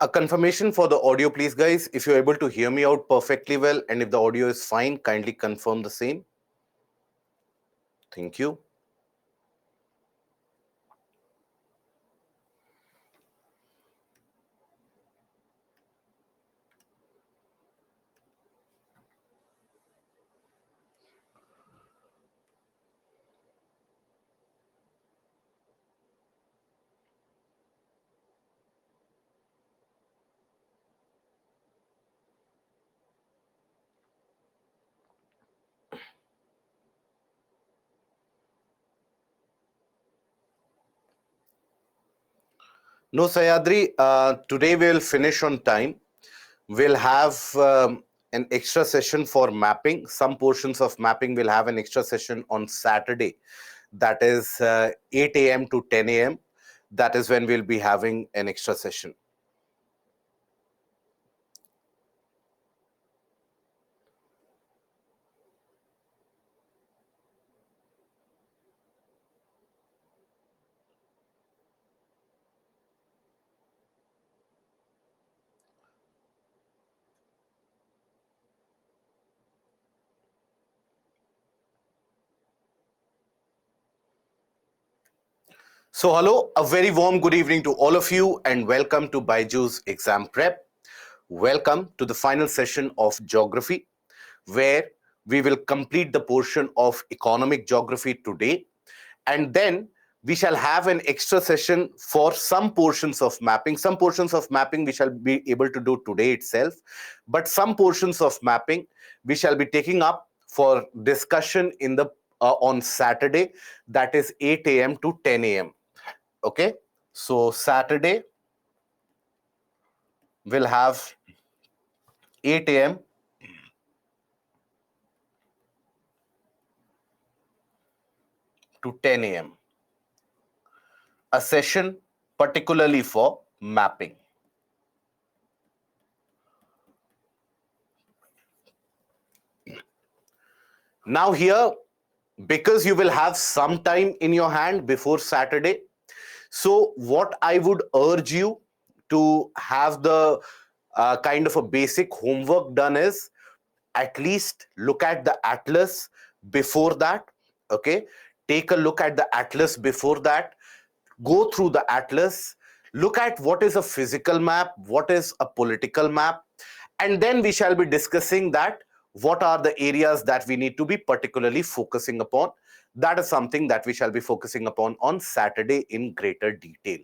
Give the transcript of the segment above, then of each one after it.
A confirmation for the audio, please, guys. If you're able to hear me out perfectly well, and if the audio is fine, kindly confirm the same. Thank you. No, Sayadri, today we'll finish on time. We'll have an extra session for mapping. Some portions of mapping will have an extra session on Saturday. That is 8 a.m. to 10 a.m. That is when we'll be having an extra session. So, hello, a very warm good evening to all of you, and welcome to Byju's Exam Prep. Welcome to the final session of Geography, where we will complete the portion of Economic Geography today, and then we shall have an extra session for some portions of mapping. Some portions of mapping we shall be able to do today itself, but some portions of mapping we shall be taking up for discussion in the on Saturday, that is 8 a.m. to 10 a.m. Okay, so Saturday will have 8 a.m. to 10 a.m. a session particularly for mapping. Now here, because you will have some time in your hand before Saturday, so what I would urge you to have the kind of a basic homework done is at least look at the atlas before that. Okay, take a look at the atlas before that, go through the atlas, look at what is a physical map, what is a political map, and then we shall be discussing that what are the areas that we need to be particularly focusing upon. That is something that we shall be focusing upon on Saturday in greater detail.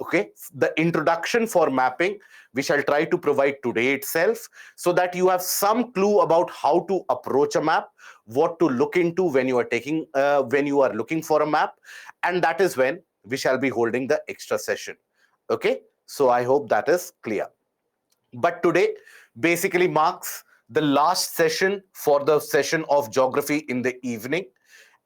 Okay, the introduction for mapping we shall try to provide today itself, so that you have some clue about how to approach a map, what to look into when you are taking when you are looking for a map, and that is when we shall be holding the extra session. Okay, so I hope that is clear. But today basically marks the last session for the session of geography in the evening.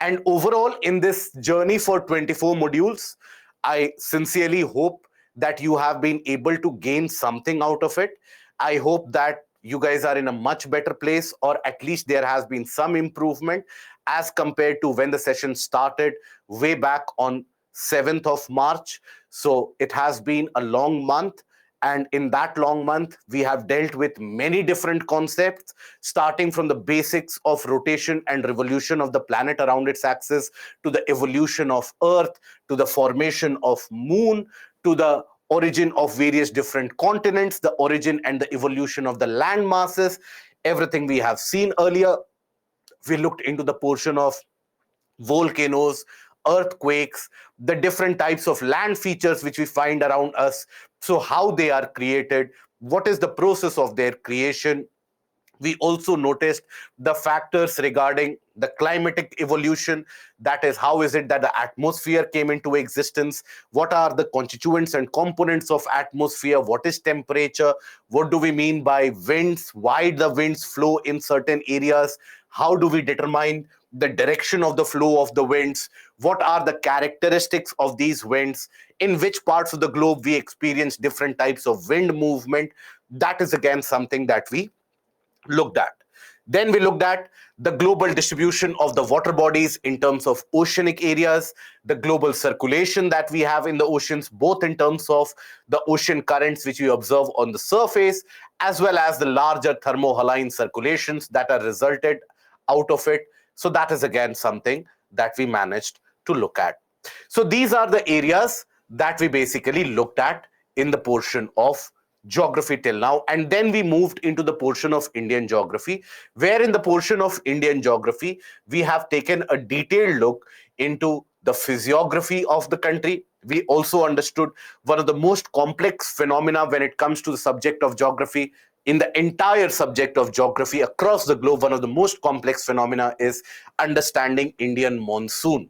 And overall, in this journey for 24 modules, I sincerely hope that you have been able to gain something out of it. I hope that you guys are in a much better place, or at least there has been some improvement as compared to when the session started way back on 7th of March. So it has been a long month. And in that long month, we have dealt with many different concepts, starting from the basics of rotation and revolution of the planet around its axis, to the evolution of Earth, to the formation of Moon, to the origin of various different continents, the origin and the evolution of the land masses, everything we have seen earlier. We looked into the portion of volcanoes, earthquakes, the different types of land features which we find around us. So, how they are created, what is the process of their creation. We also noticed the factors regarding the climatic evolution. That is, how is it that the atmosphere came into existence? What are the constituents and components of atmosphere? What is temperature? What do we mean by winds? Why the winds flow in certain areas? How do we determine the direction of the flow of the winds? What are the characteristics of these winds? In which parts of the globe we experience different types of wind movement? That is again something that we looked at. Then we looked at the global distribution of the water bodies in terms of oceanic areas, the global circulation that we have in the oceans, both in terms of the ocean currents which we observe on the surface, as well as the larger thermohaline circulations that are resulted out of it. So that is again something that we managed to look at. So these are the areas that we basically looked at in the portion of geography till now. And then we moved into the portion of Indian geography, where in the portion of Indian geography, we have taken a detailed look into the physiography of the country. We also understood one of the most complex phenomena when it comes to the subject of geography. In the entire subject of geography across the globe, one of the most complex phenomena is understanding Indian monsoon.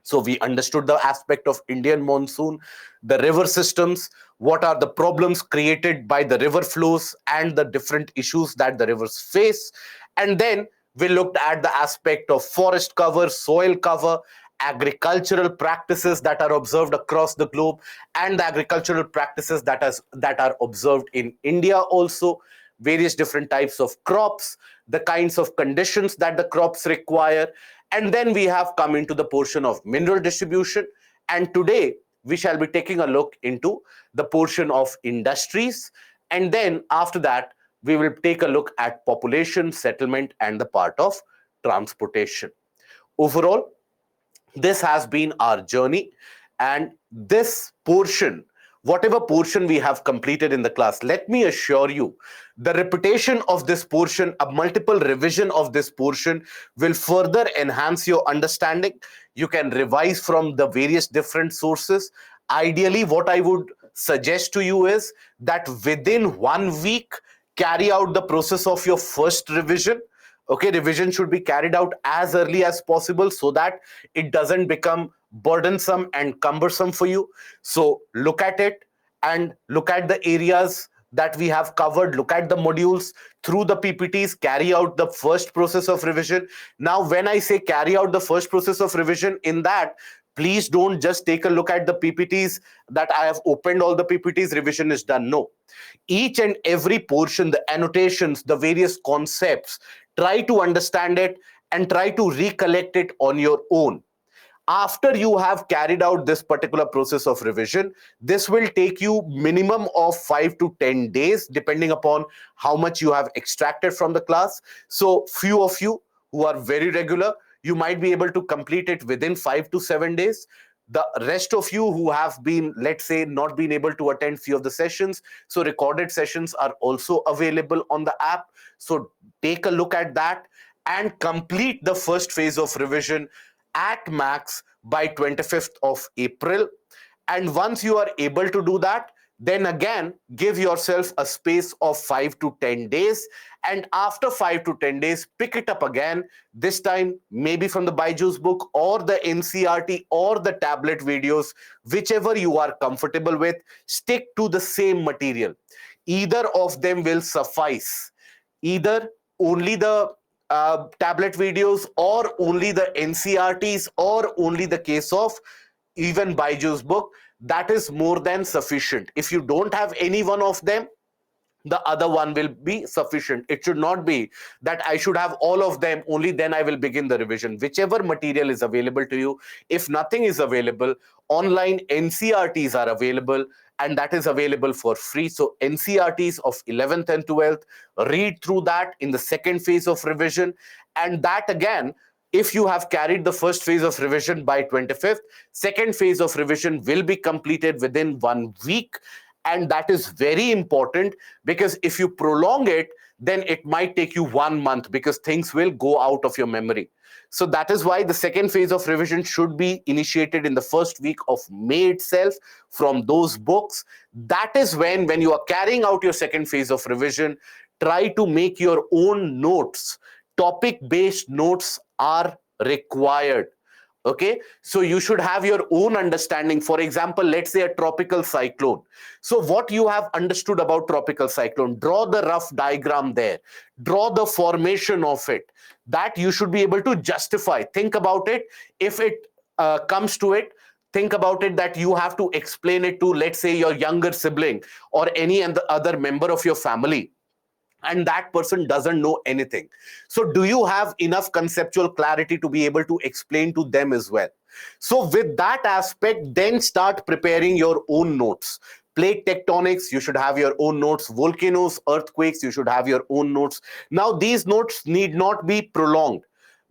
So we understood the aspect of Indian monsoon, the river systems, what are the problems created by the river flows and the different issues that the rivers face. And then we looked at the aspect of forest cover, soil cover, agricultural practices that are observed across the globe, and the agricultural practices that are observed in India also, various different types of crops, the kinds of conditions that the crops require. And then we have come into the portion of mineral distribution. And today we shall be taking a look into the portion of industries. And then after that, we will take a look at population, settlement, and the part of transportation. Overall, this has been our journey, and this portion, whatever portion we have completed in the class, let me assure you, the repetition of this portion, a multiple revision of this portion will further enhance your understanding. You can revise from the various different sources. Ideally, what I would suggest to you is that within 1 week, carry out the process of your first revision. Okay, revision should be carried out as early as possible so that it doesn't become burdensome and cumbersome for you. So look at it and look at the areas that we have covered, look at the modules through the PPTs, carry out the first process of revision. Now when I say carry out the first process of revision, in that, please don't just take a look at the PPTs that I have opened all the PPTs, revision is done. No, each and every portion, the annotations, the various concepts, try to understand it and try to recollect it on your own. After you have carried out this particular process of revision, this will take you minimum of 5 to 10 days, depending upon how much you have extracted from the class. So few of you who are very regular, you might be able to complete it within 5 to 7 days. The rest of you who have been, let's say, not been able to attend few of the sessions, so recorded sessions are also available on the app. So take a look at that and complete the first phase of revision at max by 25th of April. And once you are able to do that, then again give yourself a space of 5 to 10 days, and after 5 to 10 days pick it up again, this time maybe from the Byju's book or the NCERT or the tablet videos, whichever you are comfortable with. Stick to the same material. Either of them will suffice, either only the tablet videos or only the NCERTs or only the case of even Byju's book. That is more than sufficient. If you don't have any one of them, the other one will be sufficient. It should not be that I should have all of them, only then I will begin the revision. Whichever material is available to you. If nothing is available, online NCERTs are available, and that is available for free. So NCERTs of 11th and 12th, read through that in the second phase of revision. And that again, if you have carried the first phase of revision by 25th, second phase of revision will be completed within 1 week. And that is very important, because if you prolong it, then it might take you 1 month, because things will go out of your memory. So that is why the second phase of revision should be initiated in the first week of May itself from those books. That is when you are carrying out your second phase of revision, try to make your own notes. Topic-based notes are required. Okay, so you should have your own understanding. For example, let's say a tropical cyclone. So what you have understood about tropical cyclone, draw the rough diagram there, draw the formation of it. That you should be able to justify. Think about it. If it comes to it, think about it that you have to explain it to, let's say, your younger sibling or any other member of your family. and that person doesn't know anything. So do you have enough conceptual clarity to be able to explain to them as well? So with that aspect, then start preparing your own notes. Plate tectonics, you should have your own notes. Volcanoes, earthquakes, you should have your own notes. Now these notes need not be prolonged,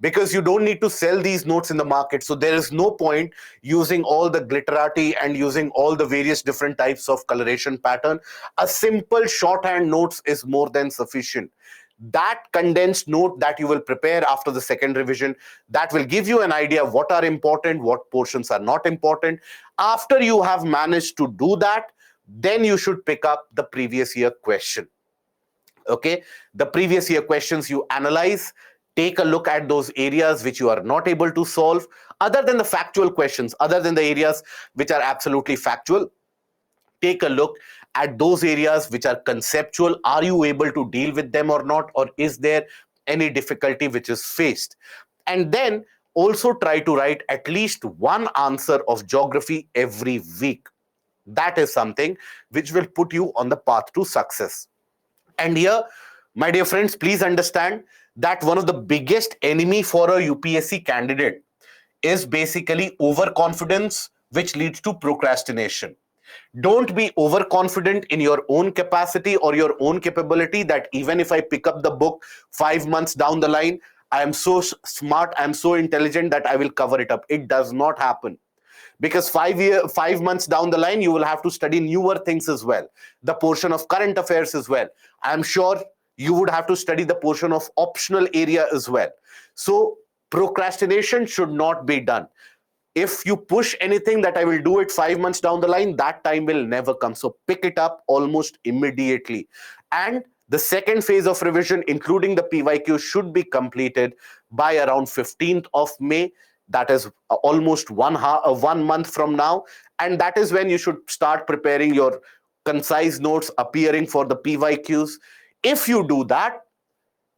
because you don't need to sell these notes in the market. So there is no point using all the glitterati and using all the various different types of coloration pattern. A simple shorthand notes is more than sufficient. That condensed note that you will prepare after the second revision, that will give you an idea of what are important, what portions are not important. After you have managed to do that, then you should pick up the previous year question. Okay, the previous year questions you analyze, take a look at those areas which you are not able to solve, other than the factual questions, other than the areas which are absolutely factual. Take a look at those areas which are conceptual. Are you able to deal with them or not, or is there any difficulty which is faced? And then also try to write at least one answer of geography every week. That is something which will put you on the path to success. And here, my dear friends, please understand that one of the biggest enemy for a UPSC candidate is basically overconfidence, which leads to procrastination. Don't be overconfident in your own capacity or your own capability that even if I pick up the book 5 months down the line, I am so smart, I am so intelligent that I will cover it up. It does not happen, because 5 months down the line you will have to study newer things as well, the portion of current affairs as well. I'm sure you would have to study the portion of optional area as well. So procrastination should not be done. If you push anything that I will do it 5 months down the line, that time will never come. So pick it up almost immediately. And the second phase of revision, including the PYQ, should be completed by around 15th of May. That is almost 1 month from now. And that is when you should start preparing your concise notes appearing for the PYQs. If you do that,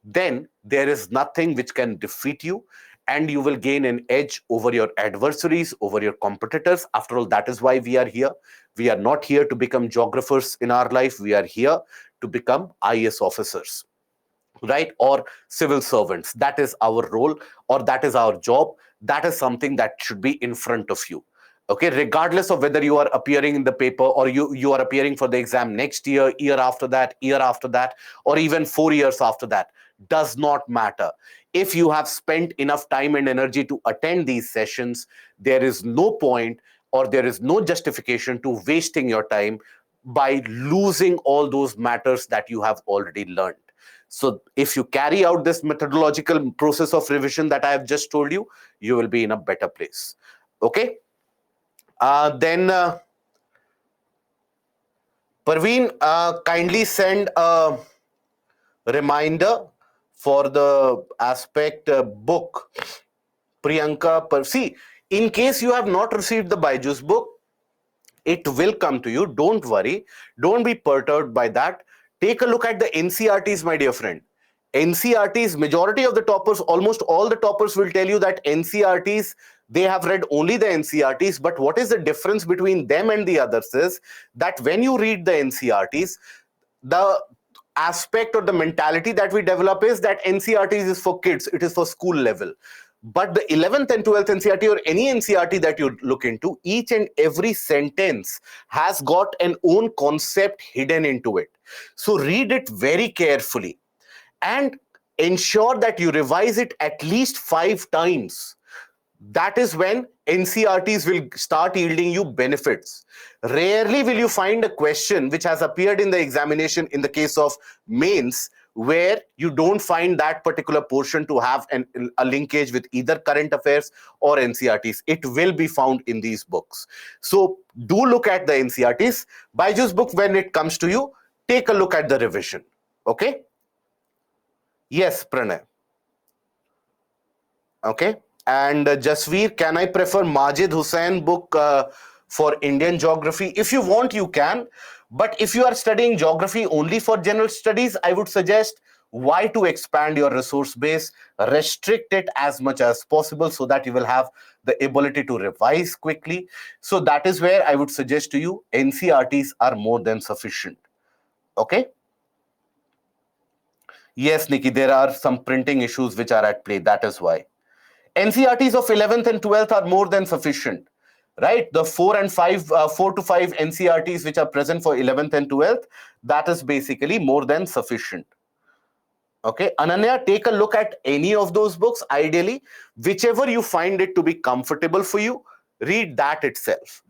then there is nothing which can defeat you, and you will gain an edge over your adversaries, over your competitors. After all, that is why we are here. We are not here to become geographers in our life. We are here to become IAS officers, right? Or civil servants. That is our role, or that is our job. That is something that should be in front of you. Okay, regardless of whether you are appearing in the paper or you are appearing for the exam next year, year after that, or even 4 years after that, does not matter. If you have spent enough time and energy to attend these sessions, there is no point or there is no justification to wasting your time by losing all those matters that you have already learned. So if you carry out this methodological process of revision that I have just told you, you will be in a better place. Okay. Then Parveen, kindly send a reminder for the aspect book. Priyanka, see, in case you have not received the Byju's book, it will come to you. Don't worry. Don't be perturbed by that. Take a look at the NCRTs, my dear friend. NCRTs, majority of the toppers, almost all the toppers will tell you that NCRTs, they have read only the NCRTs. But what is the difference between them and the others is that when you read the NCRTs, the aspect or the mentality that we develop is that NCRTs is for kids, it is for school level. But the 11th and 12th NCRT or any NCRT that you look into, each and every sentence has got an own concept hidden into it. So read it very carefully and ensure that you revise it at least 5 times. That is when NCRTs will start yielding you benefits. Rarely will you find a question which has appeared in the examination in the case of mains where you don't find that particular portion to have a linkage with either current affairs or NCRTs. It will be found in these books. So do look at the NCRTs. Byju's book, when it comes to you, take a look at the revision. Okay? Yes, Pranay. Okay. And Jasveer, can I prefer Majid Hussain book for Indian geography? If you want, you can. But if you are studying geography only for general studies, I would suggest why to expand your resource base, restrict it as much as possible so that you will have the ability to revise quickly. So that is where I would suggest to you NCRTs are more than sufficient. Okay. Yes, Nikki, there are some printing issues which are at play. That is why. NCRTs of 11th and 12th are more than sufficient, right? The 4 to 5 NCRTs which are present for 11th and 12th, that is basically more than sufficient. Okay, Ananya, take a look at any of those books. Ideally, whichever you find it to be comfortable for you, read that itself.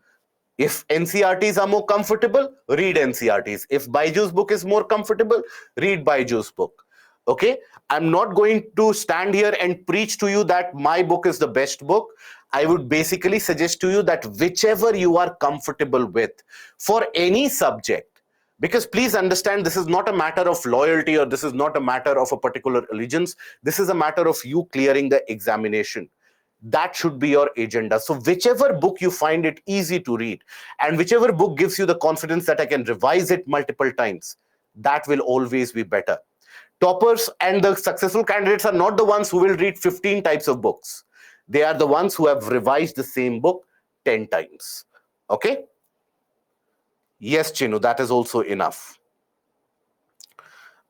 If NCRTs are more comfortable, read NCRTs. If Byju's book is more comfortable, read Byju's book. Okay, I'm not going to stand here and preach to you that my book is the best book. I would basically suggest to you that whichever you are comfortable with for any subject, because please understand, this is not a matter of loyalty or this is not a matter of a particular allegiance. This is a matter of you clearing the examination. That should be your agenda. So whichever book you find it easy to read and whichever book gives you the confidence that I can revise it multiple times, that will always be better. Toppers and the successful candidates are not the ones who will read 15 types of books. They are the ones who have revised the same book 10 times. Okay? Yes, Chinu, that is also enough.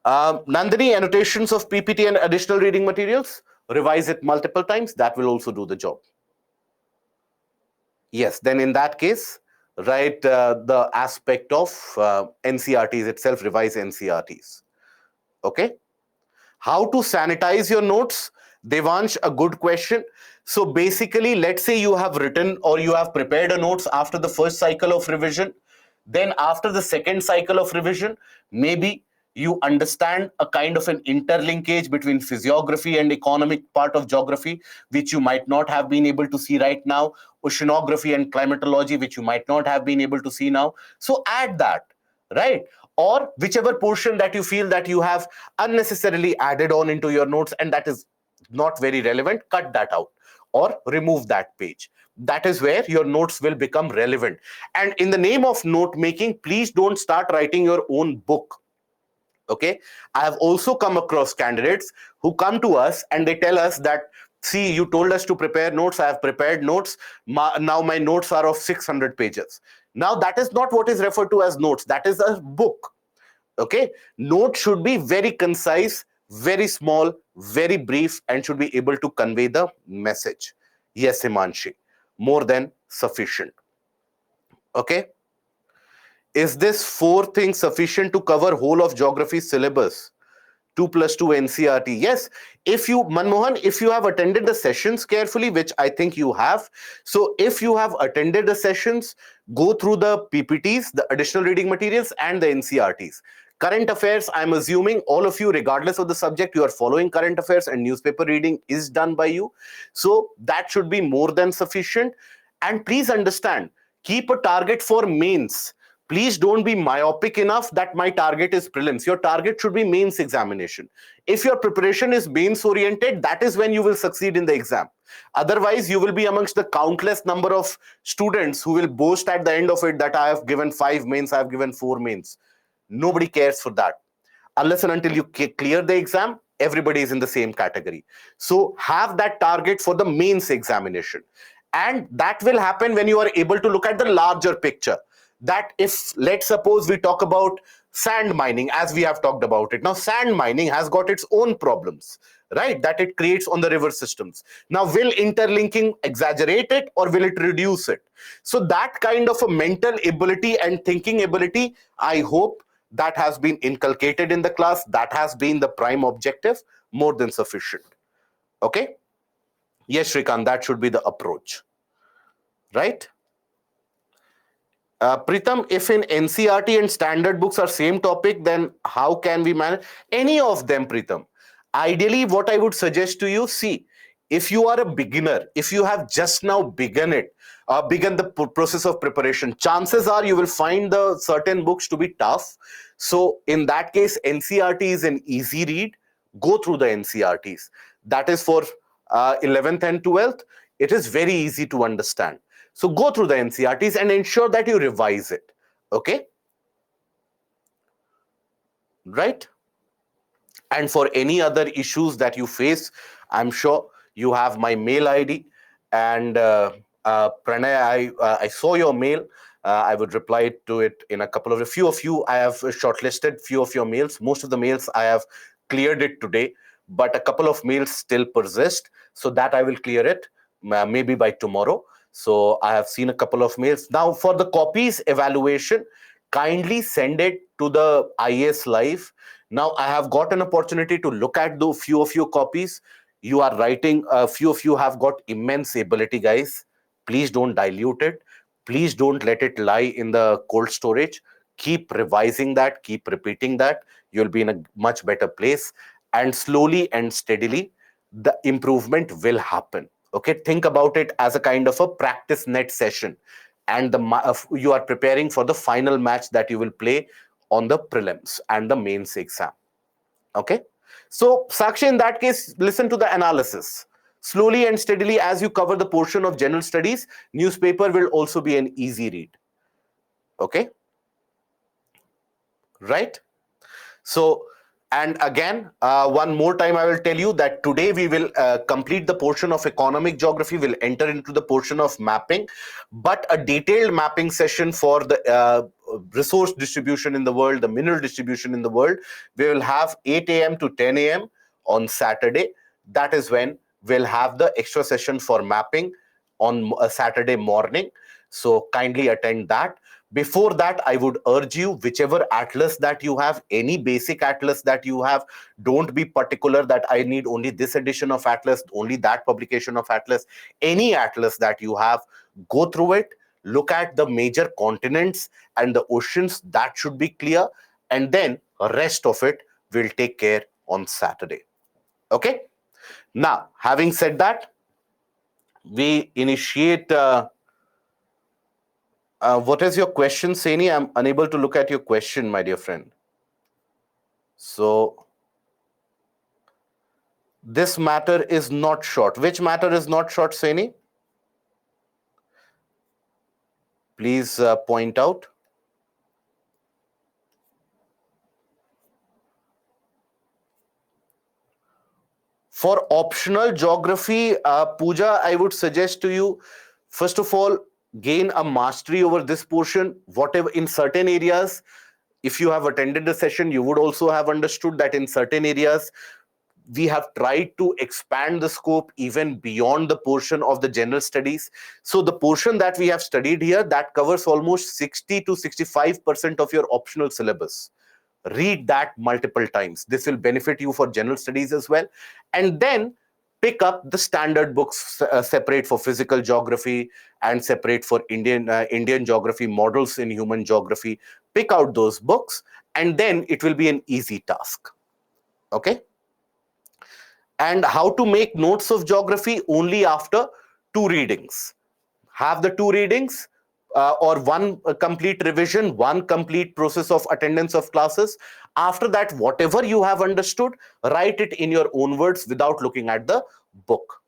Nandini, annotations of PPT and additional reading materials, revise it multiple times. That will also do the job. Yes, then in that case, write the aspect of NCRTs itself, revise NCRTs. Okay. How to sanitize your notes? Devansh, a good question. So basically, let's say you have written or you have prepared a notes after the first cycle of revision. Then after the second cycle of revision, maybe you understand a kind of an interlinkage between physiography and economic part of geography, which you might not have been able to see right now, oceanography and climatology, which you might not have been able to see now. So add that, right? Or whichever portion that you feel that you have unnecessarily added on into your notes and that is not very relevant, cut that out or remove that page. That is where your notes will become relevant. And in the name of note making, please don't start writing your own book. Okay, I have also come across candidates who come to us and they tell us that, see, you told us to prepare notes, I have prepared notes, now my notes are of 600 pages. Now that is not what is referred to as notes, that is a book. Okay, note should be very concise, very small, very brief, and should be able to convey the message. Yes, Himanshi, more than sufficient. Okay, is this 4 things sufficient to cover whole of geography syllabus? 2 plus 2 NCRT. Yes, if you, Manmohan, if you have attended the sessions carefully, which I think you have. So if you have attended the sessions, go through the PPTs, the additional reading materials and the NCRTs. Current affairs, I'm assuming all of you, regardless of the subject, you are following current affairs and newspaper reading is done by you. So that should be more than sufficient. And please understand, keep a target for mains. Please don't be myopic enough that my target is prelims. Your target should be mains examination. If your preparation is mains oriented, that is when you will succeed in the exam. Otherwise, you will be amongst the countless number of students who will boast at the end of it that I have given 5 mains, I have given 4 mains. Nobody cares for that. Unless and until you clear the exam, everybody is in the same category. So have that target for the mains examination. And that will happen when you are able to look at the larger picture. That if, let's suppose we talk about sand mining, as we have talked about it. Now, sand mining has got its own problems, right, that it creates on the river systems. Now, will interlinking exaggerate it or will it reduce it? So that kind of a mental ability and thinking ability, I hope that has been inculcated in the class. That has been the prime objective, more than sufficient. Okay? Yes, Shrikant, that should be the approach, right? Pritam, if in NCRT and standard books are same topic, then how can we manage any of them, Pritam? Ideally, what I would suggest to you, see, if you are a beginner, if you have just now begun the process of preparation, chances are you will find the certain books to be tough. So in that case, NCRT is an easy read. Go through the NCRTs. That is for 11th and 12th. It is very easy to understand. So go through the NCRTs and ensure that you revise it. Okay? Right? And for any other issues that you face, I'm sure you have my mail ID. And Pranay, I saw your mail. I would reply to it in a few of you. I have shortlisted few of your mails. Most of the mails I have cleared it today, but a couple of mails still persist. So that I will clear it maybe by tomorrow. So I have seen a couple of mails. Now for the copies evaluation, kindly send it to the IAS Live. Now I have got an opportunity to look at the few of your copies. You are writing, a few of you have got immense ability, guys. Please don't dilute it. Please don't let it lie in the cold storage. Keep revising that, keep repeating that. You'll be in a much better place. And slowly and steadily, the improvement will happen. Okay, think about it as a kind of a practice net session. And you are preparing for the final match that you will play on the prelims and the mains exam. Okay. So, Sakshi, in that case, listen to the analysis. Slowly and steadily, as you cover the portion of general studies, newspaper will also be an easy read. Okay. Right. So, and again, one more time, I will tell you that today we will complete the portion of economic geography, will enter into the portion of mapping, but a detailed mapping session for the resource distribution in the world, the mineral distribution in the world, we will have 8 a.m. to 10 a.m. on Saturday. That is when we'll have the extra session for mapping on a Saturday morning. So kindly attend that. Before that, I would urge you, whichever atlas that you have, any basic atlas that you have, don't be particular that I need only this edition of atlas, only that publication of atlas. Any atlas that you have, go through it, look at the major continents and the oceans, that should be clear, and then rest of it will take care on Saturday. Okay. Now, having said that, we initiate. What is your question, Saini? I'm unable to look at your question, my dear friend. So, this matter is not short. Which matter is not short, Saini? Please point out. For optional geography, Pooja, I would suggest to you, first of all, gain a mastery over this portion. Whatever in certain areas, if you have attended the session, you would also have understood that in certain areas, we have tried to expand the scope even beyond the portion of the general studies. So the portion that we have studied here, that covers almost 60 to 65% of your optional syllabus. Read that multiple times. This will benefit you for general studies as well. And then pick up the standard books separate for physical geography and separate for Indian geography, models in human geography. Pick out those books and then it will be an easy task. Okay. And how to make notes of geography only after 2 readings. Have the 2 readings or one complete revision, one complete process of attendance of classes. After that, whatever you have understood, write it in your own words without looking at the book.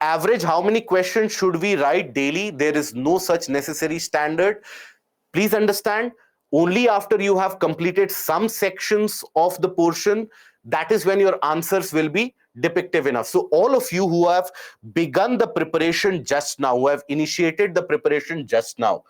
Average, how many questions should we write daily? There is no such necessary standard. Please understand, only after you have completed some sections of the portion, that is when your answers will be depictive enough. So all of you who have begun the preparation just now, who have initiated the preparation just now,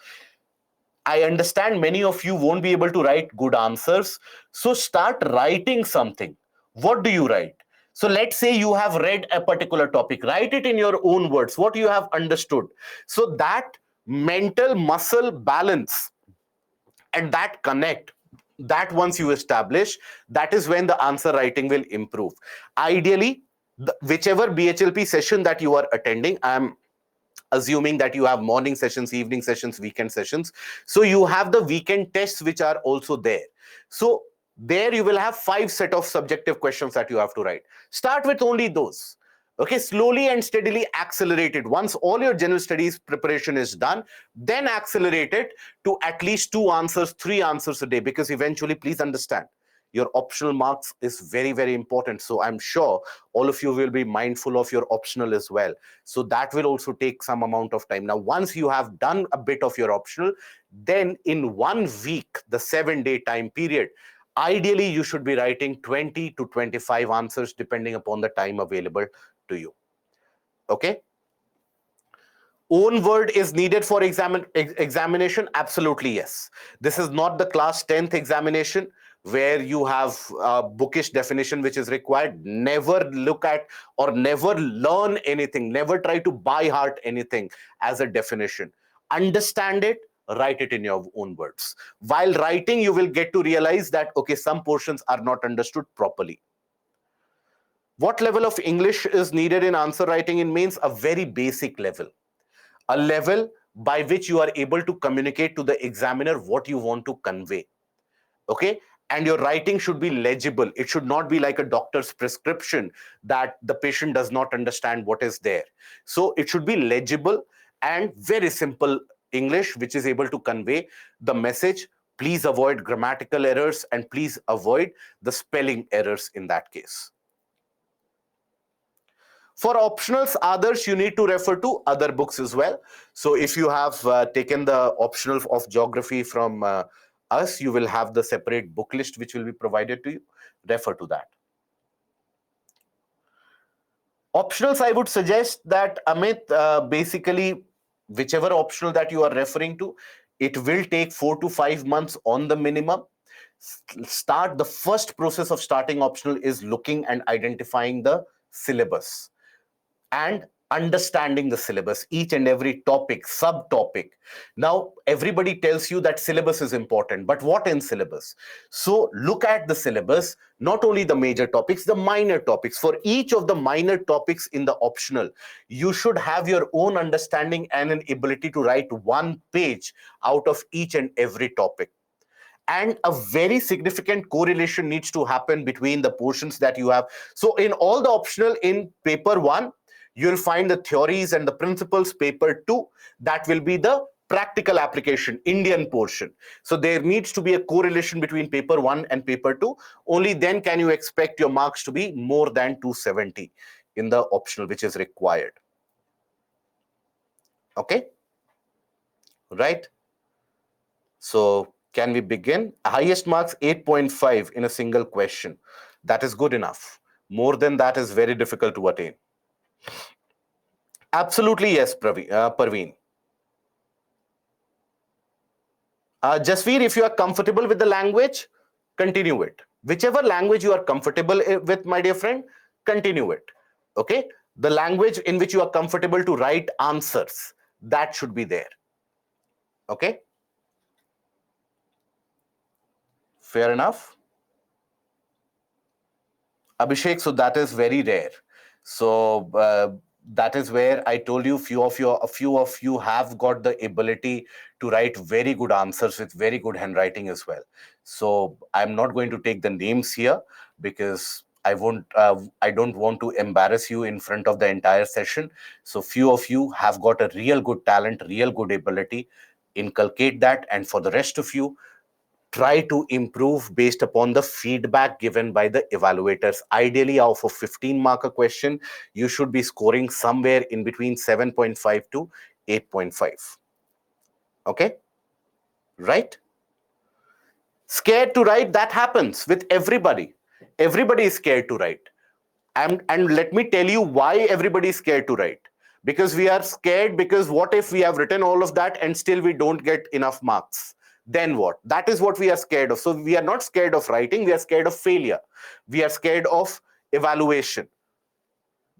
I understand many of you won't be able to write good answers. So start writing something. What do you write? So let's say you have read a particular topic. Write it in your own words, what you have understood. So that mental muscle balance and that connect, that once you establish, that is when the answer writing will improve. Ideally, whichever BHLP session that you are attending, I'm assuming that you have morning sessions, evening sessions, weekend sessions. So you have the weekend tests which are also there. So there you will have 5 set of subjective questions that you have to write. Start with only those. Okay, slowly and steadily accelerate it. Once all your general studies preparation is done, then accelerate it to at least 2 answers, 3 answers a day, because eventually, please understand, your optional marks is very, very important. So I'm sure all of you will be mindful of your optional as well. So that will also take some amount of time. Now, once you have done a bit of your optional, then in 1 week, the 7-day time period, ideally you should be writing 20 to 25 answers depending upon the time available to you. Okay. Own word is needed for examination? Absolutely, yes. This is not the class 10th examination. where you have a bookish definition which is required. Never look at or never learn anything, never try to by heart anything as a definition. Understand it, write it in your own words. While writing, you will get to realize that, okay, some portions are not understood properly. What level of English is needed in answer writing? It means a very basic level, a level by which you are able to communicate to the examiner what you want to convey. Okay, and your writing should be legible. It should not be like a doctor's prescription that the patient does not understand what is there. So it should be legible and very simple English which is able to convey the message. Please avoid grammatical errors and please avoid the spelling errors in that case. For optionals, others, you need to refer to other books as well. So if you have taken the optional of geography from us, you will have the separate book list which will be provided to you. Refer to that. Optionals, I would suggest that, Amit, basically, whichever optional that you are referring to, it will take 4 to 5 months on the minimum. Start the first process of starting optional is looking and identifying the syllabus and understanding the syllabus, each and every topic, subtopic. Now, everybody tells you that syllabus is important, but what in syllabus? So look at the syllabus, not only the major topics, the minor topics. For each of the minor topics in the optional, you should have your own understanding and an ability to write one page out of each and every topic. And a very significant correlation needs to happen between the portions that you have. So in all the optional, in paper 1, you'll find the theories and the principles. Paper 2, that will be the practical application, Indian portion. So there needs to be a correlation between paper 1 and paper 2. Only then can you expect your marks to be more than 270 in the optional, which is required. Okay, right? So can we begin? Highest marks 8.5 in a single question. That is good enough. More than that is very difficult to attain. Absolutely yes, Parveen. Jasveer, if you are comfortable with the language, continue it. Whichever language you are comfortable with, my dear friend, continue it. Okay? The language in which you are comfortable to write answers, that should be there. Okay? Fair enough. Abhishek, so that is very rare. So that is where I told you a few of you have got the ability to write very good answers with very good handwriting as well. So I'm not going to take the names here because I don't want to embarrass you in front of the entire session. So few of you have got a real good talent, real good ability. Inculcate that, and for the rest of you, try to improve based upon the feedback given by the evaluators. Ideally, out of a 15-marker question, you should be scoring somewhere in between 7.5 to 8.5. Okay? Right? Scared to write, that happens with everybody. Everybody is scared to write. And let me tell you why everybody is scared to write. Because we are scared because what if we have written all of that and still we don't get enough marks? Then what? That is what we are scared of. So we are not scared of writing, we are scared of failure. We are scared of evaluation.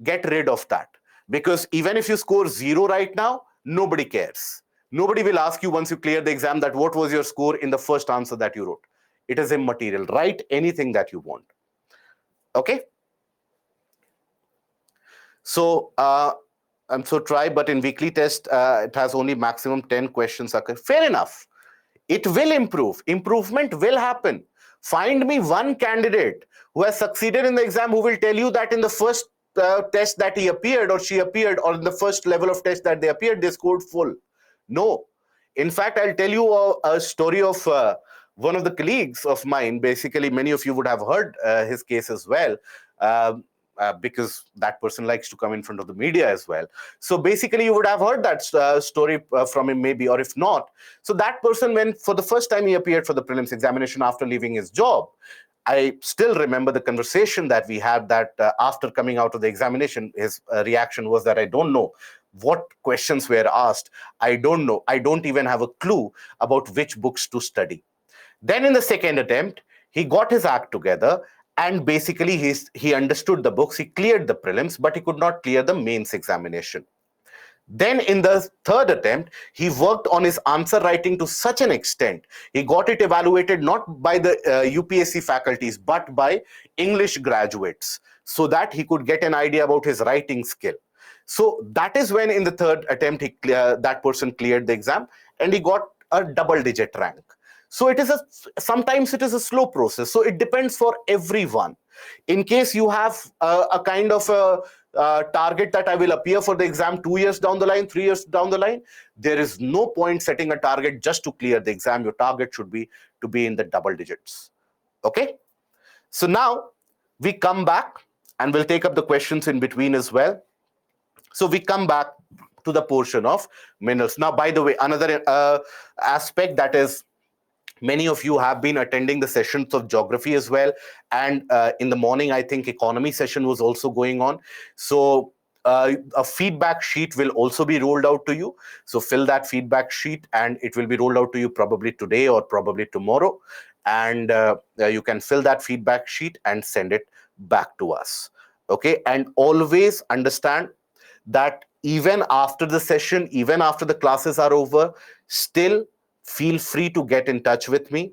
Get rid of that. Because even if you score 0 right now, nobody cares. Nobody will ask you once you clear the exam that what was your score in the first answer that you wrote. It is immaterial. Write anything that you want. Okay? So, I'm so try, but in weekly test, it has only maximum 10 questions. Fair enough. It will improve. Improvement will happen. Find me one candidate who has succeeded in the exam who will tell you that in the first test that he appeared or she appeared, or in the first level of test that they appeared, they scored full. No. In fact, I'll tell you a story of one of the colleagues of mine. Basically, many of you would have heard his case as well. Because that person likes to come in front of the media as well. So basically, you would have heard that story from him maybe, or if not. So that person, when for the first time he appeared for the prelims examination after leaving his job, I still remember the conversation that we had, that after coming out of the examination, his reaction was that I don't know what questions were asked. I don't know. I don't even have a clue about which books to study. Then in the second attempt, He got his act together, and basically he understood the books, he cleared the prelims, but he could not clear the mains examination. Then in the third attempt, he worked on his answer writing to such an extent. He got it evaluated not by the UPSC faculties, but by English graduates, so that he could get an idea about his writing skill. So that is when in the third attempt, that person cleared the exam and he got a double-digit rank. So sometimes it is a slow process. So it depends for everyone. In case you have a kind of a target that I will appear for the exam 2 years down the line, 3 years down the line, there is no point setting a target just to clear the exam. Your target should be to be in the double digits. Okay? So now we come back and we'll take up the questions in between as well. So we come back to the portion of minerals. Now, by the way, another aspect that is, many of you have been attending the sessions of geography as well. And in the morning, I think economy session was also going on. So a feedback sheet will also be rolled out to you. So fill that feedback sheet and it will be rolled out to you probably today or probably tomorrow. And you can fill that feedback sheet and send it back to us. Okay. And always understand that even after the session, even after the classes are over, still feel free to get in touch with me.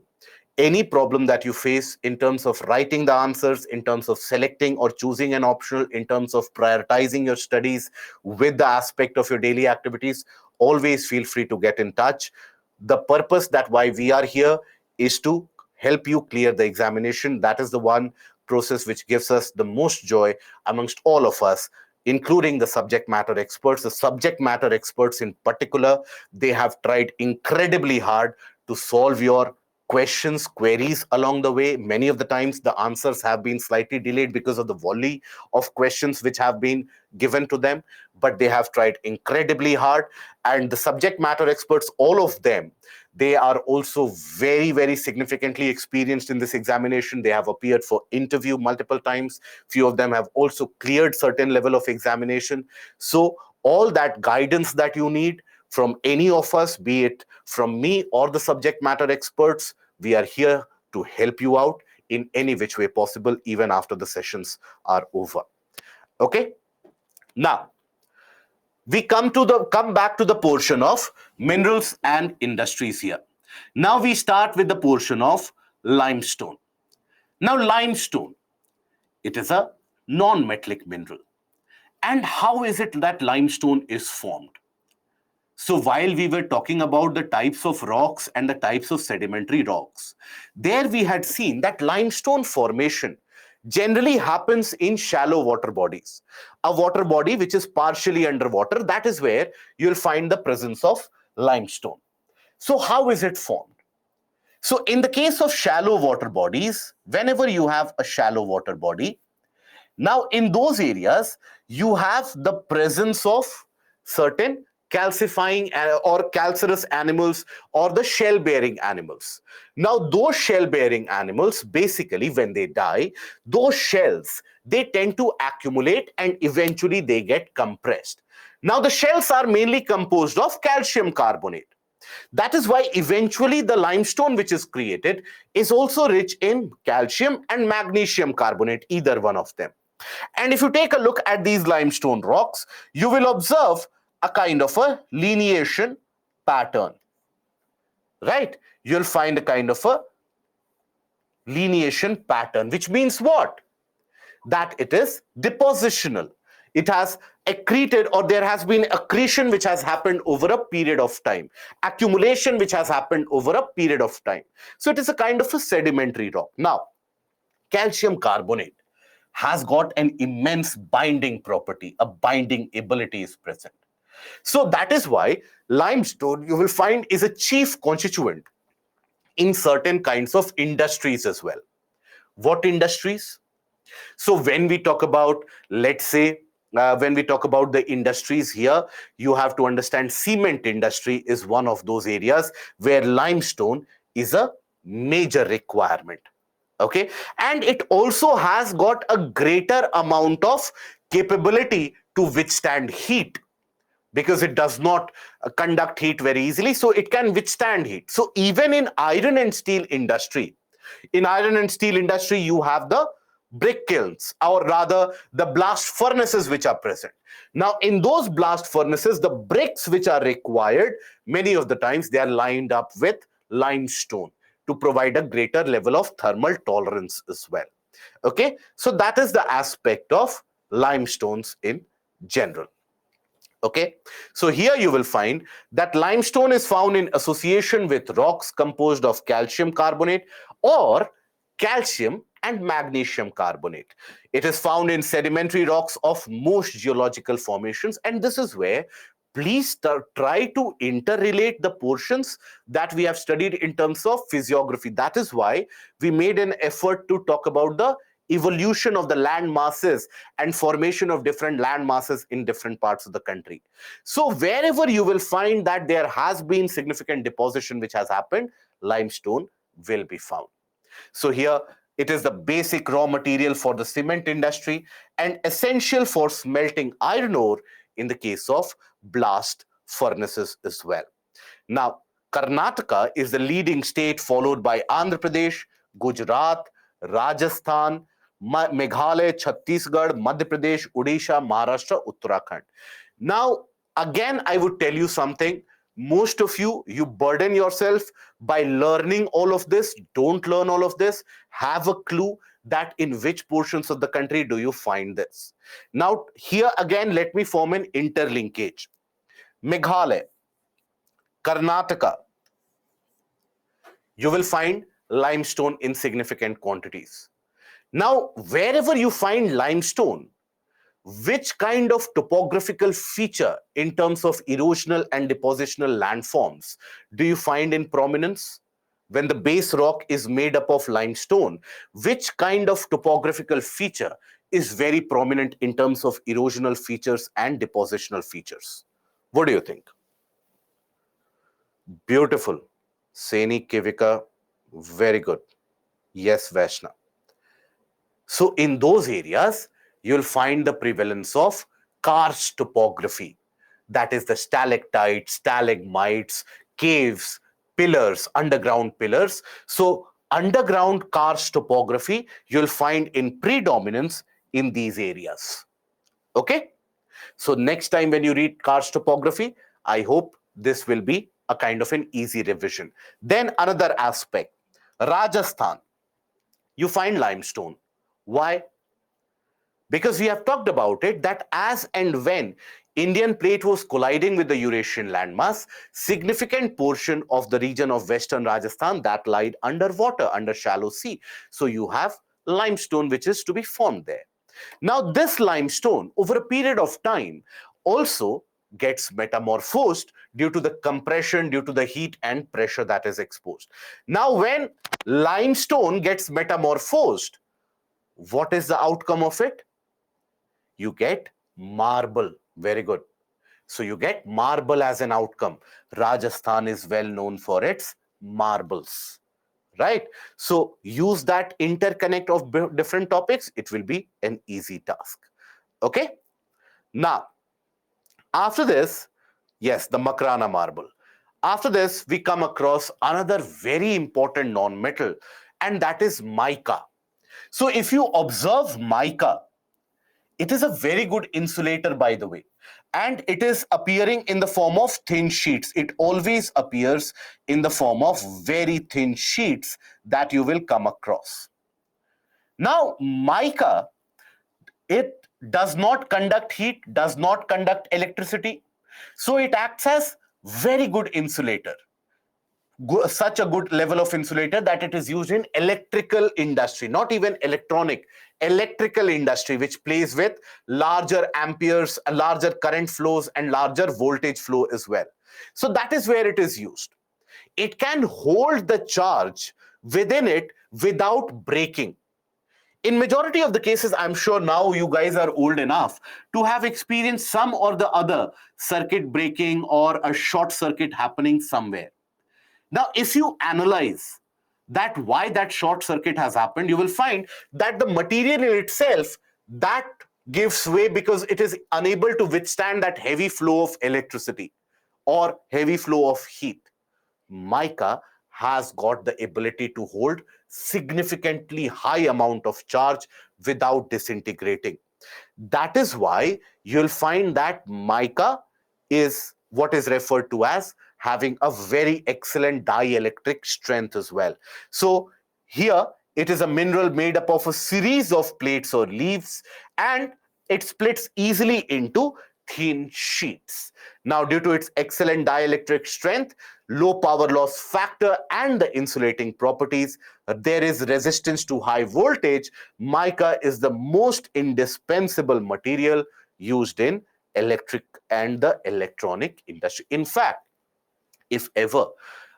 Any problem that you face in terms of writing the answers, in terms of selecting or choosing an optional, in terms of prioritizing your studies with the aspect of your daily activities, always feel free to get in touch. The purpose that why we are here is to help you clear the examination. That is the one process which gives us the most joy amongst all of us, including the subject matter experts. The subject matter experts in particular, they have tried incredibly hard to solve your questions, queries along the way. Many of the times the answers have been slightly delayed because of the volley of questions which have been given to them, but they have tried incredibly hard. And the subject matter experts, all of them, they are also very, very significantly experienced in this examination. They have appeared for interview multiple times. Few of them have also cleared certain level of examination. So all that guidance that you need from any of us, be it from me or the subject matter experts, we are here to help you out in any which way possible, even after the sessions are over. Okay? Now, we come back to the portion of minerals and industries here. Now we start with the portion of limestone. Now limestone, it is a non-metallic mineral. And how is it that limestone is formed? So while we were talking about the types of rocks and the types of sedimentary rocks, there we had seen that limestone formation generally happens in shallow water bodies. A water body which is partially underwater, that is where you'll find the presence of limestone. So how is it formed? So in the case of shallow water bodies, whenever you have a shallow water body, now in those areas, you have the presence of certain calcifying or calcareous animals or the shell-bearing animals. Now those shell-bearing animals, basically when they die, those shells, they tend to accumulate and eventually they get compressed. Now the shells are mainly composed of calcium carbonate. That is why eventually the limestone which is created is also rich in calcium and magnesium carbonate, either one of them. And if you take a look at these limestone rocks, you will observe a kind of a lineation pattern, right? You'll find a kind of a lineation pattern, which means what? That it is depositional. It has accreted, or there has been accretion which has happened over a period of time, accumulation which has happened over a period of time. So it is a kind of a sedimentary rock. Now, calcium carbonate has got an immense binding property, a binding ability is present. So that is why limestone, you will find, is a chief constituent in certain kinds of industries as well. What industries? So when we talk about, let's say, when we talk about the industries here, you have to understand cement industry is one of those areas where limestone is a major requirement. Okay, and it also has got a greater amount of capability to withstand heat, because it does not conduct heat very easily, so it can withstand heat. So even in iron and steel industry, In iron and steel industry, you have the brick kilns, or rather the blast furnaces which are present. Now, in those blast furnaces, the bricks which are required, many of the times they are lined up with limestone to provide a greater level of thermal tolerance as well. Okay, so that is the aspect of limestones in general. Okay, so here you will find that limestone is found in association with rocks composed of calcium carbonate or calcium and magnesium carbonate. It is found in sedimentary rocks of most geological formations, and this is where please try to interrelate the portions that we have studied in terms of physiography. That is why we made an effort to talk about the evolution of the land masses and formation of different land masses in different parts of the country. So wherever you will find that there has been significant deposition which has happened, limestone will be found. So here it is the basic raw material for the cement industry and essential for smelting iron ore in the case of blast furnaces as well. Now, Karnataka is the leading state, followed by Andhra Pradesh, Gujarat, Rajasthan, Meghalaya, Chhattisgarh, Madhya Pradesh, Odisha, Maharashtra, Uttarakhand. Now, again, I would tell you something. Most of you burden yourself by learning all of this. Don't learn all of this. Have a clue that in which portions of the country do you find this. Now, here again, let me form an interlinkage. Meghalaya, Karnataka, you will find limestone in significant quantities. Now, wherever you find limestone, which kind of topographical feature in terms of erosional and depositional landforms do you find in prominence? When the base rock is made up of limestone, which kind of topographical feature is very prominent in terms of erosional features and depositional features? What do you think? Beautiful. Seni Kivika, very good. Yes, Vaishna. So in those areas, you'll find the prevalence of karst topography. That is the stalactites, stalagmites, caves, pillars, underground pillars. So underground karst topography, you'll find in predominance in these areas. Okay? So next time when you read karst topography, I hope this will be a kind of an easy revision. Then another aspect, Rajasthan, you find limestone. Why? Because we have talked about it that as and when Indian plate was colliding with the Eurasian landmass, significant portion of the region of western Rajasthan that lied underwater, under shallow sea. So you have limestone which is to be formed there. Now this limestone over a period of time also gets metamorphosed due to the compression, due to the heat and pressure that is exposed. Now when limestone gets metamorphosed, what is the outcome of it? You get marble. Very good. So you get marble as an outcome. Rajasthan is well known for its marbles, right? So use that interconnect of different topics. It will be an easy task. Okay. Now, after this, yes, the Makrana marble. After this, we come across another very important non-metal, and that is mica. So if you observe mica, it is a very good insulator, by the way, and it is appearing in the form of thin sheets. It always appears in the form of very thin sheets that you will come across. Now, mica, it does not conduct heat, does not conduct electricity, so it acts as very good insulator. Such a good level of insulator that it is used in electrical industry, not even electronic, electrical industry, which plays with larger amperes, larger current flows and larger voltage flow as well. So that is where it is used. It can hold the charge within it without breaking. In majority of the cases, I'm sure now you guys are old enough to have experienced some or the other circuit breaking or a short circuit happening somewhere. Now, if you analyze that why that short circuit has happened, you will find that the material in itself that gives way because it is unable to withstand that heavy flow of electricity or heavy flow of heat. Mica has got the ability to hold significantly high amount of charge without disintegrating. That is why you'll find that mica is what is referred to as having a very excellent dielectric strength as well. So here it is a mineral made up of a series of plates or leaves, and it splits easily into thin sheets. Now, due to its excellent dielectric strength, low power loss factor, and the insulating properties, there is resistance to high voltage. Mica is the most indispensable material used in electric and the electronic industry. In fact, if ever,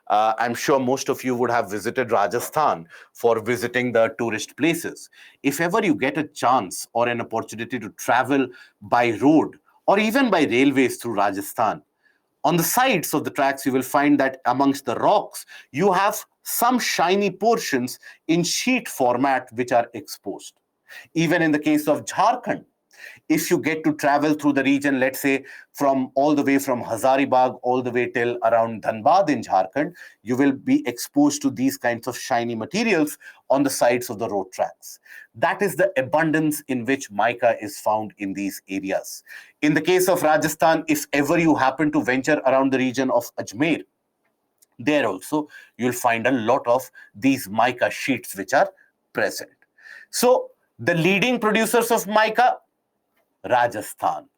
I'm sure most of you would have visited Rajasthan for visiting the tourist places. If ever you get a chance or an opportunity to travel by road or even by railways through Rajasthan, on the sides of the tracks, you will find that amongst the rocks, you have some shiny portions in sheet format which are exposed. Even in the case of Jharkhand, if you get to travel through the region, let's say from all the way from Hazaribagh all the way till around Dhanbad in Jharkhand, you will be exposed to these kinds of shiny materials on the sides of the road tracks. That is the abundance in which mica is found in these areas. In the case of Rajasthan, if ever you happen to venture around the region of Ajmer, there also you'll find a lot of these mica sheets which are present. So the leading producers of mica, Rajasthan,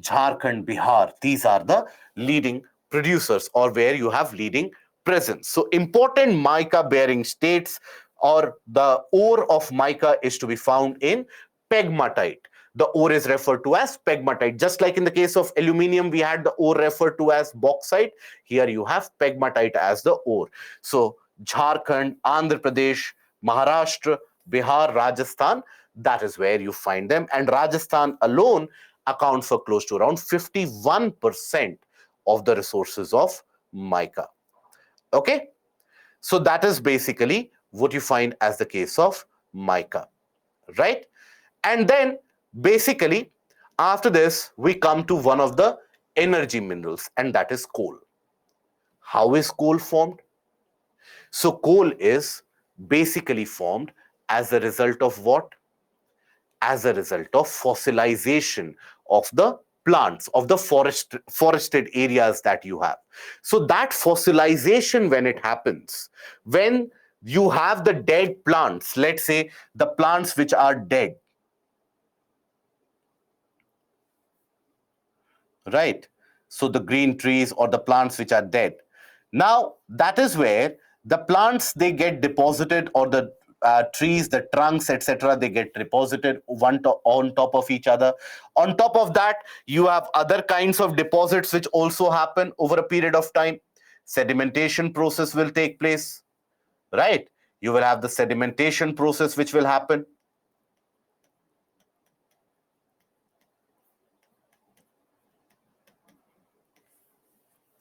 Jharkhand, Bihar, these are the leading producers or where you have leading presence. So important mica bearing states or the ore of mica is to be found in pegmatite. The ore is referred to as pegmatite. Just like in the case of aluminium, we had the ore referred to as bauxite. Here you have pegmatite as the ore. So Jharkhand, Andhra Pradesh, Maharashtra, Bihar, Rajasthan, that is where you find them. And Rajasthan alone account for close to around 51% of the resources of mica. Okay, so that is basically what you find as the case of mica, right? And then basically after this we come to one of the energy minerals, and that is coal. How is coal formed? So coal is basically formed as a result of what? As a result of fossilization of the plants of the forested areas that you have. So that fossilization, when it happens, when you have the dead plants, let's say the plants which are dead, right? So the green trees or the plants which are dead. Now that is where the plants, they get deposited, or the trees, the trunks, etc., they get deposited on top of each other. On top of that, you have other kinds of deposits which also happen over a period of time. Sedimentation process will take place, right? You will have the sedimentation process which will happen.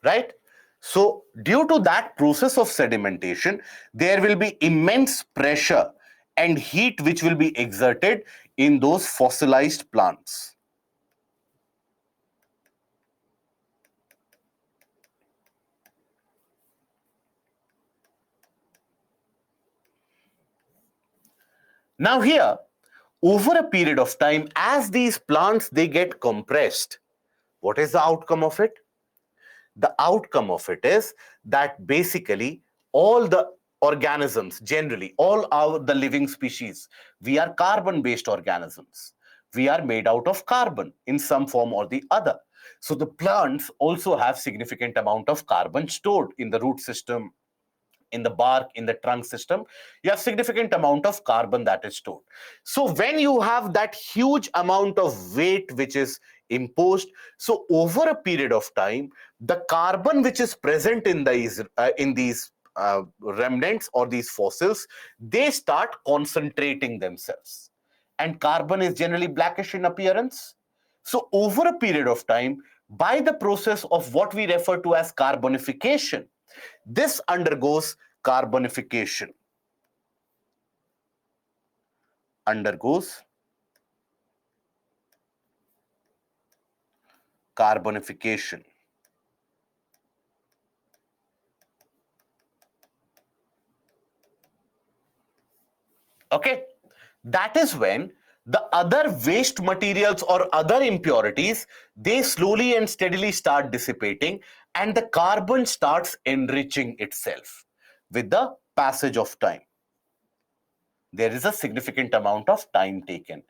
Right? So, due to that process of sedimentation, there will be immense pressure and heat which will be exerted in those fossilized plants. Now, here, over a period of time, as these plants, they get compressed, what is the outcome of it? The outcome of it is that basically all the organisms, generally all the living species, we are carbon based organisms. We are made out of carbon in some form or the other. So the plants also have significant amount of carbon stored in the root system, in the bark, in the trunk system. You have significant amount of carbon that is stored. So when you have that huge amount of weight which is imposed, so over a period of time, the carbon which is present in these remnants or these fossils, they start concentrating themselves, and carbon is generally blackish in appearance. So over a period of time, by the process of what we refer to as carbonification, this undergoes carbonification, undergoes carbonification. Okay, that is when the other waste materials or other impurities, they slowly and steadily start dissipating, and the carbon starts enriching itself with the passage of time. There is a significant amount of time taken,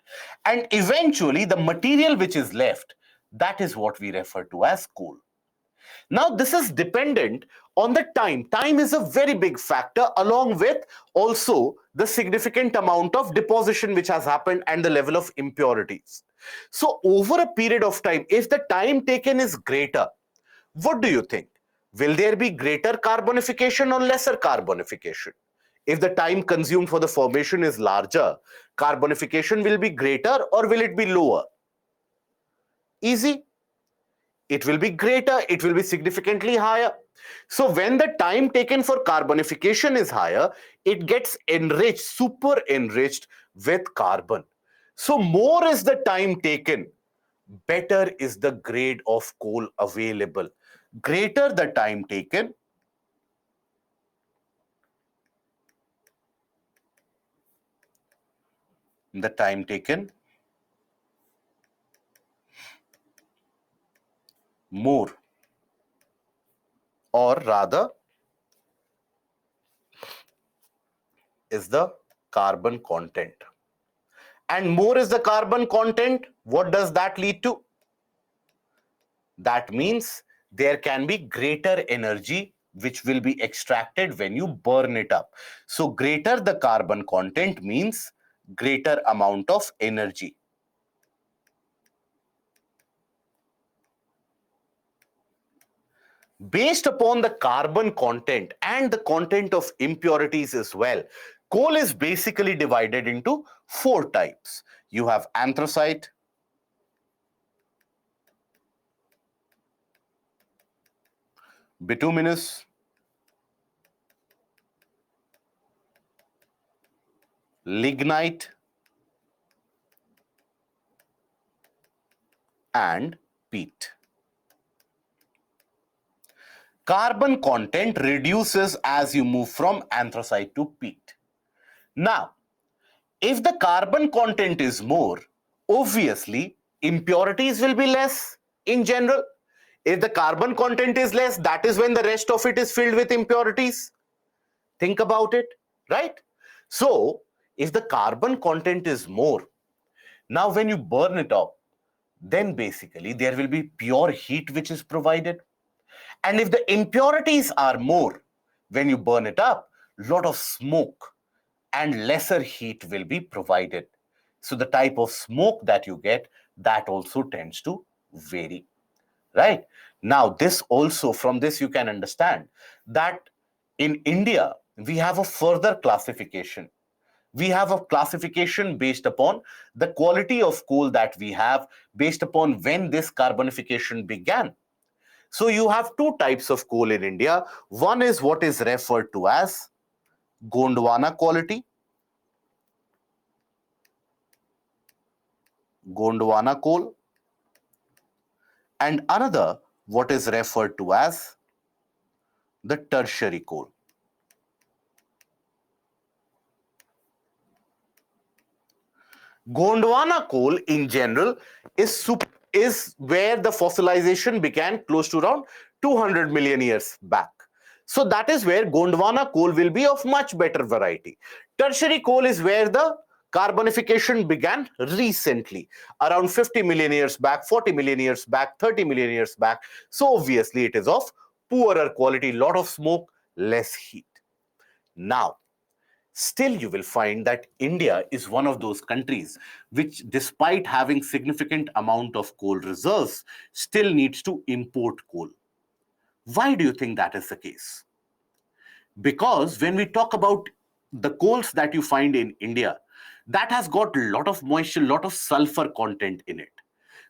and eventually the material which is left, that is what we refer to as coal. Now, this is dependent on the time. Time is a very big factor, along with also the significant amount of deposition which has happened and the level of impurities. So, over a period of time, if the time taken is greater, what do you think? Will there be greater carbonification or lesser carbonification? If the time consumed for the formation is larger, carbonification will be greater or will it be lower? Easy. It will be greater, it will be significantly higher. So when the time taken for carbonification is higher, it gets enriched, super enriched with carbon. So more is the time taken, better is the grade of coal available. Greater the time taken, more, or rather is the carbon content. And more is the carbon content, what does that lead to? That means there can be greater energy which will be extracted when you burn it up. So greater the carbon content means greater amount of energy. Based upon the carbon content and the content of impurities as well, coal is basically divided into 4 types. You have anthracite, bituminous, lignite, and peat. Carbon content reduces as you move from anthracite to peat. Now, if the carbon content is more, obviously impurities will be less in general. If the carbon content is less, that is when the rest of it is filled with impurities. Think about it, right? So, if the carbon content is more, now when you burn it up, then basically there will be pure heat which is provided. And if the impurities are more, when you burn it up, lot of smoke and lesser heat will be provided. So the type of smoke that you get, that also tends to vary, right? Now, this also, from this you can understand that in India, we have a further classification. We have a classification based upon the quality of coal that we have, based upon when this carbonification began. So you have 2 types of coal in India. One is what is referred to as Gondwana quality, Gondwana coal, and another what is referred to as the tertiary coal. Gondwana coal in general is where the fossilization began close to around 200 million years back. So that is where Gondwana coal will be of much better variety. Tertiary coal is where the carbonification began recently, around 50 million years back, 40 million years back, 30 million years back. So obviously it is of poorer quality, lot of smoke, less heat. Now, still you will find that India is one of those countries which, despite having significant amount of coal reserves, still needs to import coal. Why do you think that is the case? Because when we talk about the coals that you find in India, that has got a lot of moisture, lot of sulfur content in it.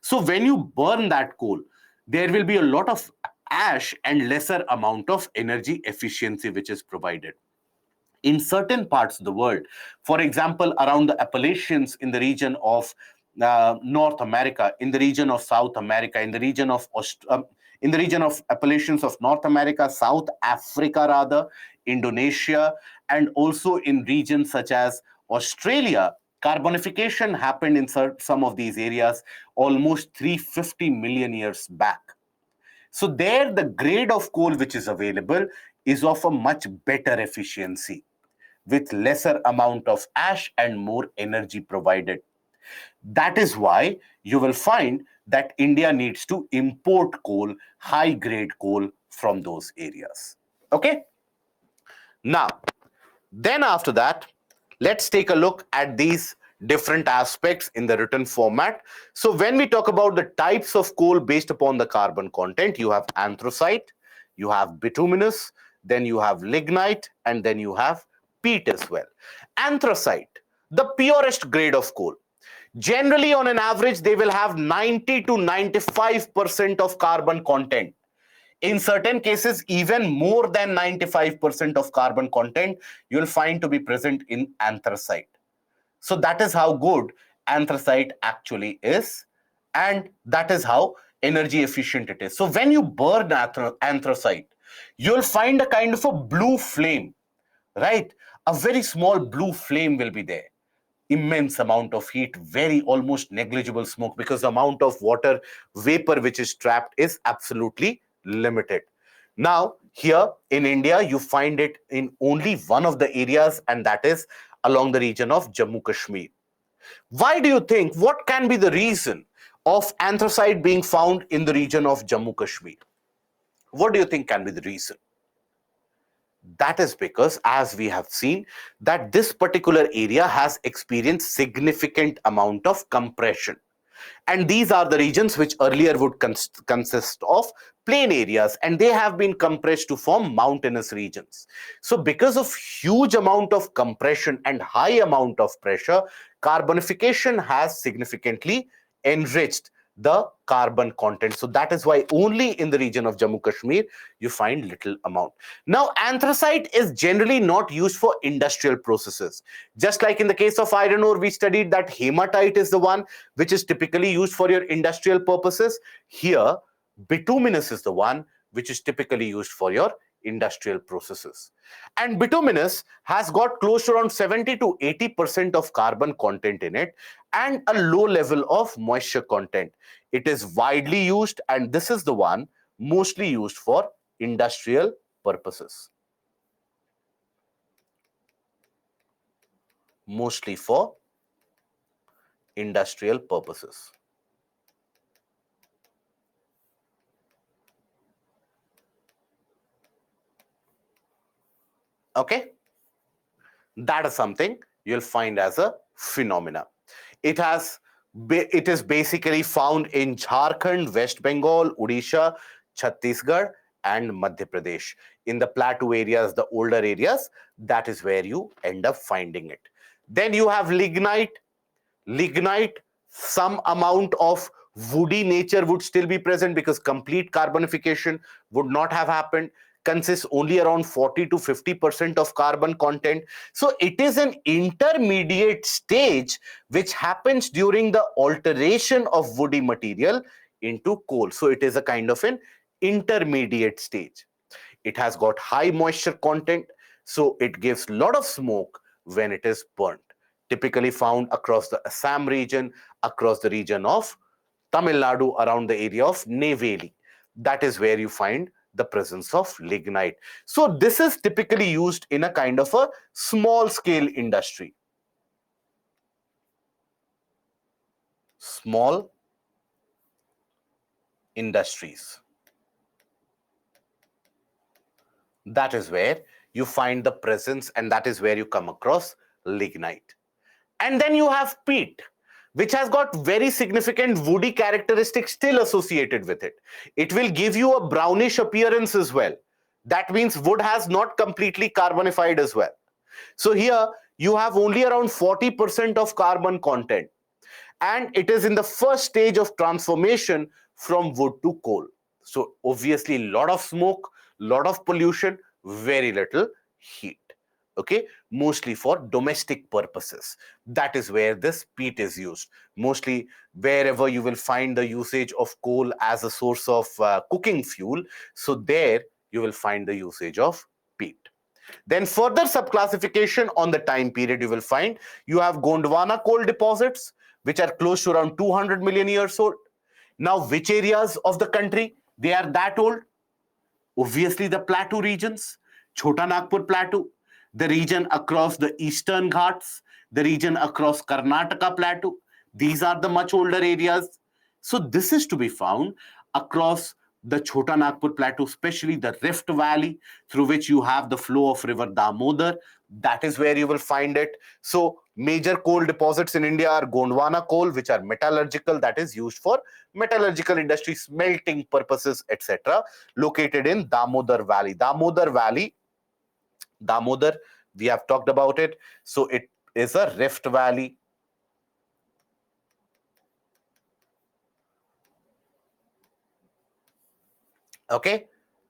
So when you burn that coal, there will be a lot of ash and lesser amount of energy efficiency which is provided. In certain parts of the world, for example, around the Appalachians in the region of North America, in the region of South America, in the region of Appalachians of North America, South Africa rather, Indonesia, and also in regions such as Australia, carbonification happened in some of these areas almost 350 million years back. So there, the grade of coal which is available is of a much better efficiency with lesser amount of ash and more energy provided. That is why you will find that India needs to import coal, high grade coal from those areas. Okay? Now, then after that, let's take a look at these different aspects in the written format. So when we talk about the types of coal based upon the carbon content, you have anthracite, you have bituminous, then you have lignite, and then you have peat as well. Anthracite, the purest grade of coal. Generally, on an average, they will have 90 to 95% of carbon content. In certain cases, even more than 95% of carbon content you'll find to be present in anthracite. So that is how good anthracite actually is, and that is how energy efficient it is. So when you burn anthracite, you'll find a kind of a blue flame, right? A very small blue flame will be there. Immense amount of heat, very almost negligible smoke, because the amount of water vapor which is trapped is absolutely limited. Now, here in India, you find it in only one of the areas, and that is along the region of Jammu Kashmir. Why do you think? What can be the reason of anthracite being found in the region of Jammu Kashmir? What do you think can be the reason? That is because, as we have seen, that this particular area has experienced significant amount of compression. And these are the regions which earlier would consist of plain areas, and they have been compressed to form mountainous regions. So because of huge amount of compression and high amount of pressure, carbonification has significantly enriched the carbon content. So that is why only in the region of Jammu Kashmir you find little amount. Now, anthracite is generally not used for industrial processes. Just like in the case of iron ore, we studied that hematite is the one which is typically used for your industrial purposes. Here, bituminous is the one which is typically used for your industrial processes. And bituminous has got close to around 70 to 80% of carbon content in it and a low level of moisture content. It is widely used, and this is the one mostly used for industrial purposes. Mostly for industrial purposes. Okay? That is something you'll find as a phenomena. It is basically found in Jharkhand, West Bengal, Odisha, Chhattisgarh, and Madhya Pradesh. In the plateau areas, the older areas, that is where you end up finding it. Then you have lignite. Lignite, some amount of woody nature would still be present because complete carbonification would not have happened, consists only around 40 to 50% of carbon content. So it is an intermediate stage which happens during the alteration of woody material into coal. So it is a kind of an intermediate stage. It has got high moisture content, so it gives a lot of smoke when it is burnt. Typically found across the Assam region, across the region of Tamil Nadu, around the area of Neyveli. That is where you find the presence of lignite. So this is typically used in a kind of a small scale industry. Small industries. That is where you find the presence, and that is where you come across lignite. And then you have peat, which has got very significant woody characteristics still associated with it. It will give you a brownish appearance as well. That means wood has not completely carbonified as well. So here you have only around 40% of carbon content, and it is in the first stage of transformation from wood to coal. So obviously a lot of smoke, lot of pollution, very little heat. Okay, mostly for domestic purposes. That is where this peat is used. Mostly wherever you will find the usage of coal as a source of cooking fuel, so there you will find the usage of peat. Then further subclassification on the time period, you will find you have Gondwana coal deposits, which are close to around 200 million years old. Now, which areas of the country they are that old? Obviously, the plateau regions, Chota Nagpur Plateau, the region across the Eastern Ghats, the region across Karnataka Plateau. These are the much older areas. So this is to be found across the Chota Nagpur Plateau, especially the Rift Valley, through which you have the flow of river Damodar. That is where you will find it. So major coal deposits in India are Gondwana coal, which are metallurgical, that is used for metallurgical industry, smelting purposes, etc., located in Damodar Valley. Damodar, we have talked about it. So it is a Rift Valley. Okay.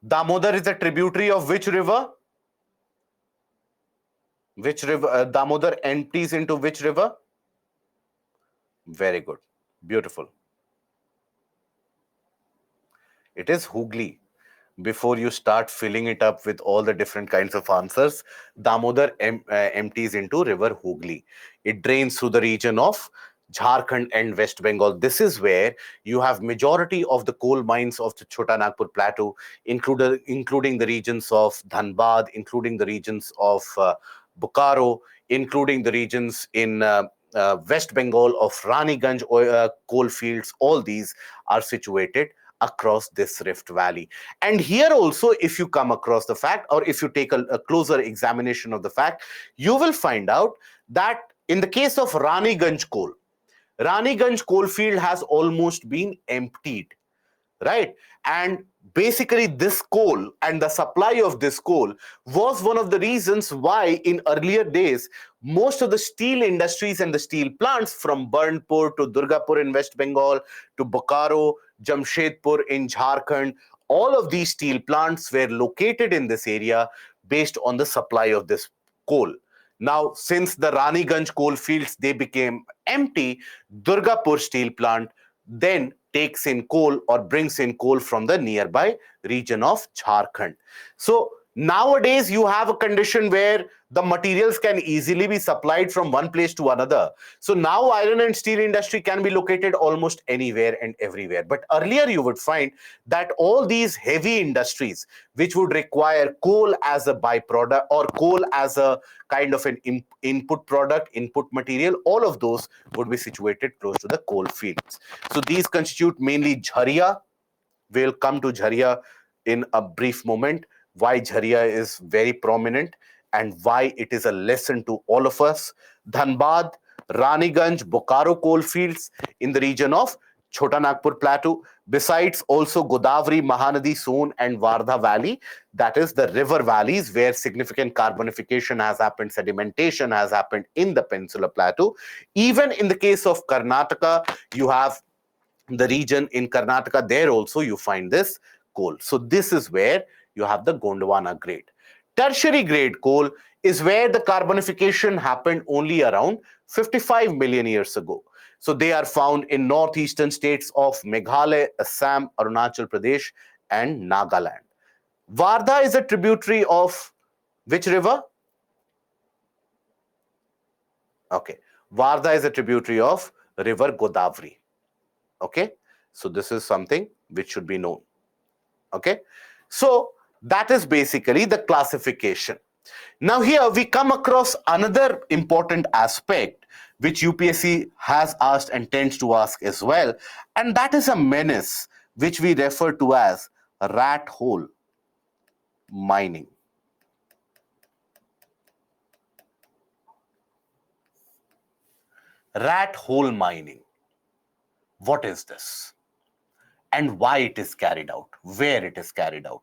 Damodar is a tributary of which river? Which river? Damodar empties into which river? Very good. Beautiful. It is Hooghly. Before you start filling it up with all the different kinds of answers, Damodar empties into river Hooghly. It drains through the region of Jharkhand and West Bengal. This is where you have majority of the coal mines of the Chota Nagpur Plateau, including the regions of Dhanbad, including the regions of Bokaro, including the regions in West Bengal of Raniganj coal fields. All these are situated across this Rift Valley. And here also, if you come across the fact, or if you take a closer examination of the fact, you will find out that in the case of Raniganj coal field has almost been emptied, right? And basically this coal and the supply of this coal was one of the reasons why in earlier days most of the steel industries and the steel plants from Burnpur to Durgapur in West Bengal to Bokaro, Jamshedpur in Jharkhand, all of these steel plants were located in this area based on the supply of this coal. Now, since the Raniganj coal fields they became empty, Durgapur steel plant then takes in coal or brings in coal from the nearby region of Jharkhand. So nowadays you have a condition where the materials can easily be supplied from one place to another. So now iron and steel industry can be located almost anywhere and everywhere. But earlier you would find that all these heavy industries which would require coal as a byproduct or coal as a kind of an input product, input material, all of those would be situated close to the coal fields. So these constitute mainly Jharia. We'll come to Jharia in a brief moment, why Jharia is very prominent and why it is a lesson to all of us. Dhanbad, Raniganj, Bokaro coal fields in the region of Chota Nagpur Plateau. Besides also Godavari, Mahanadi, Son and Wardha Valley, that is the river valleys where significant carbonification has happened, sedimentation has happened in the Peninsular Plateau. Even in the case of Karnataka, you have the region in Karnataka, there also you find this coal. So this is where you have the Gondwana grade. Tertiary grade coal is where the carbonification happened only around 55 million years ago. So they are found in northeastern states of Meghalaya, Assam, Arunachal Pradesh, and Nagaland. Wardha is a tributary of which river? Okay. Wardha is a tributary of river Godavari. Okay. So this is something which should be known. Okay. So that is basically the classification. Now here we come across another important aspect which UPSC has asked and tends to ask as well, and that is a menace which we refer to as rat hole mining. Rat hole mining. What is this? And why it is carried out? Where it is carried out?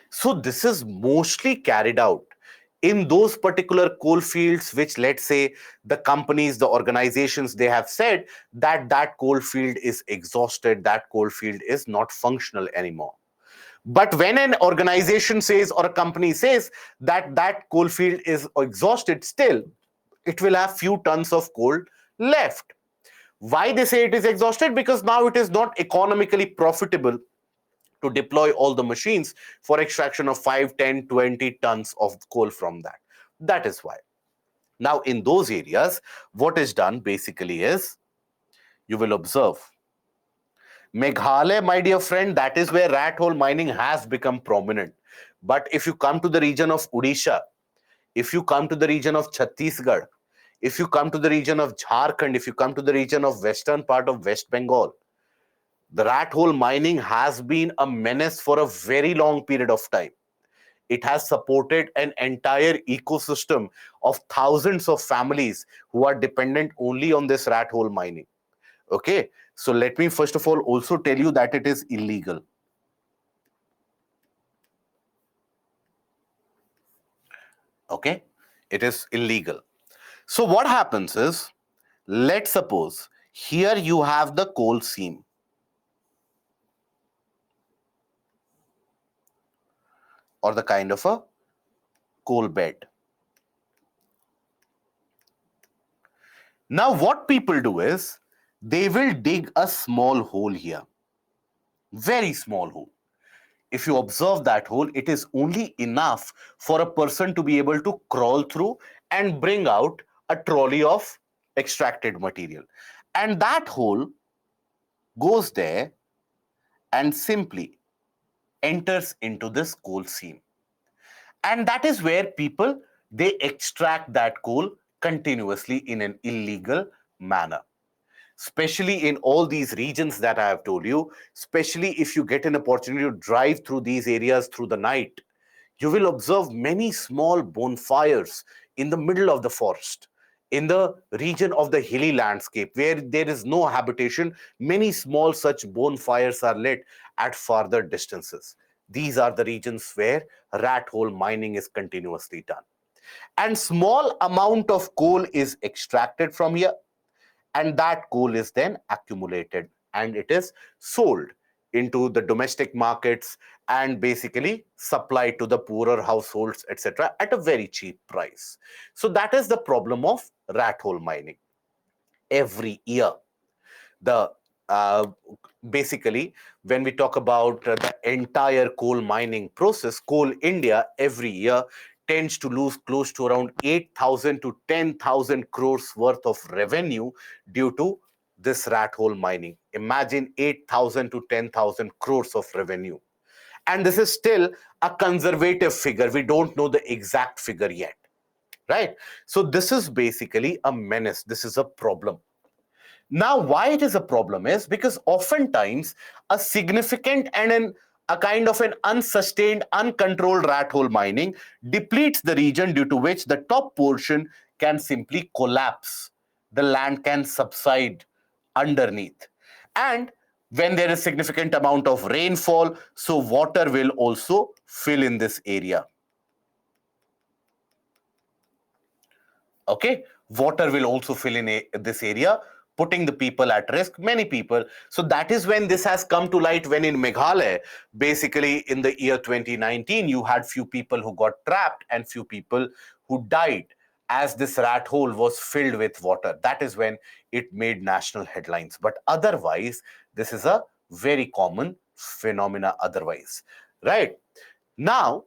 So this is mostly carried out in those particular coal fields which, let's say, the companies, the organizations, they have said that that coal field is exhausted, that coal field is not functional anymore. But when an organization says or a company says that that coal field is exhausted, still it will have few tons of coal left. Why they say it is exhausted? Because now it is not economically profitable to deploy all the machines for extraction of 5, 10, 20 tons of coal from that. That is why. Now, in those areas, what is done basically is, you will observe, Meghalaya, my dear friend, that is where rat hole mining has become prominent. But if you come to the region of Odisha, if you come to the region of Chhattisgarh, if you come to the region of Jharkhand, if you come to the region of western part of West Bengal, the rat hole mining has been a menace for a very long period of time. It has supported an entire ecosystem of thousands of families who are dependent only on this rat hole mining. Okay, so let me first of all also tell you that it is illegal. Okay, it is illegal. So what happens is, let's suppose here you have the coal seam. Or the kind of a coal bed. Now what people do is, they will dig a small hole here. Very small hole. If you observe that hole, it is only enough for a person to be able to crawl through and bring out a trolley of extracted material. And that hole goes there and simply enters into this coal seam. And that is where people, they extract that coal continuously in an illegal manner. Especially in all these regions that I have told you, especially if you get an opportunity to drive through these areas through the night, you will observe many small bonfires in the middle of the forest. In the region of the hilly landscape where there is no habitation, many small such bonfires are lit at farther distances. These are the regions where rat hole mining is continuously done. And small amount of coal is extracted from here, and that coal is then accumulated and it is sold into the domestic markets and basically supplied to the poorer households, etc., at a very cheap price. So that is the problem of rat hole mining. Every year, the basically, when we talk about the entire coal mining process, Coal India every year tends to lose close to around 8,000 to 10,000 crores worth of revenue due to this rat hole mining. Imagine 8,000 to 10,000 crores of revenue. And this is still a conservative figure. We don't know the exact figure yet, right? So this is basically a menace. This is a problem. Now, why it is a problem is because oftentimes a significant and a kind of an unsustained, uncontrolled rat hole mining depletes the region, due to which the top portion can simply collapse. The land can subside underneath. And when there is significant amount of rainfall, so water will also fill in this area. Okay, water will also fill in this area, putting the people at risk, many people. So that is when this has come to light, when in Meghalaya, basically in the year 2019, you had few people who got trapped and few people who died as this rat hole was filled with water. That is when it made national headlines. But otherwise, this is a very common phenomena otherwise, right? Now,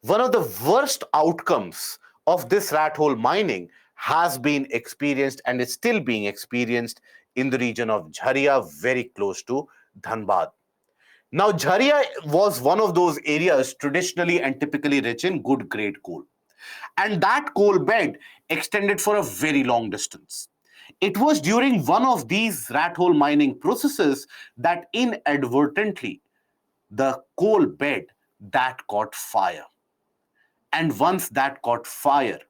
one of the worst outcomes of this rat hole mining has been experienced and is still being experienced in the region of Jharia, very close to Dhanbad. Now, Jharia was one of those areas traditionally and typically rich in good grade coal. And that coal bed extended for a very long distance. It was during one of these rat hole mining processes that inadvertently the coal bed that caught fire. And once that caught fire,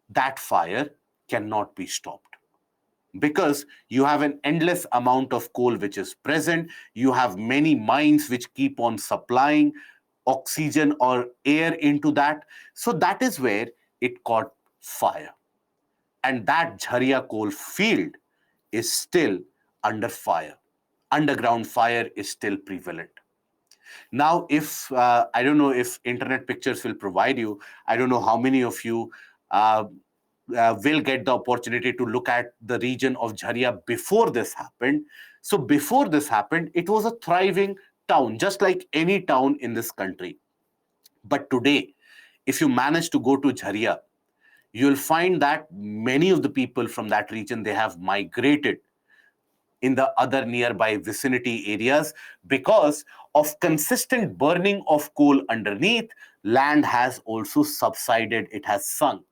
that fire cannot be stopped, because you have an endless amount of coal which is present. You have many mines which keep on supplying oxygen or air into that. So that is where it caught fire. And that Jharia coal field is still under fire. Underground fire is still prevalent. Now, if I don't know if internet pictures will provide you, I don't know how many of you will get the opportunity to look at the region of Jharia before this happened. So before this happened, it was a thriving town, just like any town in this country. But today, if you manage to go to Jharia, you'll find that many of the people from that region, they have migrated in the other nearby vicinity areas because of consistent burning of coal underneath. Land has also subsided, it has sunk,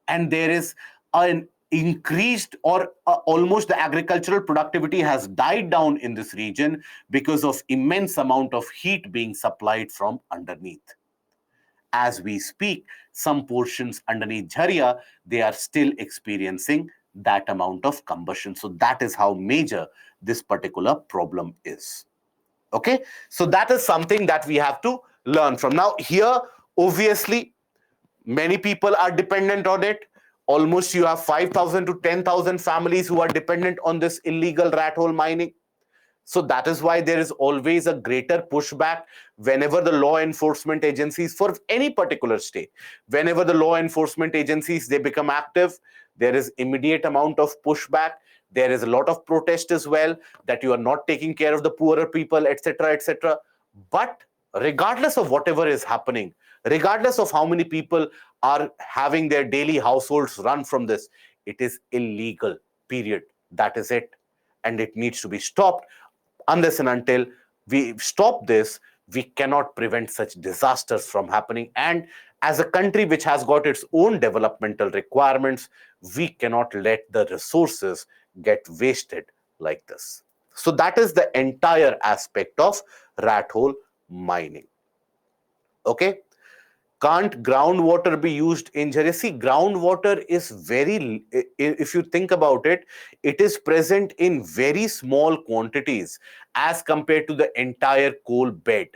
and there is an increased or almost the agricultural productivity has died down in this region because of immense amount of heat being supplied from underneath. As we speak, some portions underneath Jharia, they are still experiencing that amount of combustion. So that is how major this particular problem is. Okay, so that is something that we have to learn from. Now here, obviously, many people are dependent on it. Almost you have 5,000 to 10,000 families who are dependent on this illegal rat hole mining. So that is why there is always a greater pushback whenever the law enforcement agencies for any particular state, whenever the law enforcement agencies, they become active, there is immediate amount of pushback. There is a lot of protest as well that you are not taking care of the poorer people, etc., etc. But regardless of whatever is happening, regardless of how many people are having their daily households run from this, it is illegal, period. That is it. And it needs to be stopped. Unless and until we stop this, we cannot prevent such disasters from happening. And as a country which has got its own developmental requirements, we cannot let the resources get wasted like this. So that is the entire aspect of rat hole mining. Okay. Can't groundwater be used in Jharia? See, groundwater is very, if you think about it, it is present in very small quantities as compared to the entire coal bed.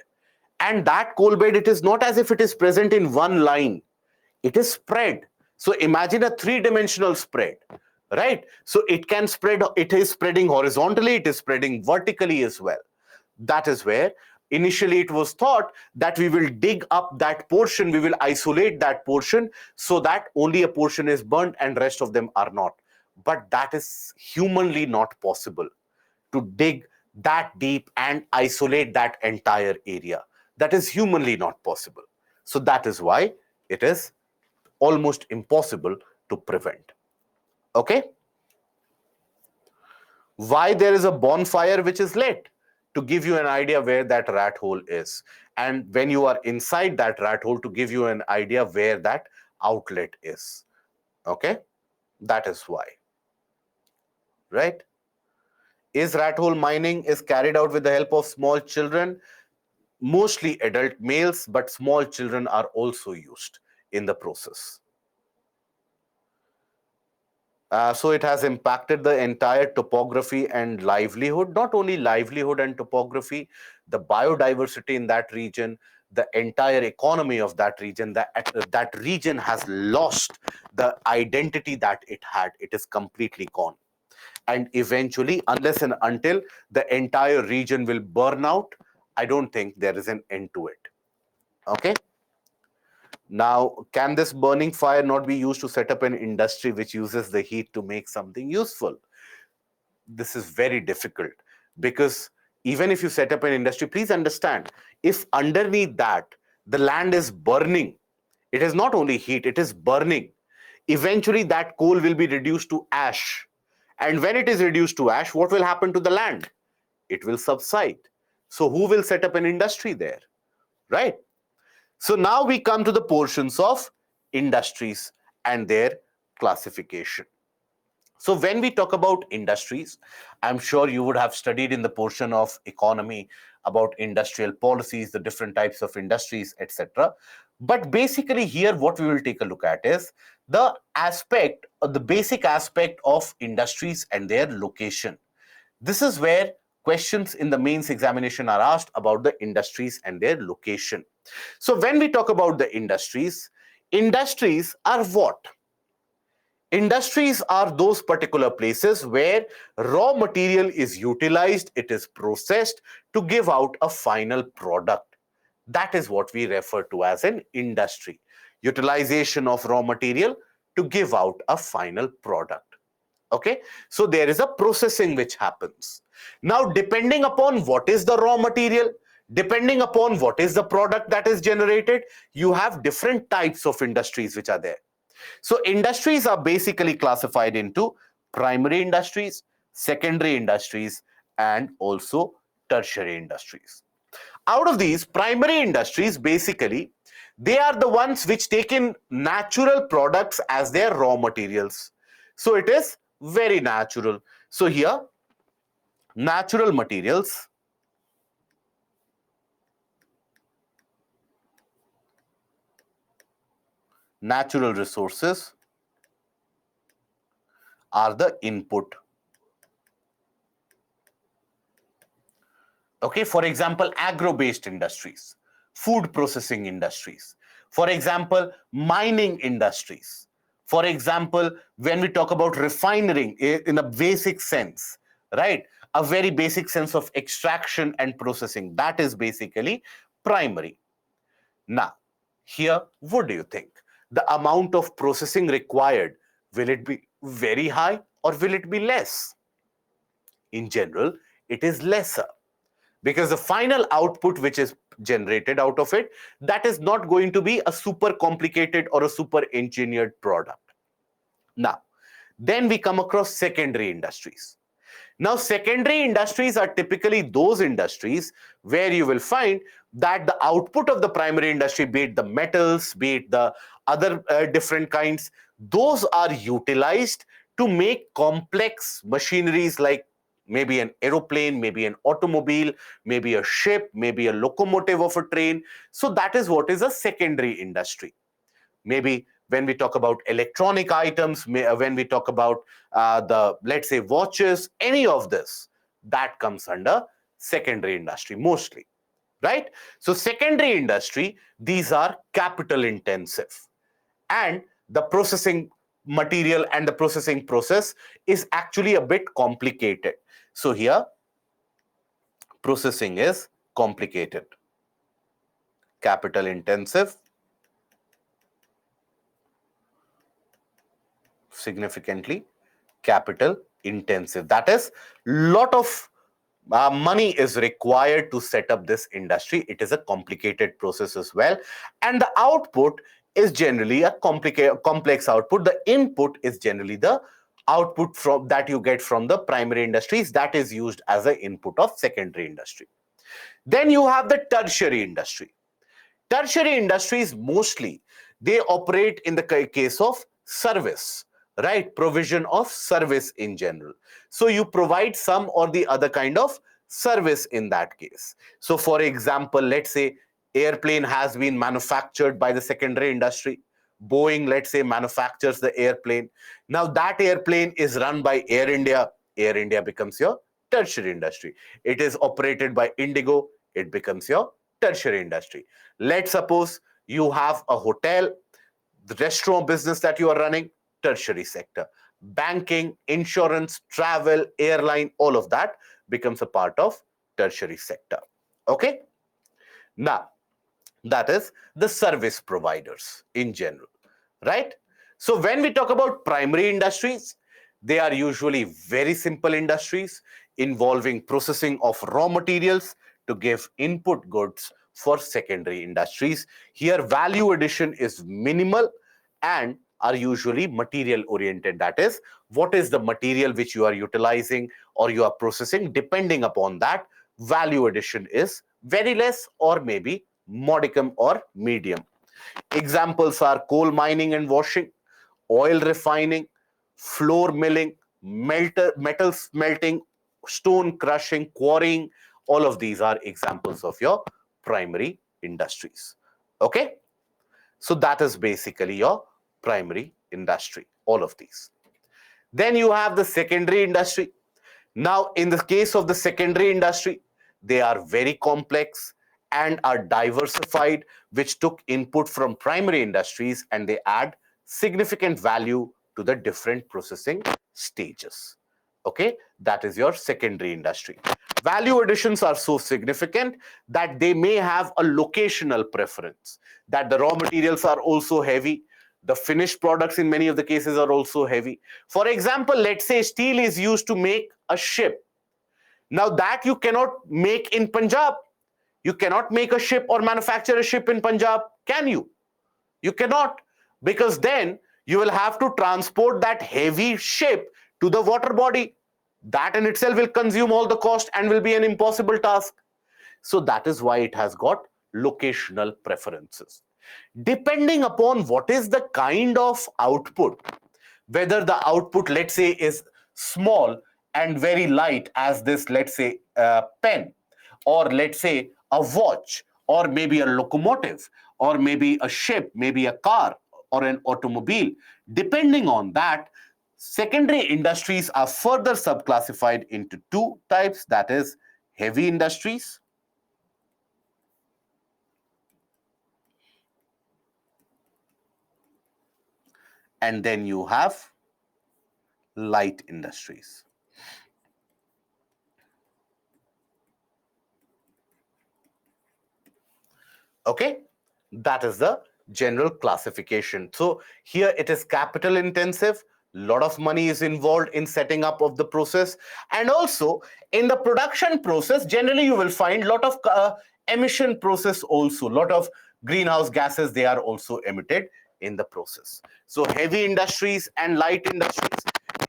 And that coal bed, it is not as if it is present in one line, it is spread. So imagine a three-dimensional spread, right? So it can spread, it is spreading horizontally, it is spreading vertically as well. That is where initially it was thought that we will dig up that portion, we will isolate that portion so that only a portion is burnt and rest of them are not. But that is humanly not possible, to dig that deep and isolate that entire area. That is humanly not possible. So that is why it is almost impossible to prevent. Okay? Why there is a bonfire which is lit? To give you an idea where that rat hole is. And when you are inside that rat hole, to give you an idea where that outlet is. Okay? That is why. Right? Is rat hole mining is carried out with the help of small children? Mostly adult males, but small children are also used in the process. So it has impacted the entire topography and livelihood, not only livelihood and topography, the biodiversity in that region, the entire economy of that region. That region has lost the identity that it had. It is completely gone. And eventually, unless and until the entire region will burn out, I don't think there is an end to it. Okay? Now, can this burning fire not be used to set up an industry which uses the heat to make something useful? This is very difficult, because even if you set up an industry, please understand, if underneath that the land is burning, it is not only heat, it is burning. Eventually, that coal will be reduced to ash. And when it is reduced to ash, what will happen to the land? It will subside. So who will set up an industry there? Right? So now we come to the portions of industries and their classification. So when we talk about industries, I'm sure you would have studied in the portion of economy about industrial policies, the different types of industries, etc. But basically here what we will take a look at is the aspect, the basic aspect of industries and their location. This is where questions in the mains examination are asked about the industries and their location. So when we talk about the industries, industries are what? Industries are those particular places where raw material is utilized, it is processed to give out a final product. That is what we refer to as an industry. Utilization of raw material to give out a final product. Okay, so there is a processing which happens. Now, depending upon what is the raw material, Depending upon what is the product that is generated, you have different types of industries which are there. So industries are basically classified into primary industries, secondary industries, and also tertiary industries. Out of these primary industries, basically, they are the ones which take in natural products as their raw materials. So it is very natural. So here, natural materials, natural resources are the input. Okay, for example, agro-based industries, food processing industries, for example, mining industries. For example, when we talk about refining in a basic sense, right? A very basic sense of extraction and processing, that is basically primary. Now, here, what do you think? The amount of processing required, will it be very high or will it be less? In general, it is lesser, because the final output which is generated out of it, that is not going to be a super complicated or a super engineered product. Now, then we come across secondary industries. Now, secondary industries are typically those industries where you will find that the output of the primary industry, be it the metals, be it the other different kinds, those are utilized to make complex machineries like maybe an aeroplane, maybe an automobile, maybe a ship, maybe a locomotive of a train. So that is what is a secondary industry. Maybe when we talk about electronic items, when we talk about let's say watches, any of this, that comes under secondary industry mostly, right? So secondary industry, these are capital intensive, and the processing material and the processing process is actually a bit complicated. So here, processing is complicated, capital intensive, significantly capital intensive. That is, lot of money is required to set up this industry. It is a complicated process as well, and the output is generally a complex output. The input is generally the output from that you get from the primary industries, that is used as an input of secondary industry. Then you have the tertiary industry. Tertiary industries mostly, they operate in the case of service, right? Provision of service in general. So you provide some or the other kind of service in that case. So for example, let's say airplane has been manufactured by the secondary industry. Boeing, let's say, manufactures the airplane. Now that airplane is run by Air India. Air India becomes your tertiary industry. It is operated by Indigo. It becomes your tertiary industry. Let's suppose you have a hotel, the restaurant business that you are running, tertiary sector. Banking, insurance, travel, airline, all of that becomes a part of tertiary sector. Okay? Now, that is the service providers in general, right? So when we talk about primary industries, they are usually very simple industries involving processing of raw materials to give input goods for secondary industries. Here value addition is minimal and are usually material oriented. That is, what is the material which you are utilizing or you are processing, depending upon that, value addition is very less or maybe modicum or medium. Examples are coal mining and washing, oil refining, flour milling, metal smelting, stone crushing, quarrying. All of these are examples of your primary industries. Okay? So that is basically your primary industry, all of these. Then you have the secondary industry. Now, in the case of the secondary industry, they are very complex and are diversified, which took input from primary industries and they add significant value to the different processing stages. Okay, that is your secondary industry. Value additions are so significant that they may have a locational preference, that the raw materials are also heavy. The finished products in many of the cases are also heavy. For example, let's say steel is used to make a ship. Now that you cannot make in Punjab, You cannot make a ship or manufacture a ship in Punjab, can you? You cannot, because then you will have to transport that heavy ship to the water body. That in itself will consume all the cost and will be an impossible task. So that is why it has got locational preferences. Depending upon what is the kind of output, whether the output, let's say, is small and very light, as this, let's say, pen, or let's say a watch, or maybe a locomotive, or maybe a ship, maybe a car, or an automobile. Depending on that, secondary industries are further subclassified into two types, that is, heavy industries and then you have light industries. Okay, that is the general classification. So here it is capital intensive, lot of money is involved in setting up of the process, and also in the production process generally you will find lot of emission process, also lot of greenhouse gases, they are also emitted in the process. So heavy industries and light industries.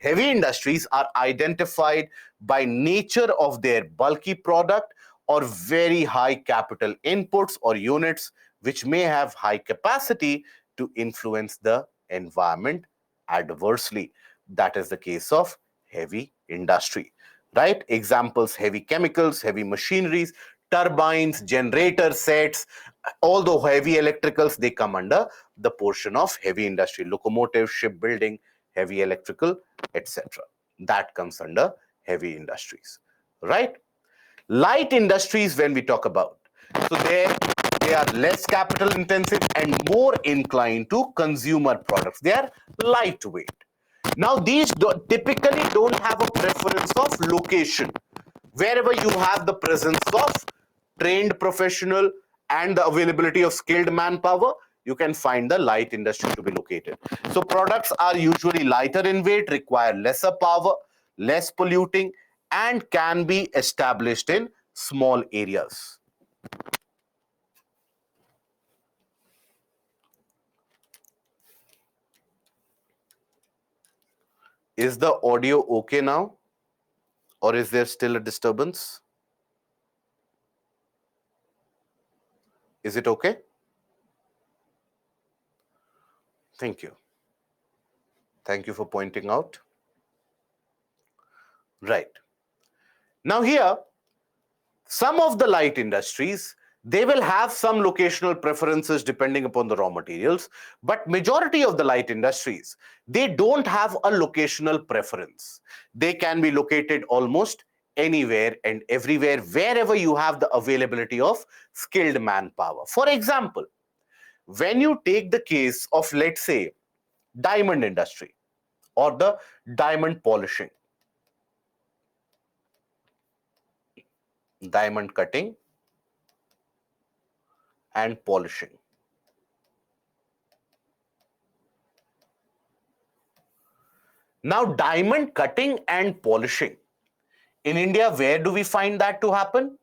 Heavy industries are identified by nature of their bulky product or very high capital inputs or units which may have high capacity to influence the environment adversely. That is the case of heavy industry, right? Examples: heavy chemicals, heavy machineries, turbines, generator sets. Although heavy electricals, they come under the portion of heavy industry: locomotive, shipbuilding, heavy electrical, etc. That comes under heavy industries, right? Light industries, when we talk about, so they are less capital intensive and more inclined to consumer products. They are lightweight. Now these typically don't have a preference of location. Wherever you have the presence of trained professional and the availability of skilled manpower, you can find the light industry to be located. So products are usually lighter in weight, require lesser power, less polluting, and can be established in small areas. Is the audio okay now? Or is there still a disturbance? Is it okay? Thank you. Thank you for pointing out. Right. Now here, some of the light industries, they will have some locational preferences depending upon the raw materials, but majority of the light industries, they don't have a locational preference. They can be located almost anywhere and everywhere, wherever you have the availability of skilled manpower. For example, when you take the case of, let's say, diamond industry or the diamond polishing, diamond cutting and polishing. Now, diamond cutting and polishing, in India, where do we find that to happen?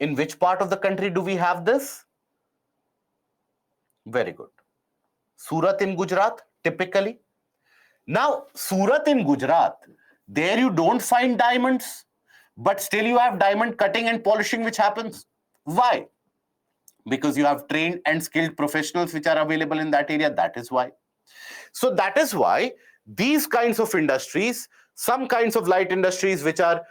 In which part of the country do we have this? Very good. Surat in Gujarat, typically. Now, Surat in Gujarat, there you don't find diamonds, but still you have diamond cutting and polishing which happens. Why? Because you have trained and skilled professionals which are available in that area. That is why. So that is why these kinds of industries, some kinds of light industries which are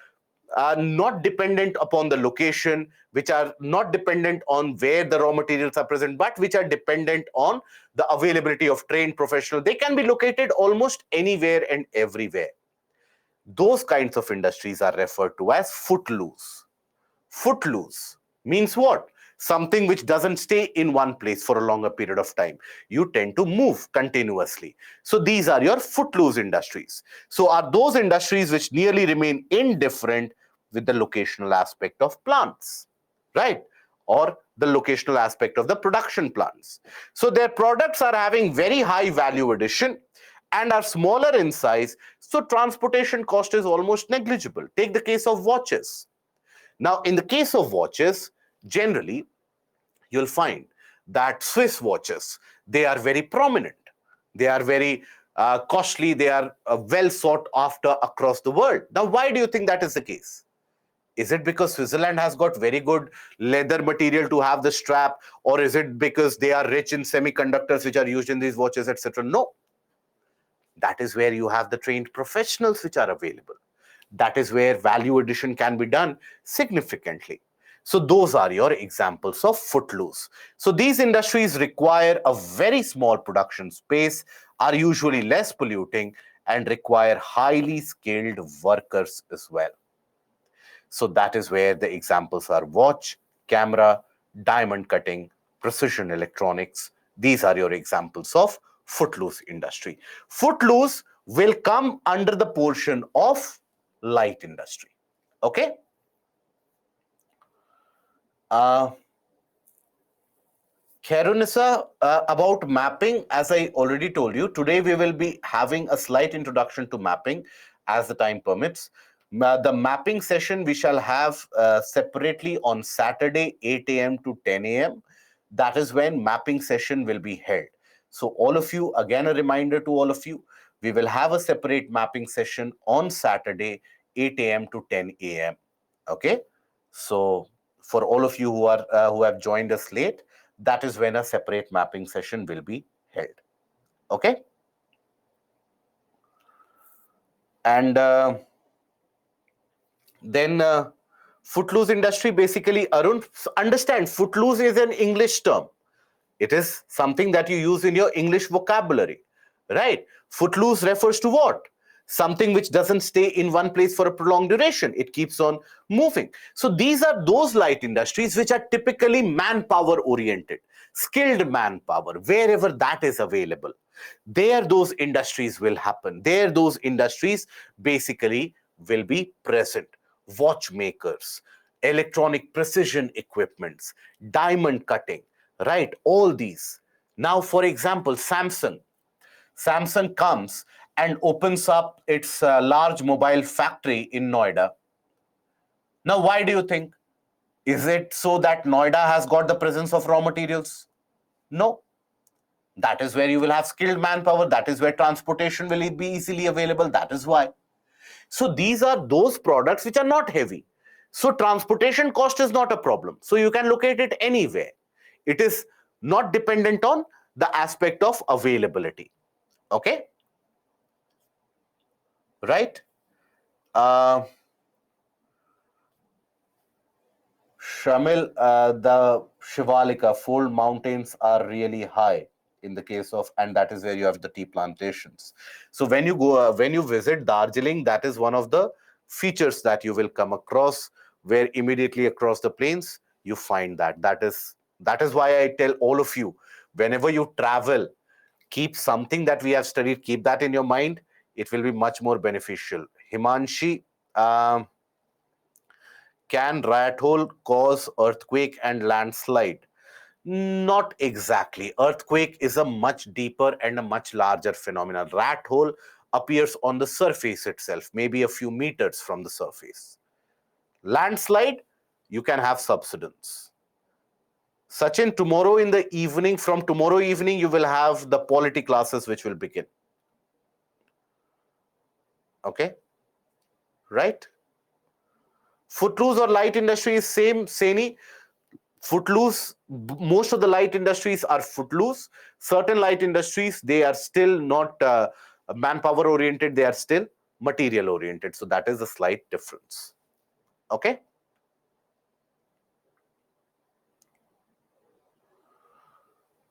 not dependent upon the location, which are not dependent on where the raw materials are present, but which are dependent on the availability of trained professionals, they can be located almost anywhere and everywhere. Those kinds of industries are referred to as footloose. Footloose means what? Something which doesn't stay in one place for a longer period of time. You tend to move continuously. So these are your footloose industries. So are those industries which nearly remain indifferent with the locational aspect of plants, right? Or the locational aspect of the production plants. So their products are having very high value addition and are smaller in size, so transportation cost is almost negligible. Take the case of watches. Now, in the case of watches, generally you'll find that Swiss watches, they are very prominent. They are very costly. They are well sought after across the world. Now, why do you think that is the case? Is it because Switzerland has got very good leather material to have the strap, or is it because they are rich in semiconductors which are used in these watches, etc.? No. That is where you have the trained professionals which are available. That is where value addition can be done significantly. So those are your examples of Footloose. So these industries require a very small production space, are usually less polluting, and require highly skilled workers as well. So that is where the examples are watch, camera, diamond cutting, precision electronics. These are your examples of Footloose industry. Footloose will come under the portion of light industry. Okay. Karunisa, about mapping, as I already told you, today we will be having a slight introduction to mapping as the time permits. The mapping session we shall have separately on Saturday, 8 a.m. to 10 a.m. That is when mapping session will be held. So all of you, again, a reminder to all of you, we will have a separate mapping session on Saturday, 8 a.m. to 10 a.m. Okay. So for all of you who have joined us late, that is when a separate mapping session will be held. Okay. And then Footloose industry, basically, Arun, understand, Footloose is an English term. It is something that you use in your English vocabulary, right? Footloose refers to what? Something which doesn't stay in one place for a prolonged duration. It keeps on moving. So these are those light industries which are typically manpower oriented, skilled manpower, wherever that is available. There those industries will happen. There those industries basically will be present. Watchmakers, electronic precision equipments, diamond cutting, right? All these. Now, for example, Samsung comes and opens up its large mobile factory in Noida. Now, why do you think? Is it so that Noida has got the presence of raw materials? No. That is where you will have skilled manpower. That is where transportation will be easily available. That is why. So these are those products which are not heavy. So transportation cost is not a problem. So you can locate it anywhere. It is not dependent on the aspect of availability. Okay. Right. Shamil, the Shivalika fold mountains are really high in the case of, and that is where you have the tea plantations. So when you go, when you visit Darjeeling, that is one of the features that you will come across, where immediately across the plains you find that. That is why I tell all of you, whenever you travel, keep something that we have studied, keep that in your mind. It will be much more beneficial. Himanshi, can rat hole cause earthquake and landslide? Not exactly. Earthquake is a much deeper and a much larger phenomenon. Rat hole appears on the surface itself, maybe a few meters from the surface. Landslide, you can have subsidence. Sachin, tomorrow in the evening, from tomorrow evening, you will have the polity classes which will begin. Okay? Right? Footloose or light industry is same, Seni. Footloose, most of the light industries are footloose. Certain light industries, they are still not manpower oriented, they are still material oriented. So that is a slight difference. Okay.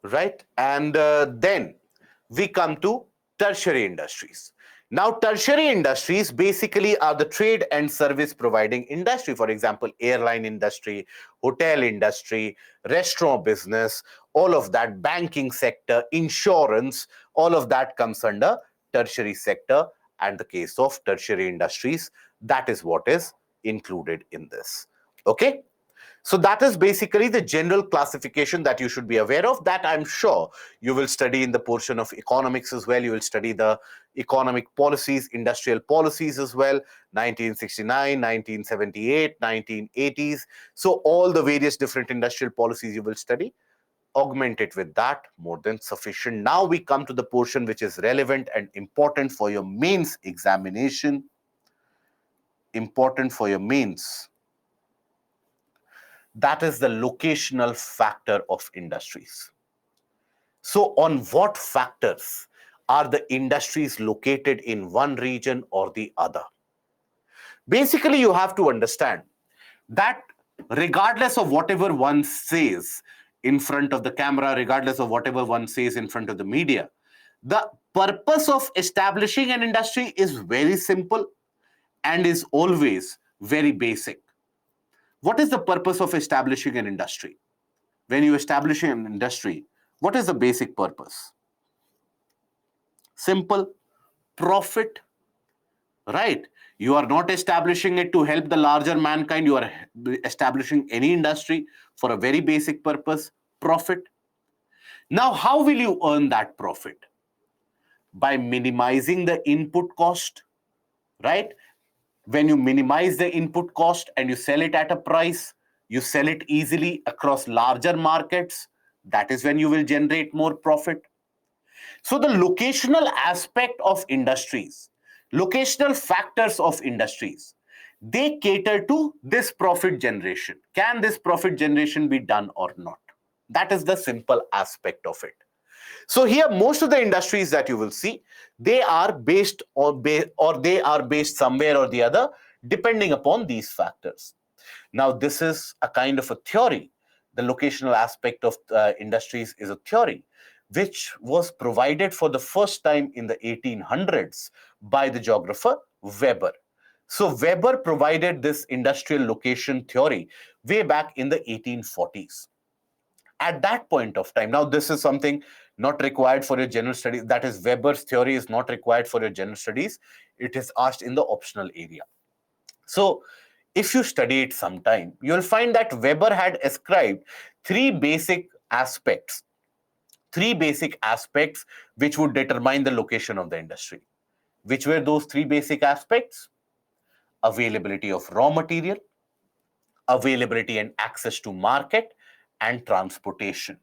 Right. And then we come to tertiary industries. Now, tertiary industries basically are the trade and service providing industry. For example, airline industry, hotel industry, restaurant business, all of that, banking sector, insurance, all of that comes under tertiary sector. And the case of tertiary industries, that is what is included in this. Okay. So that is basically the general classification that you should be aware of, that I'm sure you will study in the portion of economics as well. You will study the economic policies, industrial policies as well, 1969, 1978, 1980s. So all the various different industrial policies you will study. Augment it with that, more than sufficient. Now we come to the portion which is relevant and important for your mains examination. Important for your mains. That is the locational factor of industries. So on what factors are the industries located in one region or the other? Basically, you have to understand that regardless of whatever one says in front of the camera, regardless of whatever one says in front of the media, the purpose of establishing an industry is very simple and is always very basic. What is the purpose of establishing an industry? When you establish an industry, what is the basic purpose? Simple: profit, right? You are not establishing it to help the larger mankind. You are establishing any industry for a very basic purpose: profit. Now, how will you earn that profit? By minimizing the input cost, right? When you minimize the input cost and you sell it at a price, you sell it easily across larger markets, that is when you will generate more profit. So the locational aspect of industries, locational factors of industries, they cater to this profit generation. Can this profit generation be done or not? That is the simple aspect of it. So here, most of the industries that you will see, they are based on or they are based somewhere or the other, depending upon these factors. Now, this is a kind of a theory. The locational aspect of industries is a theory which was provided for the first time in the 1800s by the geographer Weber. So Weber provided this industrial location theory way back in the 1840s. At that point of time, now this is something not required for your general studies, that is Weber's theory is not required for your general studies, it is asked in the optional area. So if you study it sometime, you'll find that Weber had ascribed three basic aspects which would determine the location of the industry. Which were those three basic aspects? Availability of raw material, availability and access to market, and transportation.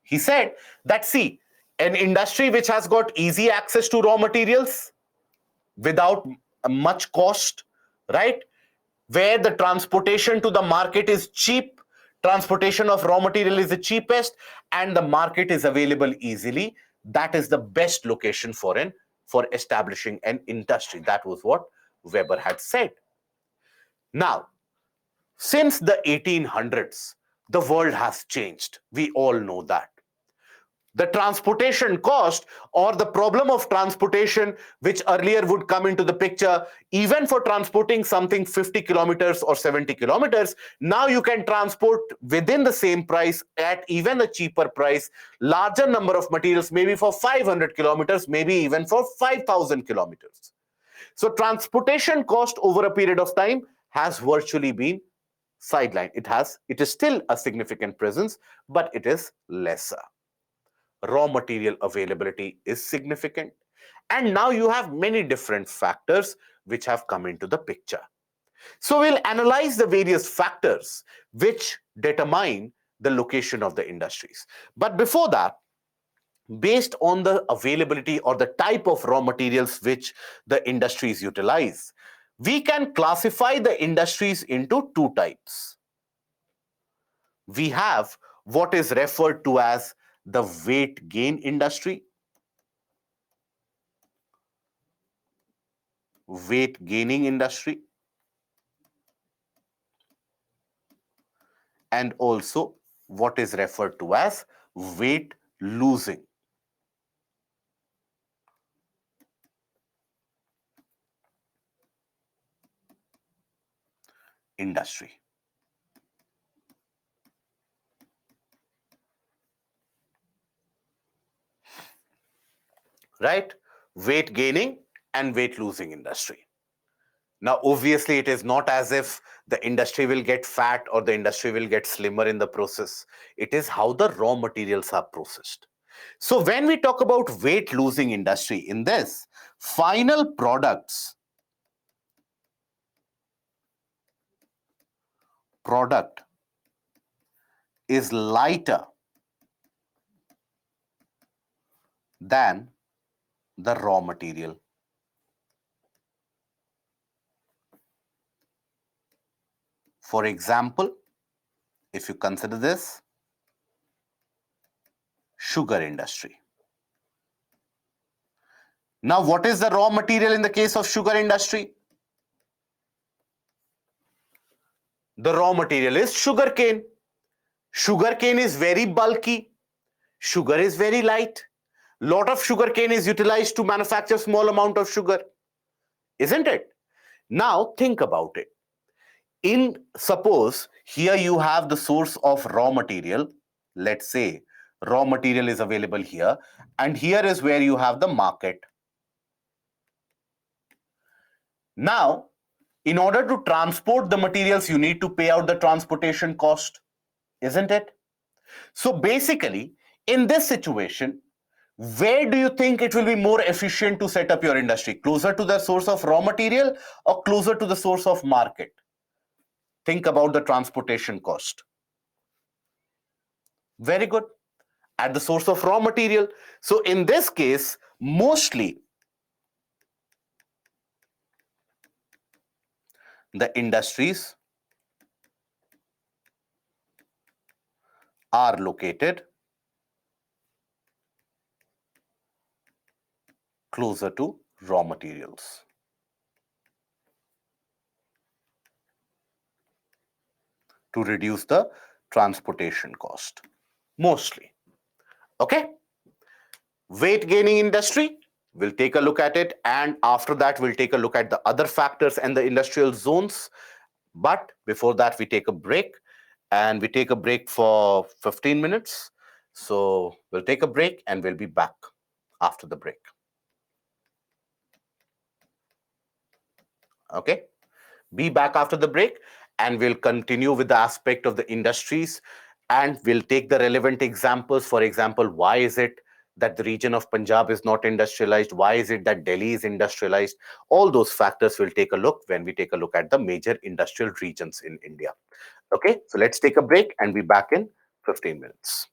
He said that, see, an industry which has got easy access to raw materials without much cost, right? Where the transportation to the market is cheap, transportation of raw material is the cheapest, and the market is available easily. That is the best location for establishing an industry. That was what Weber had said. Now, since the 1800s, the world has changed. We all know that. The transportation cost or the problem of transportation, which earlier would come into the picture, even for transporting something 50 kilometers or 70 kilometers, now you can transport within the same price at even a cheaper price, larger number of materials, maybe for 500 kilometers, maybe even for 5,000 kilometers. So transportation cost over a period of time has virtually been sidelined. It is still a significant presence, but it is lesser. Raw material availability is significant. And now you have many different factors which have come into the picture. So we'll analyze the various factors which determine the location of the industries. But before that, based on the availability or the type of raw materials which the industries utilize, we can classify the industries into two types. We have what is referred to as the weight gain industry, weight gaining industry, and also what is referred to as weight losing industry. Right? Weight gaining and weight losing industry. Now, obviously, it is not as if the industry will get fat or the industry will get slimmer in the process. It is how the raw materials are processed. So, when we talk about weight losing industry, in this, final product is lighter than the raw material. For example, if you consider this, sugar industry. Now, what is the raw material in the case of sugar industry? The raw material is sugarcane. Sugarcane is very bulky. Sugar is very light. Lot of sugarcane is utilized to manufacture small amount of sugar, isn't it? Now think about it. In suppose here you have the source of raw material. Let's say raw material is available here, and here is where you have the market. Now, in order to transport the materials, you need to pay out the transportation cost, isn't it? So basically, in this situation, where do you think it will be more efficient to set up your industry? Closer to the source of raw material or closer to the source of market? Think about the transportation cost. Very good. At the source of raw material. So in this case, mostly the industries are located closer to raw materials to reduce the transportation cost. Mostly. Okay? Weight gaining industry, we'll take a look at it, and after that we'll take a look at the other factors and the industrial zones. But before that, we take a break, and we take a break for 15 minutes. So we'll take a break and we'll be back after the break. Okay, be back after the break, and we'll continue with the aspect of the industries, and we'll take the relevant examples. For example, why is it that the region of Punjab is not industrialized? Why is it that Delhi is industrialized? All those factors we'll take a look when we take a look at the major industrial regions in India. Okay, so let's take a break and be back in 15 minutes.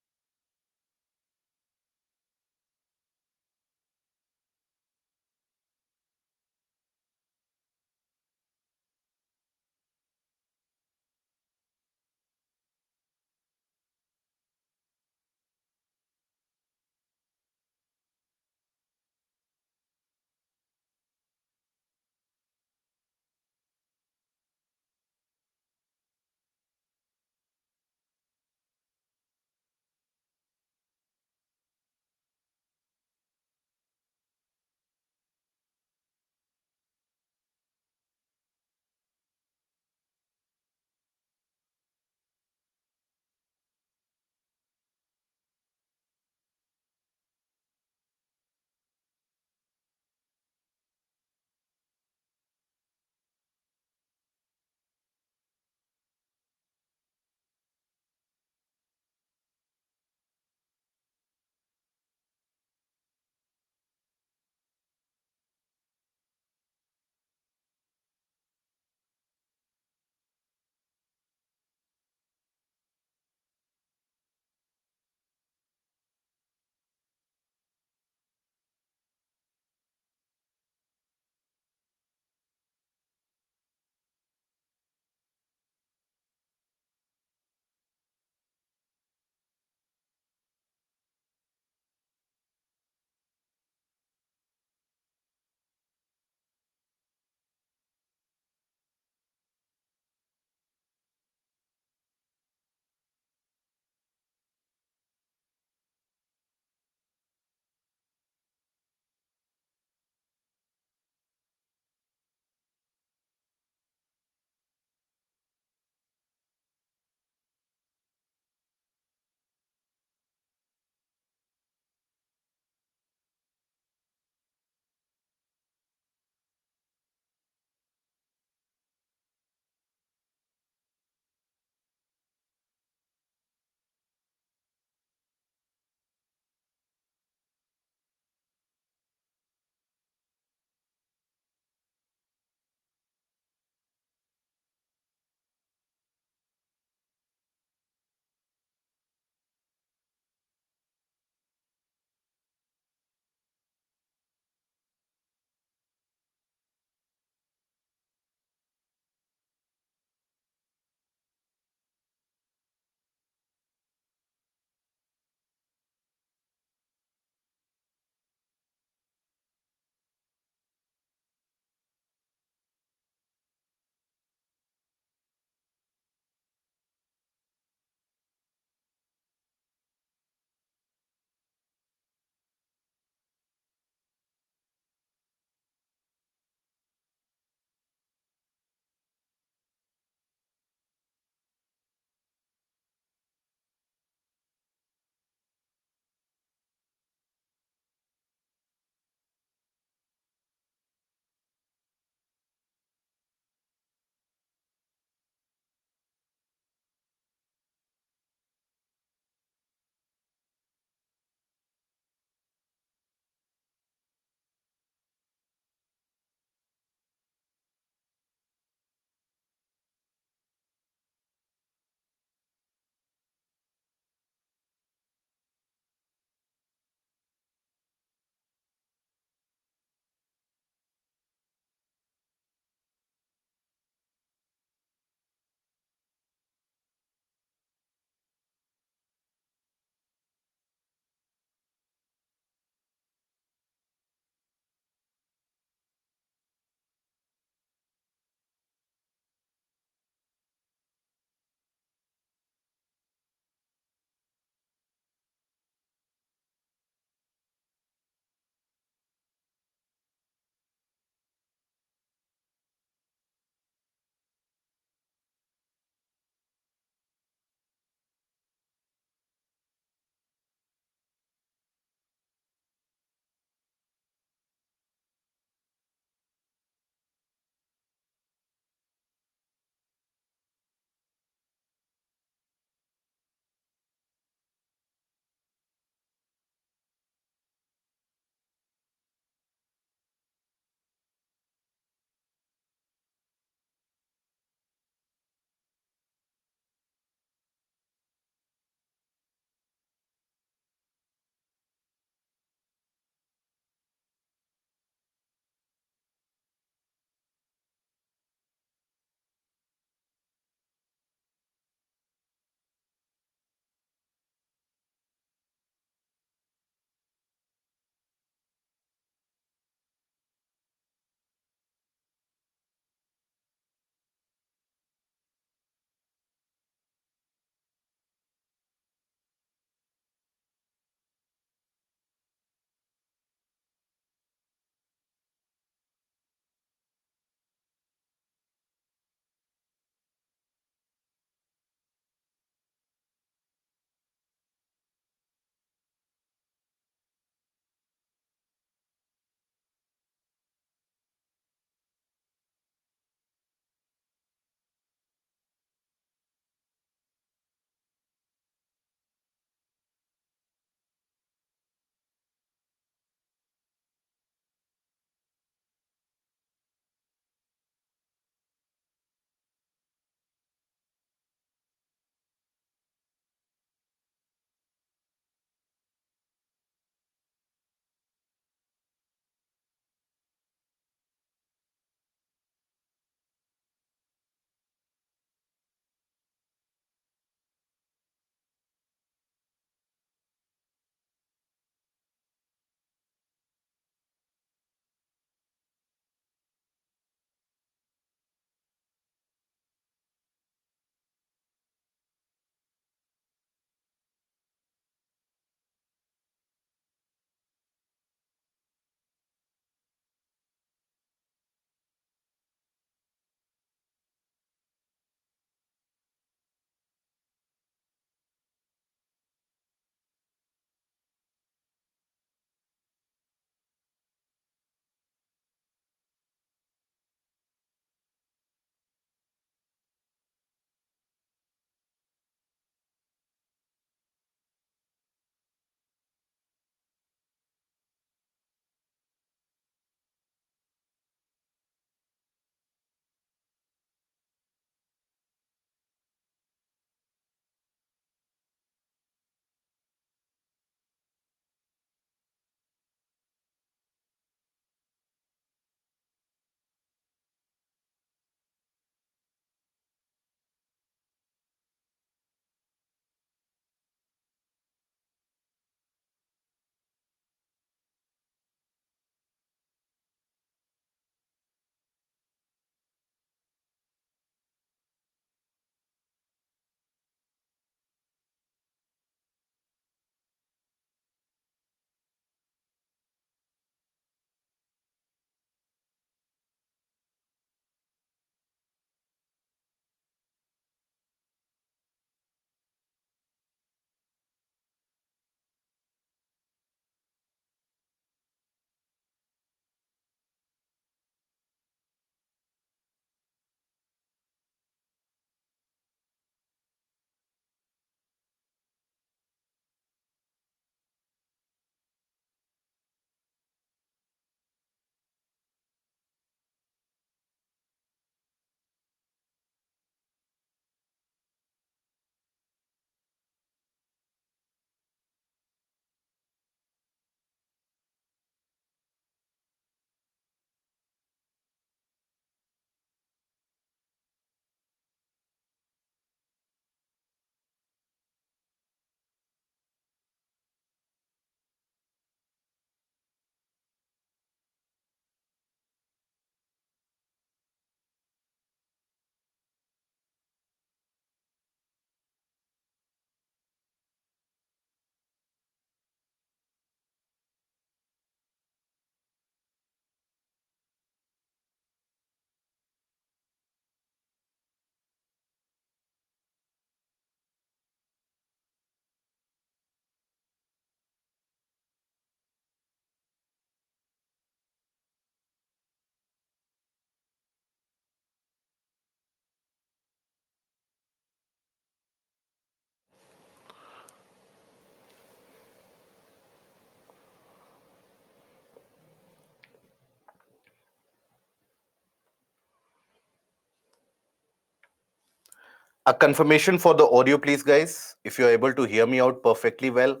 A confirmation for the audio, please, guys. If you're able to hear me out perfectly well,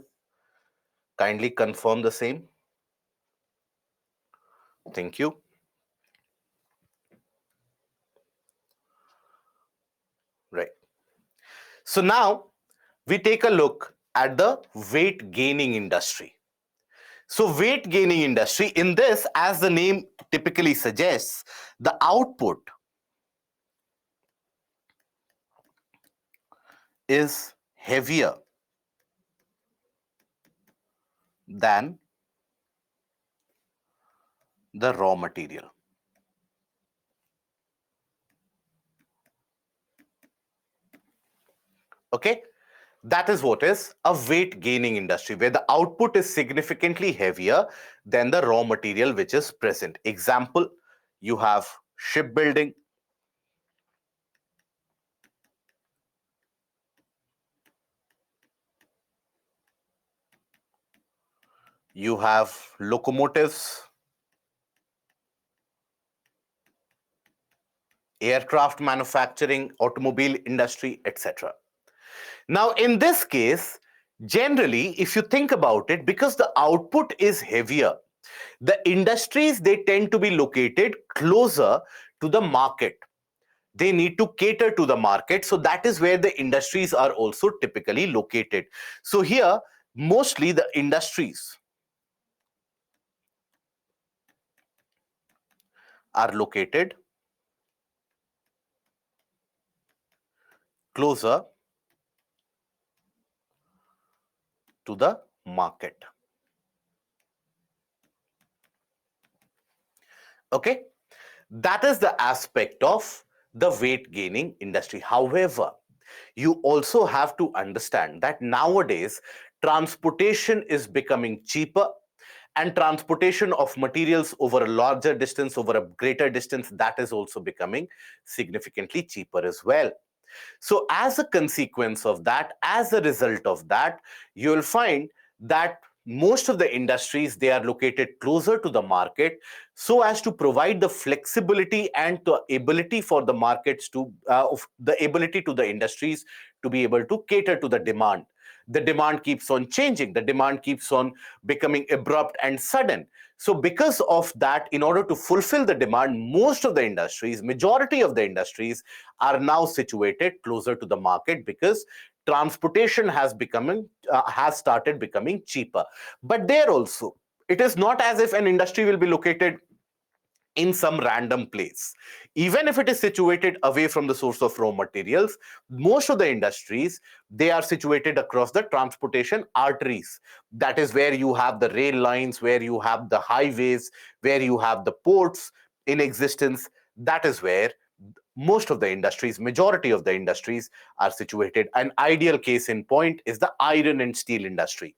kindly confirm the same. Thank you. Right. So now we take a look at the weight gaining industry. So weight gaining industry, in this, as the name typically suggests, the output is heavier than the raw material. Okay, that is what is a weight gaining industry, where the output is significantly heavier than the raw material which is present. Example, you have shipbuilding, you have locomotives, aircraft manufacturing, automobile industry, etc. Now, in this case, generally, if you think about it, because the output is heavier, the industries, they tend to be located closer to the market. They need to cater to the market. So that is where the industries are also typically located. So here, mostly the industries are located closer to the market. Okay, that is the aspect of the weight gaining industry. However, you also have to understand that nowadays transportation is becoming cheaper, and transportation of materials over a larger distance, over a greater distance, that is also becoming significantly cheaper as well. So as a consequence of that, as a result of that, you'll find that most of the industries, they are located closer to the market, so as to provide the flexibility and the ability for the markets to the ability to the industries to be able to cater to the demand. The demand keeps on changing, the demand keeps on becoming abrupt and sudden. So because of that, in order to fulfill the demand, most of the industries, majority of the industries, are now situated closer to the market, because transportation has started becoming cheaper. But there also, it is not as if an industry will be located in some random place. Even if it is situated away from the source of raw materials, most of the industries, they are situated across the transportation arteries. That is where you have the rail lines, where you have the highways, where you have the ports in existence. That is where most of the industries, majority of the industries, are situated. An ideal case in point is the iron and steel industry.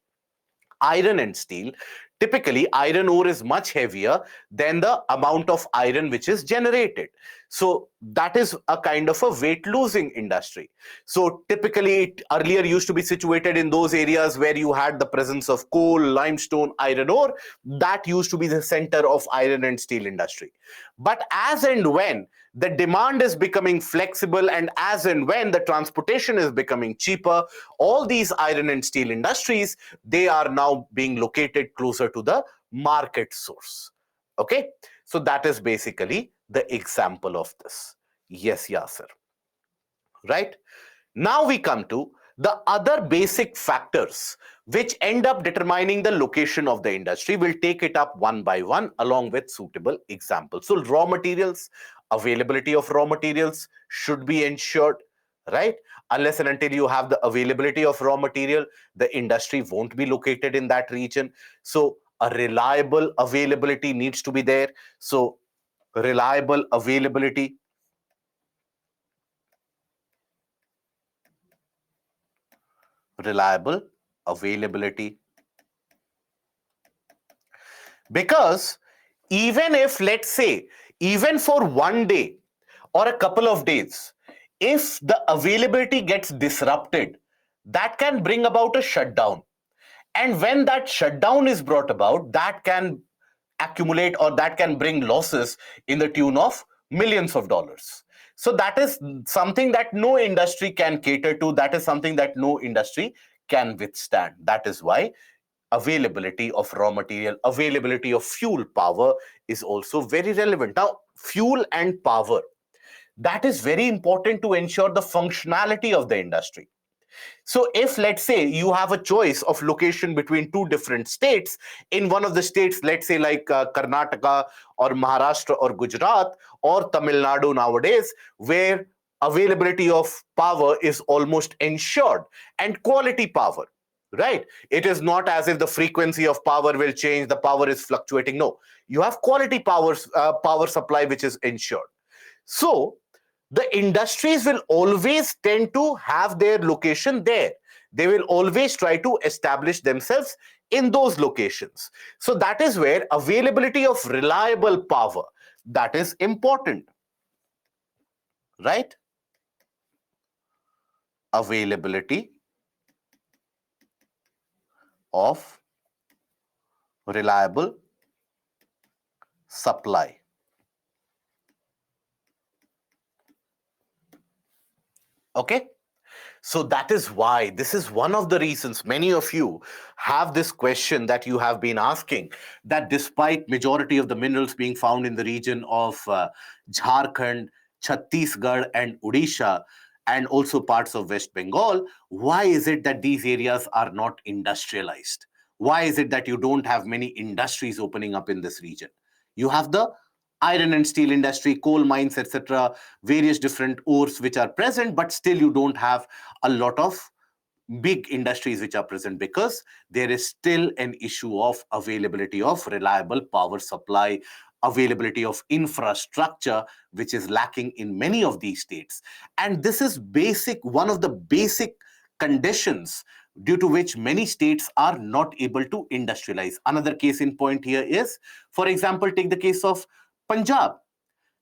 Iron and steel, typically iron ore is much heavier than the amount of iron which is generated. So that is a kind of a weight losing industry. So typically it earlier used to be situated in those areas where you had the presence of coal, limestone, iron ore. That used to be the center of iron and steel industry. But as and when the demand is becoming flexible, and as and when the transportation is becoming cheaper, all these iron and steel industries, they are now being located closer to the market source. Okay, so that is basically the example of this. Yes, Yasir. Right, now we come to the other basic factors which end up determining the location of the industry. We'll take it up one by one along with suitable examples. So raw materials, availability of raw materials should be ensured, right? Unless and until you have the availability of raw material, the industry won't be located in that region. So a reliable availability needs to be there. So reliable availability, reliable availability. Because even if, let's say, even for one day or a couple of days, if the availability gets disrupted, that can bring about a shutdown. And when that shutdown is brought about, that can accumulate, or that can bring losses in the tune of millions of dollars. So that is something that no industry can cater to. That is something that no industry can withstand. That is why availability of raw material, availability of fuel power is also very relevant. Now, fuel and power, that is very important to ensure the functionality of the industry. So if, let's say, you have a choice of location between two different states, in one of the states, let's say like Karnataka or Maharashtra or Gujarat or Tamil Nadu nowadays, where availability of power is almost ensured, and quality power, right? It is not as if the frequency of power will change, the power is fluctuating. No, you have quality power supply which is ensured. So the industries will always tend to have their location there. They will always try to establish themselves in those locations. So that is where availability of reliable power, that is important, right? Availability of reliable supply. Okay. So that is why, this is one of the reasons many of you have this question that you have been asking, that despite majority of the minerals being found in the region of Jharkhand, Chhattisgarh and Odisha, and also parts of West Bengal, why is it that these areas are not industrialized? Why is it that you don't have many industries opening up in this region? You have the iron and steel industry, coal mines, etc., various different ores which are present, but still you don't have a lot of big industries which are present, because there is still an issue of availability of reliable power supply, availability of infrastructure, which is lacking in many of these states. And this is one of the basic conditions due to which many states are not able to industrialize. Another case in point here is, for example, take the case of Punjab.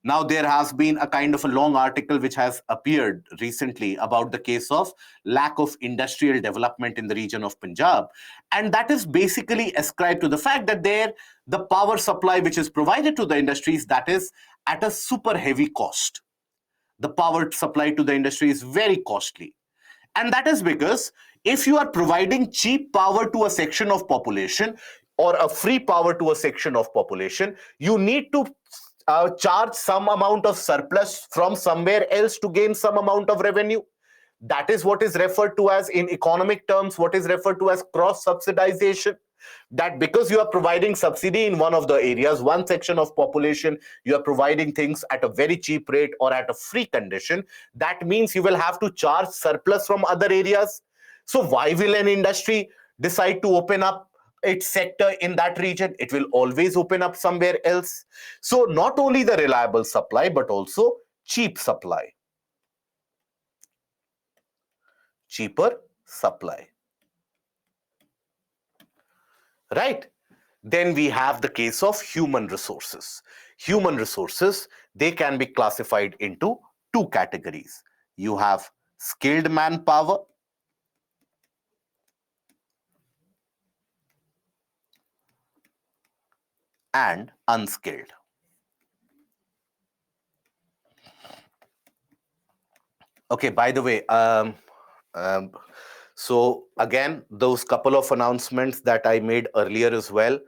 Now, there has been a kind of a long article which has appeared recently about the case of lack of industrial development in the region of Punjab. And that is basically ascribed to the fact that there, the power supply which is provided to the industries, that is at a super heavy cost. The power supply to the industry is very costly. And that is because if you are providing cheap power to a section of population, or a free power to a section of population, you need to charge some amount of surplus from somewhere else to gain some amount of revenue. That is what is referred to as, in economic terms, what is referred to as cross subsidization. That because you are providing subsidy in one of the areas, one section of population, you are providing things at a very cheap rate or at a free condition, that means you will have to charge surplus from other areas. So why will an industry decide to open up its sector in that region? It will always open up somewhere else. So not only the reliable supply, but also cheap supply. Cheaper supply. Right? Then we have the case of human resources. Human resources, they can be classified into two categories. You have skilled manpower and unskilled. Okay, by the way, so again, those couple of announcements that I made earlier as well.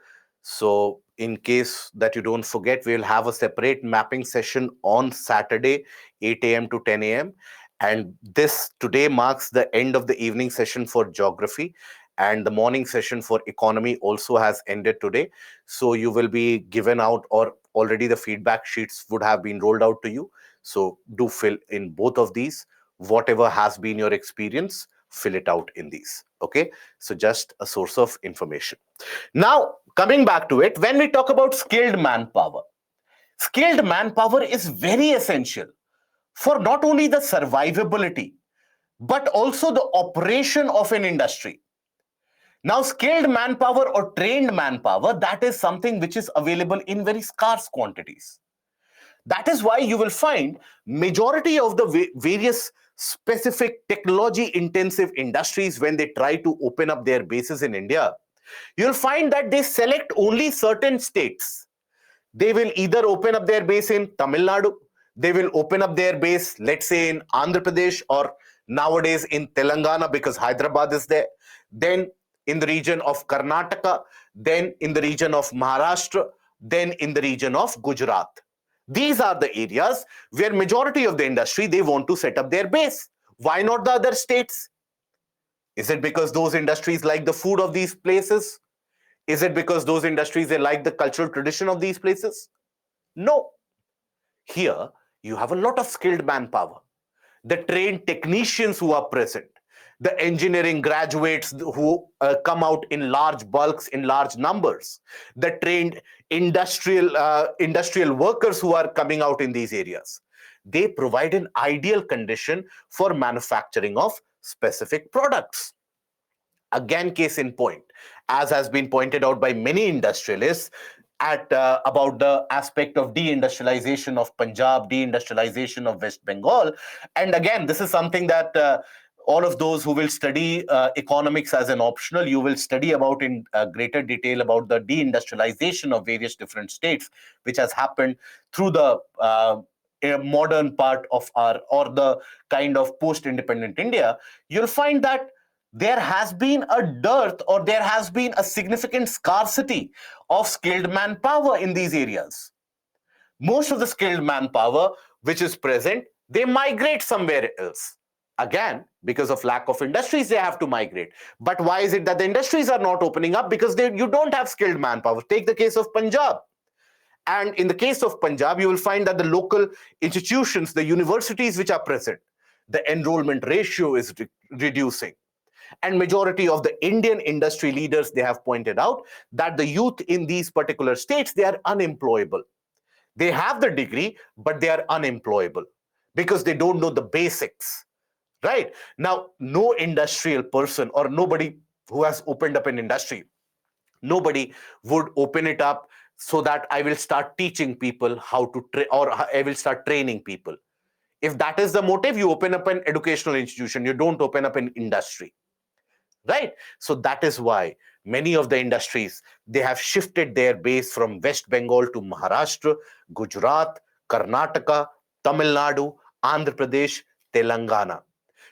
So in case that you don't forget, we'll have a separate mapping session on Saturday, 8 a.m. to 10 a.m. And this today marks the end of the evening session for geography, and the morning session for economy also has ended today. So you will be given out, or already the feedback sheets would have been rolled out to you. So do fill in both of these. Whatever has been your experience, fill it out in these. Okay, so just a source of information. Now, coming back to it, when we talk about skilled manpower is very essential for not only the survivability, but also the operation of an industry. Now, skilled manpower or trained manpower, that is something which is available in very scarce quantities. That is why you will find majority of the various specific technology intensive industries, when they try to open up their bases in India, you'll find that they select only certain states. They will either open up their base in Tamil Nadu, They will open up their base, let's say in Andhra Pradesh or nowadays in Telangana because Hyderabad is there, then in the region of Karnataka, then in the region of Maharashtra, then in the region of Gujarat. These are the areas where majority of the industry, they want to set up their base. Why not the other states? Is it because those industries like the food of these places? Is it because those industries, they like the cultural tradition of these places? No. Here, you have a lot of skilled manpower, the trained technicians who are present, the engineering graduates who come out in large bulks, in large numbers, the trained industrial workers who are coming out in these areas. They provide an ideal condition for manufacturing of specific products. Again, case in point, as has been pointed out by many industrialists, at about the aspect of deindustrialization of Punjab, deindustrialization of West Bengal. And again, this is something that all of those who will study economics as an optional, you will study about in greater detail about the deindustrialization of various different states, which has happened through the a modern part of our, or the kind of post-independent India. You'll find that there has been a dearth, or there has been a significant scarcity of skilled manpower in these areas. Most of the skilled manpower which is present, they migrate somewhere else. Again, because of lack of industries, they have to migrate. But why is it that the industries are not opening up? Because you don't have skilled manpower. Take the case of Punjab. And in the case of Punjab, you will find that the local institutions, the universities which are present, the enrollment ratio is reducing. And majority of the Indian industry leaders, they have pointed out that the youth in these particular states, they are unemployable. They have the degree, but they are unemployable because they don't know the basics. Right? Now, no industrial person or nobody who has opened up an industry, nobody would open it up so that I will start teaching people how to or I will start training people. If that is the motive, you open up an educational institution, you don't open up an industry. Right? So that is why many of the industries, they have shifted their base from West Bengal to Maharashtra, Gujarat, Karnataka, Tamil Nadu, Andhra Pradesh, Telangana.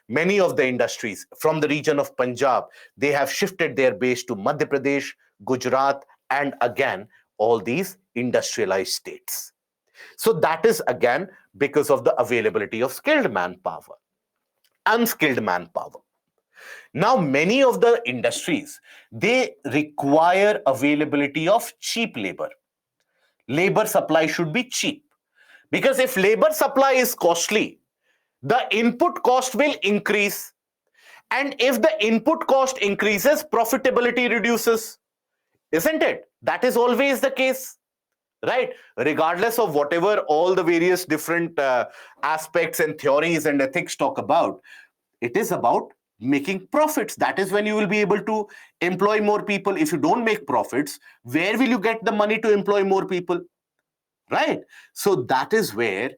Many of the industries from the region of Punjab, they have shifted their base to Madhya Pradesh, Gujarat, and again, all these industrialized states. So that is again because of the availability of skilled manpower, unskilled manpower. Now, many of the industries, they require availability of cheap labor. Labor supply should be cheap. Because if labor supply is costly, the input cost will increase. And if the input cost increases, profitability reduces. Isn't it? That is always the case. Right? Regardless of whatever all the various different aspects and theories and ethics talk about, it is about making profits. That is when you will be able to employ more people. If you don't make profits, where will you get the money to employ more people? Right? So that is where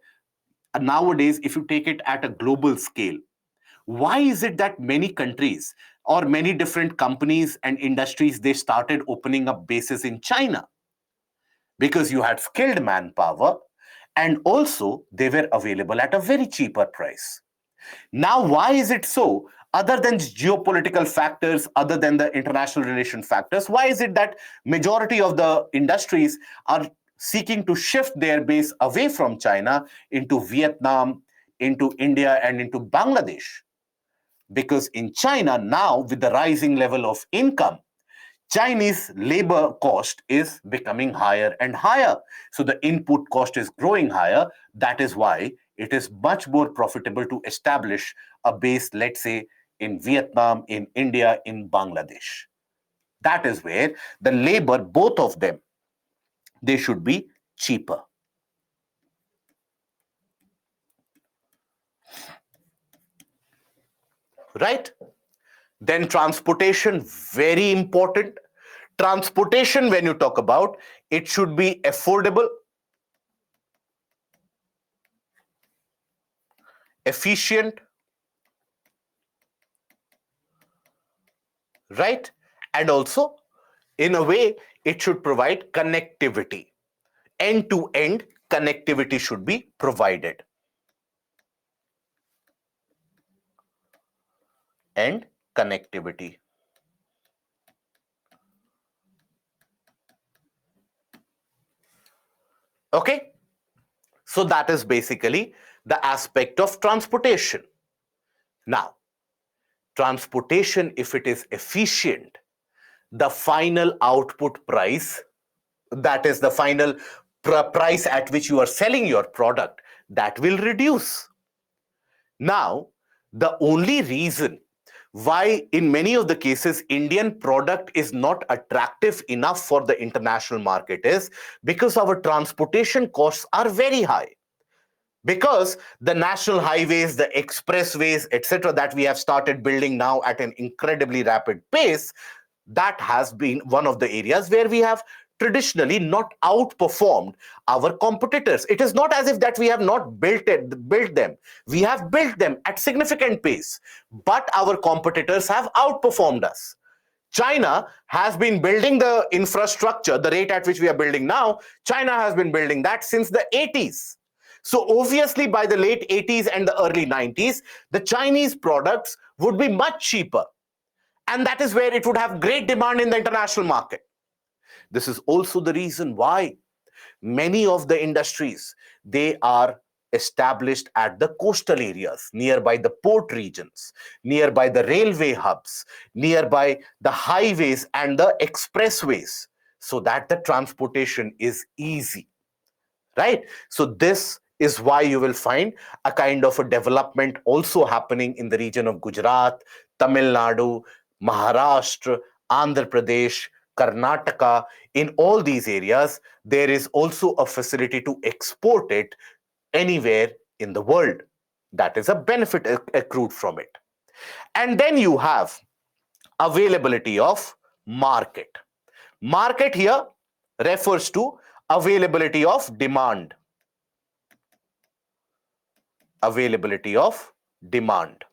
nowadays, if you take it at a global scale, why is it that many countries or many different companies and industries, they started opening up bases in China? Because you had skilled manpower and also they were available at a very cheaper price. Now, why is it so? Other than geopolitical factors, other than the international relation factors, why is it that majority of the industries are seeking to shift their base away from China into Vietnam, into India, and into Bangladesh? Because in China now, with the rising level of income, Chinese labor cost is becoming higher and higher. So the input cost is growing higher. That is why it is much more profitable to establish a base, let's say, in Vietnam, in India, in Bangladesh. That is where the labor, both of them, they should be cheaper. Right? Then transportation, very important. Transportation, when you talk about, it should be affordable, efficient, right? And also, in a way, it should provide connectivity, end to end connectivity should be provided. And connectivity. Okay, so that is basically the aspect of transportation. Now, transportation, if it is efficient, the final output price, that is the final price at which you are selling your product, that will reduce. Now, the only reason why in many of the cases Indian product is not attractive enough for the international market is because our transportation costs are very high. Because the national highways, the expressways, etc., that we have started building now at an incredibly rapid pace, that has been one of the areas where we have traditionally not outperformed our competitors. It is not as if that we have not built them. We have built them at significant pace, but our competitors have outperformed us. China has been building the infrastructure, the rate at which we are building now. China has been building that since the 80s. So obviously by the late 80s and the early 90s, the Chinese products would be much cheaper. And that is where it would have great demand in the international market. This is also the reason why many of the industries, they are established at the coastal areas, nearby the port regions, nearby the railway hubs, nearby the highways and the expressways, so that the transportation is easy, right? So this is why you will find a kind of a development also happening in the region of Gujarat, Tamil Nadu, Maharashtra, Andhra Pradesh, Karnataka. In all these areas, there is also a facility to export it anywhere in the world. That is a benefit accrued from it. And then you have availability of market. Market here refers to availability of demand. Availability of demand.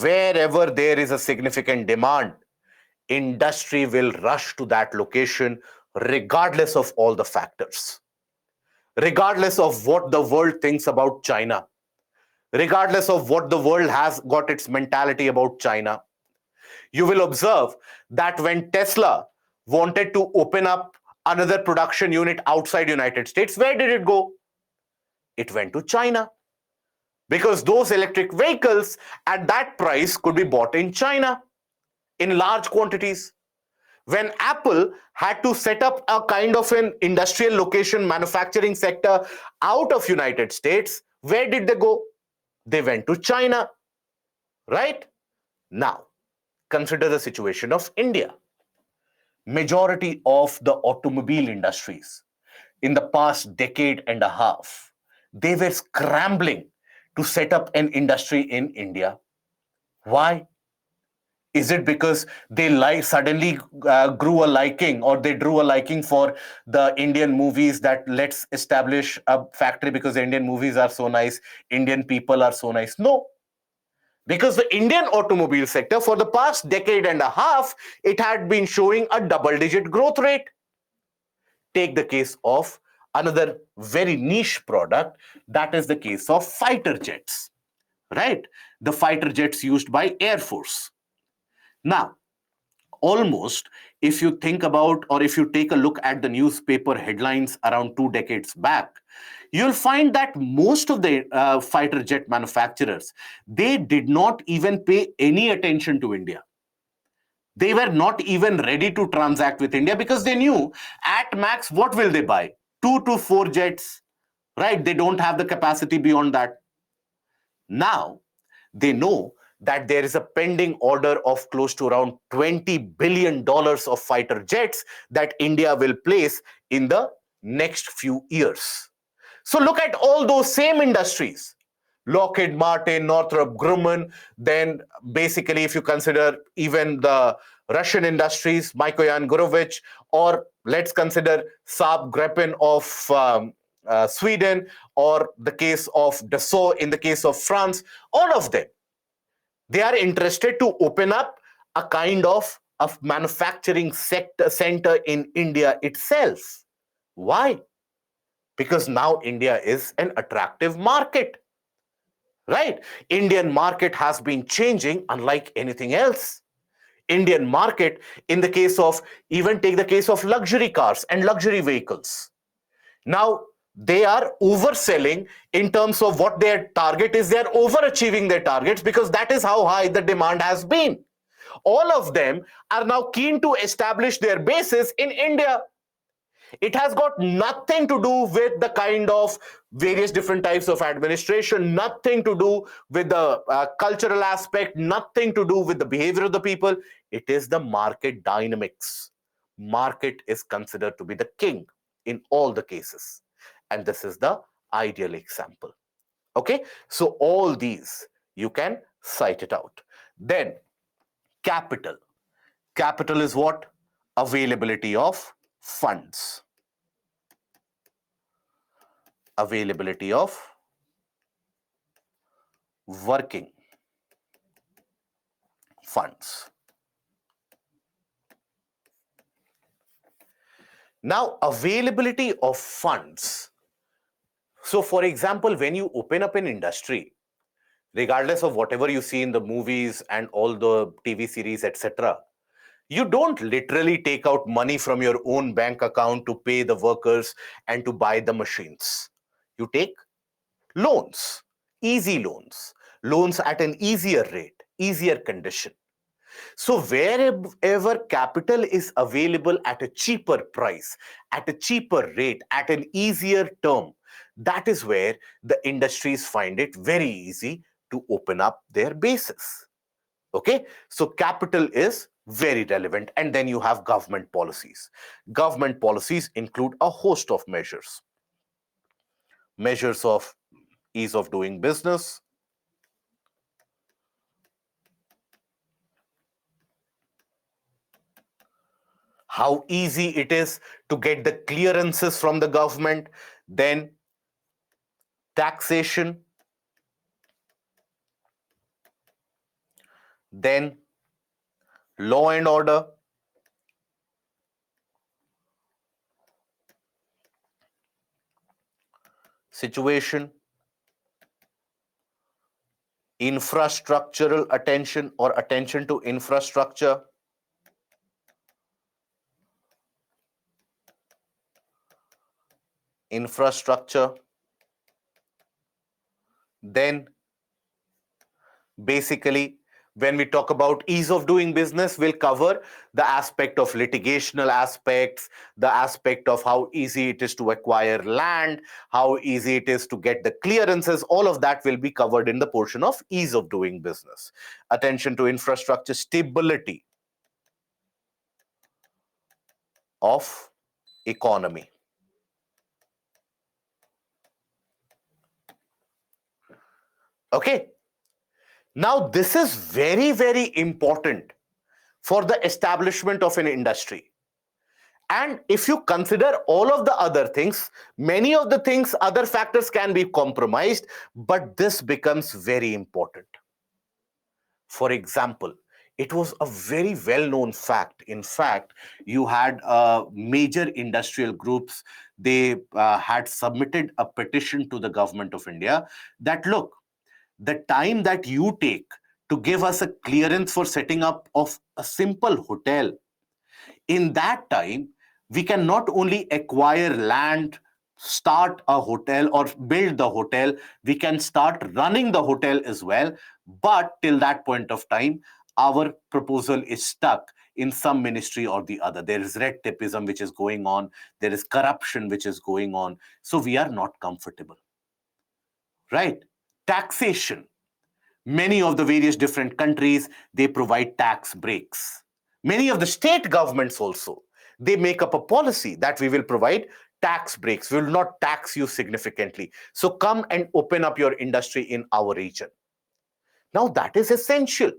Wherever there is a significant demand, industry will rush to that location regardless of all the factors, regardless of what the world thinks about China, regardless of what the world has got its mentality about China. You will observe that when Tesla wanted to open up another production unit outside United States, where did it go? It went to China. Because those electric vehicles at that price could be bought in China in large quantities. When Apple had to set up a kind of an industrial location manufacturing sector out of United States, where did they go? They went to China, right? Now, consider the situation of India. Majority of the automobile industries in the past decade and a half, they were scrambling to set up an industry in India. Why? Is it because they suddenly grew a liking, or they drew a liking for the Indian movies, that let's establish a factory because the Indian movies are so nice, Indian people are so nice? No. Because the Indian automobile sector for the past decade and a half, it had been showing a double-digit growth rate. Take the case of another very niche product, that is the case of fighter jets, right? The fighter jets used by Air Force. Now, almost, if you think about, or if you take a look at the newspaper headlines around 2 decades back, you'll find that most of the fighter jet manufacturers, they did not even pay any attention to India. They were not even ready to transact with India because they knew at max, what will they buy? 2 to 4 jets, right? They don't have the capacity beyond that. Now, they know that there is a pending order of close to around $20 billion of fighter jets that India will place in the next few years. So look at all those same industries. Lockheed Martin, Northrop Grumman, then basically if you consider even the Russian industries, Mikoyan Gurevich, or let's consider Saab Gripen of Sweden, or the case of Dassault in the case of France, all of them, they are interested to open up a kind of manufacturing center in India itself. Why? because now India is an attractive market, right? Indian market has been changing unlike anything else. Indian market, in the case of, even take the case of luxury cars and luxury vehicles. Now, they are overselling in terms of what their target is. They are overachieving their targets because that is how high the demand has been. All of them are now keen to establish their bases in India. It has got nothing to do with the kind of various different types of administration, nothing to do with the cultural aspect, nothing to do with the behavior of the people. It is the market dynamics. Market is considered to be the king in all the cases. And this is the ideal example. Okay, so all these you can cite it out. Then capital. Capital is what? Availability of funds. Availability of working funds. Now, availability of funds. So, for example, when you open up an industry, regardless of whatever you see in the movies and all the TV series, etc., you don't literally take out money from your own bank account to pay the workers and to buy the machines. You take loans, easy loans, loans at an easier rate, easier condition. So wherever capital is available at a cheaper price, at a cheaper rate, at an easier term, that is where the industries find it very easy to open up their bases. Okay, so capital is very relevant. And then you have government policies. Government policies include a host of measures. Measures of ease of doing business, how easy it is to get the clearances from the government, then taxation, then law and order, situation, infrastructural attention or attention to infrastructure, then basically when we talk about ease of doing business, we'll cover the aspect of litigational aspects, the aspect of how easy it is to acquire land, how easy it is to get the clearances. All of that will be covered in the portion of ease of doing business. Attention to infrastructure, stability of economy. Okay. Now, this is very, very important for the establishment of an industry. And if you consider all of the other things, many of the things, other factors can be compromised, but this becomes very important. For example, it was a very well-known fact. In fact, you had major industrial groups, they had submitted a petition to the government of India that, look, the time that you take to give us a clearance for setting up of a simple hotel, in that time, we can not only acquire land, start a hotel or build the hotel, we can start running the hotel as well. But till that point of time, our proposal is stuck in some ministry or the other. There is red tapeism which is going on, there is corruption which is going on. So we are not comfortable. Right? Taxation. Many of the various different countries, they provide tax breaks. Many of the state governments also, they make up a policy that we will provide tax breaks. We will not tax you significantly. So come and open up your industry in our region. Now that is essential,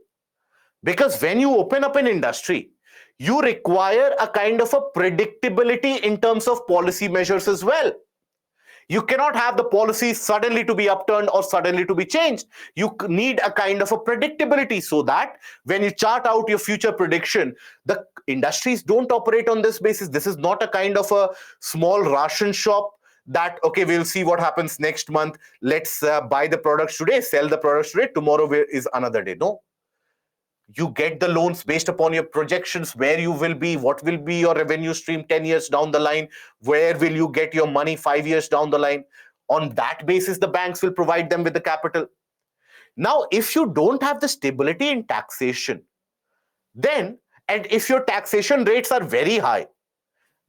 because when you open up an industry, you require a kind of a predictability in terms of policy measures as well. You cannot have the policies suddenly to be upturned or suddenly to be changed. You need a kind of a predictability so that when you chart out your future prediction, the industries don't operate on this basis. This is not a kind of a small ration shop. that, okay, we'll see what happens next month. Let's buy the products today, sell the products today. Tomorrow is another day. No, you get the loans based upon your projections, where you will be, what will be your revenue stream 10 years down the line, where will you get your money 5 years down the line. On that basis, the banks will provide them with the capital. Now, if you don't have the stability in taxation, then, and if your taxation rates are very high,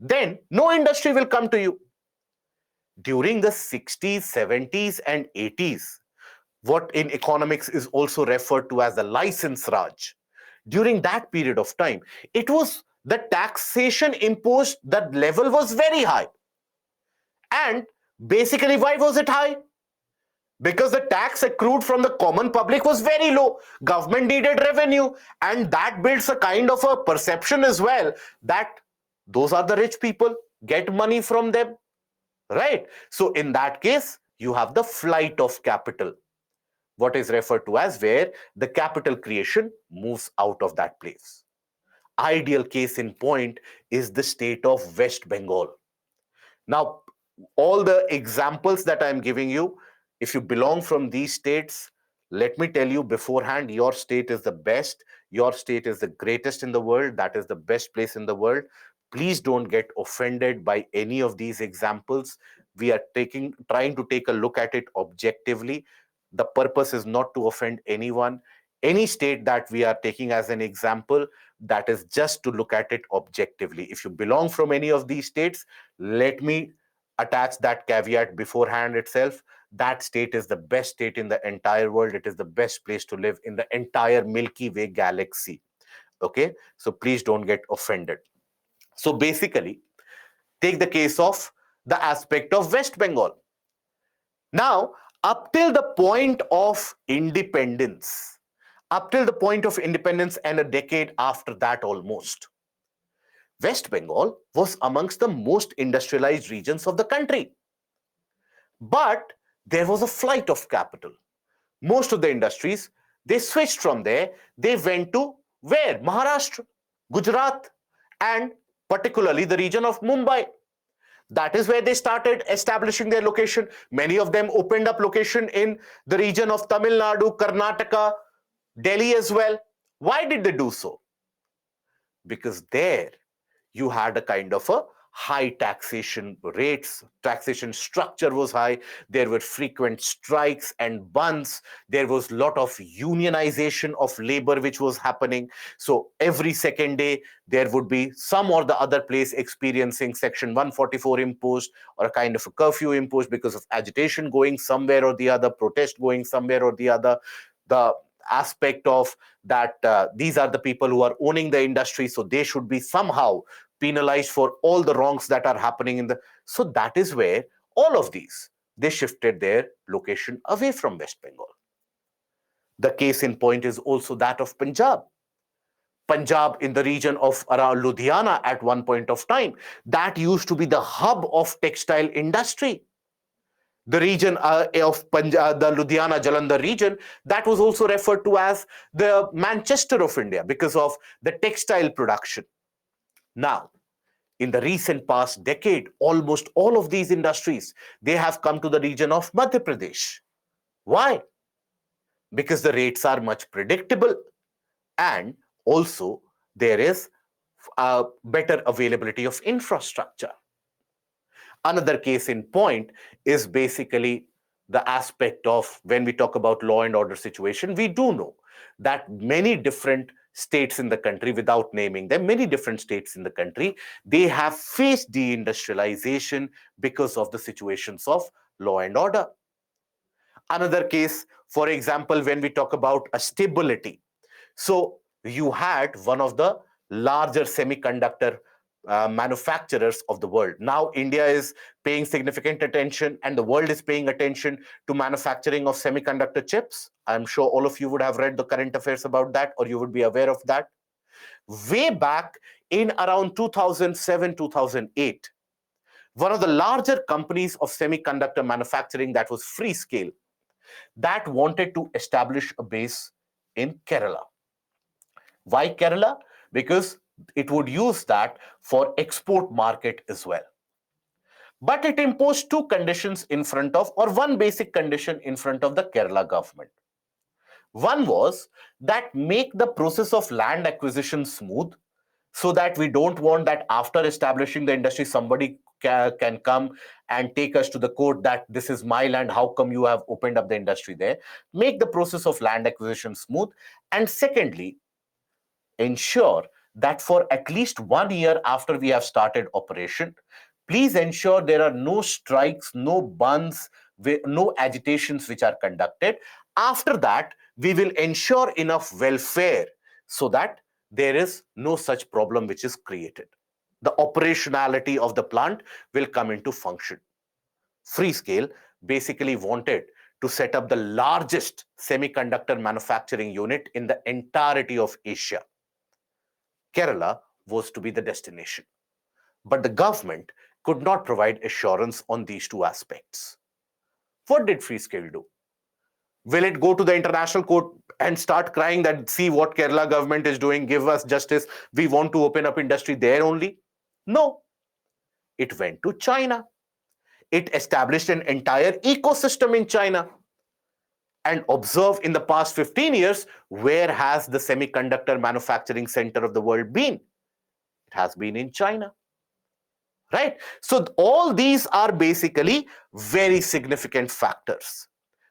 then no industry will come to you. During the 60s, 70s, and 80s, what in economics is also referred to as the license Raj, during that period of time, it was the taxation imposed, that level was very high. And basically, why was it high? Because the tax accrued from the common public was very low. Government needed revenue, and that builds a kind of a perception as well that those are the rich people, get money from them, right? So in that case, you have the flight of capital, what is referred to as where the capital creation moves out of that place. Ideal case in point is the state of West Bengal. Now, all the examples that I'm giving you, if you belong from these states, let me tell you beforehand, your state is the best. Your state is the greatest in the world. That is the best place in the world. Please don't get offended by any of these examples. We are trying to take a look at it objectively. The purpose is not to offend anyone. Any state that we are taking as an example, that is just to look at it objectively. If you belong from any of these states, let me attach that caveat beforehand itself. That state is the best state in the entire world. It is the best place to live in the entire Milky Way galaxy. Okay, so please don't get offended. So basically, take the case of the aspect of West Bengal. Now, up till the point of independence, and a decade after that almost, West Bengal was amongst the most industrialized regions of the country. But there was a flight of capital. Most of the industries, they switched from there. They went to where? Maharashtra, Gujarat, and particularly the region of Mumbai. That is where they started establishing their location. Many of them opened up location in the region of Tamil Nadu, Karnataka, Delhi as well. Why did they do so? Because there you had a kind of a high taxation rates, taxation structure was high, there were frequent strikes and bunds, there was a lot of unionization of labor which was happening. So every second day there would be some or the other place experiencing section 144 imposed or a kind of a curfew imposed because of agitation going somewhere or the other, protest going somewhere or the other. The aspect of that these are the people who are owning the industry, so they should be somehow penalized for all the wrongs that are happening in the. So that is where all of these, they shifted their location away from West Bengal. The case in point is also that of Punjab. Punjab in the region of around Ludhiana at one point of time, that used to be the hub of textile industry. The region of Punjab, the Ludhiana Jalandhar region, that was also referred to as the Manchester of India because of the textile production. Now, in the recent past decade, almost all of these industries, they have come to the region of Madhya Pradesh. Why? Because the rates are much predictable, and also there is a better availability of infrastructure. Another case in point is basically the aspect of when we talk about law and order situation, we do know that many different states in the country, without naming them, many different states in the country, they have faced deindustrialization because of the situations of law and order. Another case, for example, when we talk about a stability. So you had one of the larger semiconductor manufacturers of the world. Now India is paying significant attention and the world is paying attention to manufacturing of semiconductor chips. I'm sure all of you would have read the current affairs about that, or you would be aware of that. Way back in around 2007, 2008, one of the larger companies of semiconductor manufacturing, that was Freescale, that wanted to establish a base in Kerala. Why Kerala? Because it would use that for export market as well. But it imposed two conditions in front of, or one basic condition in front of the Kerala government. One was that make the process of land acquisition smooth, so that we don't want that after establishing the industry, somebody can come and take us to the court that this is my land, how come you have opened up the industry there? Make the process of land acquisition smooth. And secondly, ensure that for at least 1 year after we have started operation, please ensure there are no strikes, no bunds, no agitations which are conducted. After that, we will ensure enough welfare so that there is no such problem which is created. The operationality of the plant will come into function. Freescale basically wanted to set up the largest semiconductor manufacturing unit in the entirety of Asia. Kerala was to be the destination. But the government could not provide assurance on these two aspects. What did Freescale do? Will it go to the international court and start crying that, see what Kerala government is doing, give us justice, we want to open up industry there only? No. It went to China. It established an entire ecosystem in China. And observe, in the past 15 years, where has the semiconductor manufacturing center of the world been? It has been in China. Right? So all these are basically very significant factors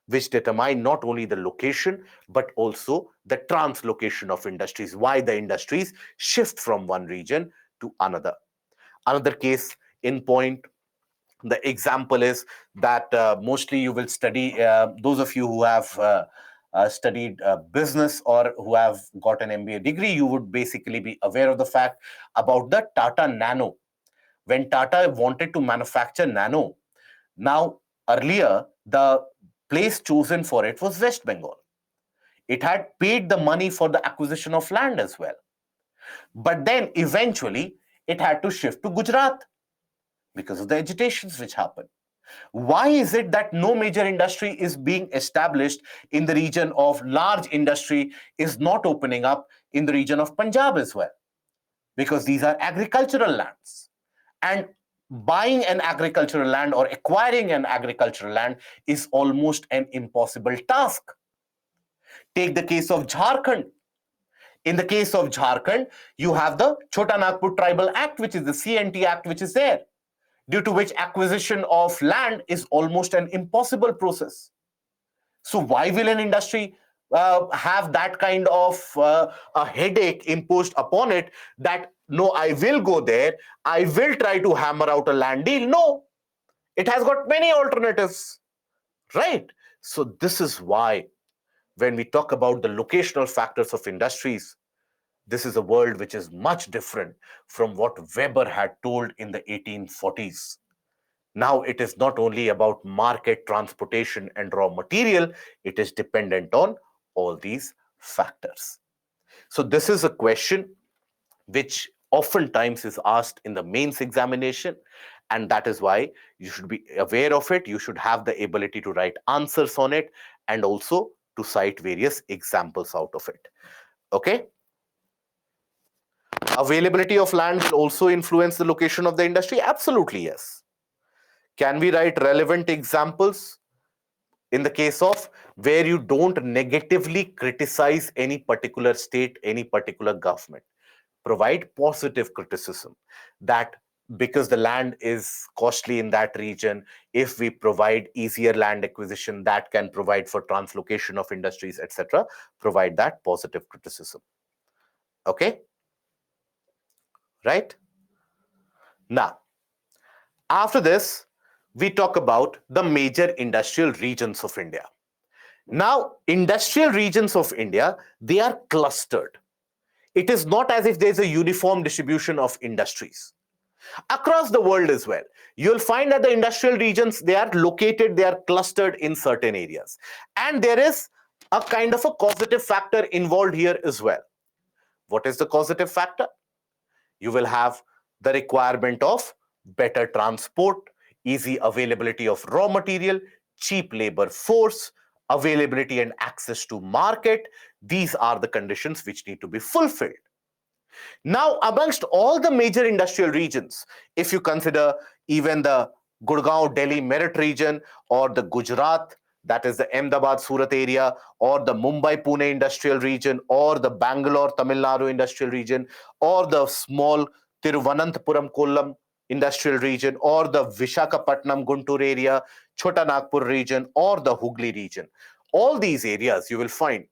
which determine not only the location but also the translocation of industries, why the industries shift from one region to another. Another case in point, the example is that mostly you will study, those of you who have studied business or who have got an MBA degree, you would basically be aware of the fact about the Tata Nano. When Tata wanted to manufacture Nano, now earlier the place chosen for it was West Bengal. It had paid the money for the acquisition of land as well. But then eventually it had to shift to Gujarat because of the agitations which happened. Why is it that no major industry is being established in the region of large industry is not opening up in the region of Punjab as well? Because these are agricultural lands. And buying an agricultural land or acquiring an agricultural land is almost an impossible task. Take the case of Jharkhand. In the case of Jharkhand, you have the Chota Nagpur Tribal Act, which is the CNT Act, which is there, due to which acquisition of land is almost an impossible process. So why will an industry have that kind of a headache imposed upon it that, no, I will go there, I will try to hammer out a land deal? No, it has got many alternatives, right? So this is why when we talk about the locational factors of industries, this is a world which is much different from what Weber had told in the 1840s. Now it is not only about market, transportation, and raw material, it is dependent on all these factors. So this is a question which oftentimes is asked in the mains examination, and that is why you should be aware of it. You should have the ability to write answers on it and also to cite various examples out of it. Okay? Availability of land will also influence the location of the industry? Absolutely, yes. Can we write relevant examples in the case of where you don't negatively criticize any particular state, any particular government? Provide positive criticism that because the land is costly in that region, if we provide easier land acquisition, that can provide for translocation of industries, etc. Provide that positive criticism. Okay? Right? Now, after this, we talk about the major industrial regions of India. Now, industrial regions of India, they are clustered. It is not as if there's a uniform distribution of industries. Across the world as well, you'll find that the industrial regions, they are located, they are clustered in certain areas. And there is a kind of a causative factor involved here as well. What is the causative factor? You will have the requirement of better transport, easy availability of raw material, cheap labor force, availability and access to market. These are the conditions which need to be fulfilled. Now, amongst all the major industrial regions, if you consider even the Gurgaon, Delhi, Meerut region, or the Gujarat, that is the Ahmedabad, Surat area, or the Mumbai, Pune industrial region, or the Bangalore, Tamil Nadu industrial region, or the small Tiruvananthapuram, Kollam industrial region, or the Vishakhapatnam, Guntur area, Chota Nagpur region, or the Hooghly region. All these areas you will find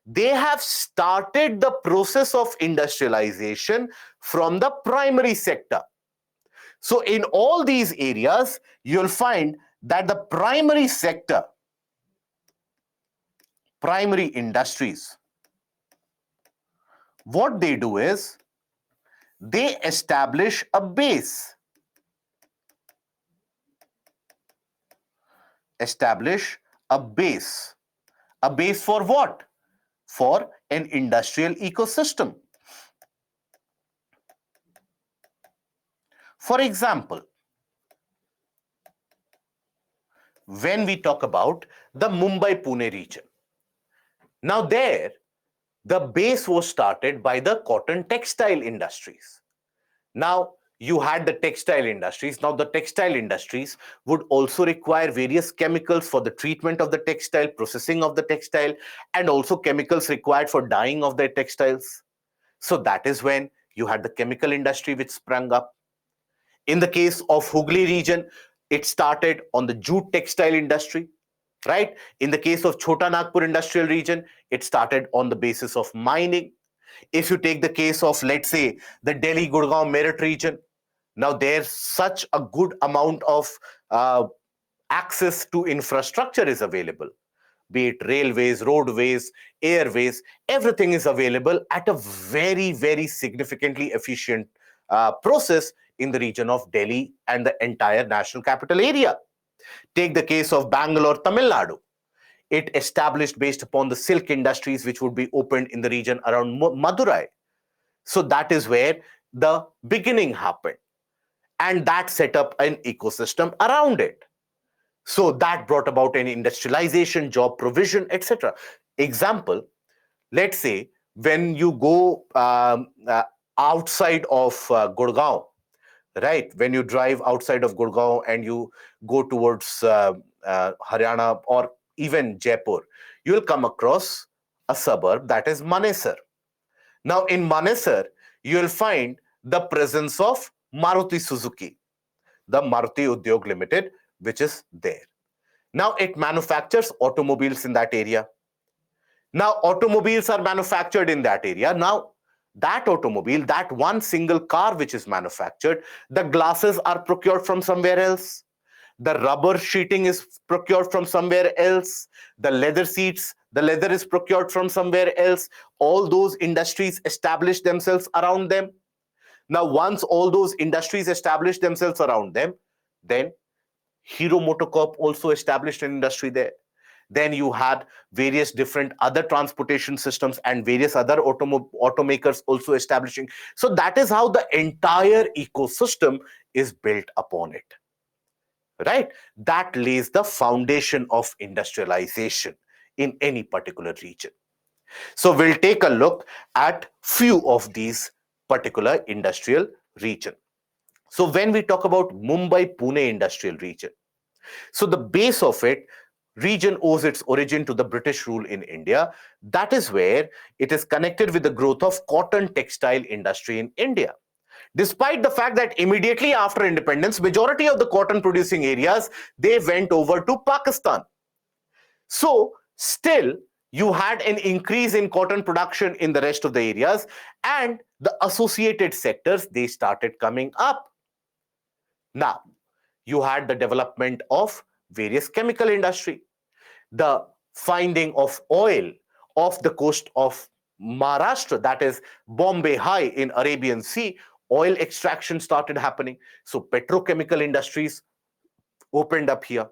they have started the process of industrialization from the primary sector. So in all these areas, you'll find that the primary sector, primary industries, what they do is they establish a base. Establish a base. A base for what? For an industrial ecosystem. For example, when we talk about the Mumbai-Pune region, now there, the base was started by the cotton textile industries. Now, you had the textile industries. Now, the textile industries would also require various chemicals for the treatment of the textile, processing of the textile, and also chemicals required for dyeing of their textiles. So that is when you had the chemical industry which sprung up. In the case of Hooghly region, it started on the jute textile industry, right? In the case of Chota Nagpur industrial region, it started on the basis of mining. If you take the case of, let's say, the Delhi, Gurgaon, Meerut region, now there's such a good amount of access to infrastructure is available, be it railways, roadways, airways, everything is available at a very, very significantly efficient process in the region of Delhi and the entire national capital area. Take the case of Bangalore, Tamil Nadu. It established based upon the silk industries which would be opened in the region around Madurai. So that is where the beginning happened. And that set up an ecosystem around it. So that brought about an industrialization, job provision, etc. Example, let's say when you go outside of Gurgaon, right? When you drive outside of Gurgaon and you go towards Haryana or even Jaipur, you'll come across a suburb that is Manesar. Now, in Manesar, you'll find the presence of Maruti Suzuki, the Maruti Udyog Limited, which is there. Now, it manufactures automobiles in that area. Now, automobiles are manufactured in that area. Now, that automobile, that one single car which is manufactured, the glasses are procured from somewhere else. The rubber sheeting is procured from somewhere else. The leather seats, the leather is procured from somewhere else. All those industries establish themselves around them. Now, once all those industries establish themselves around them, then Hero MotoCorp also established an industry there. Then you had various different other transportation systems and various other automakers also establishing. So that is how the entire ecosystem is built upon it, right? That lays the foundation of industrialization in any particular region. So we'll take a look at few of these particular industrial region. So when we talk about Mumbai-Pune industrial region, so the base of it region owes its origin to the British rule in India. That is where it is connected with the growth of cotton textile industry in India. Despite the fact that immediately after independence, majority of the cotton producing areas, they went over to Pakistan. So still, you had an increase in cotton production in the rest of the areas, and the associated sectors, they started coming up. Now, you had the development of various chemical industry, the finding of oil off the coast of Maharashtra, that is Bombay High in Arabian Sea, oil extraction started happening. So petrochemical industries opened up here.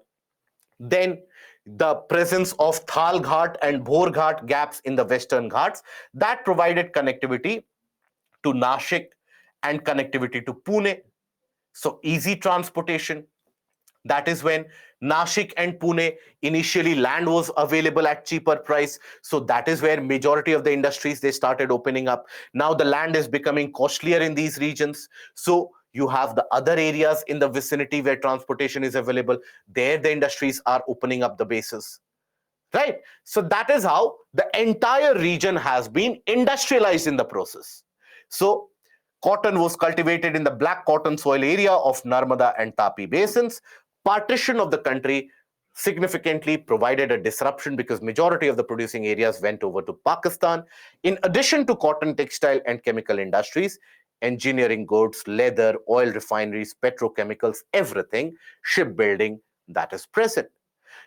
Then the presence of Thal Ghat and Bhor Ghat gaps in the Western Ghats, that provided connectivity to Nashik and connectivity to Pune. So easy transportation. That is when Nashik and Pune, initially land was available at cheaper price. So that is where majority of the industries, they started opening up. Now the land is becoming costlier in these regions. So You have the other areas in the vicinity where transportation is available. There, the industries are opening up the bases. Right? So that is how the entire region has been industrialized in the process. So cotton was cultivated in the black cotton soil area of Narmada and Tapi basins. Partition of the country significantly provided a disruption because majority of the producing areas went over to Pakistan. In addition to cotton, textile and chemical industries, engineering goods, leather, oil refineries, petrochemicals, everything, shipbuilding, that is present.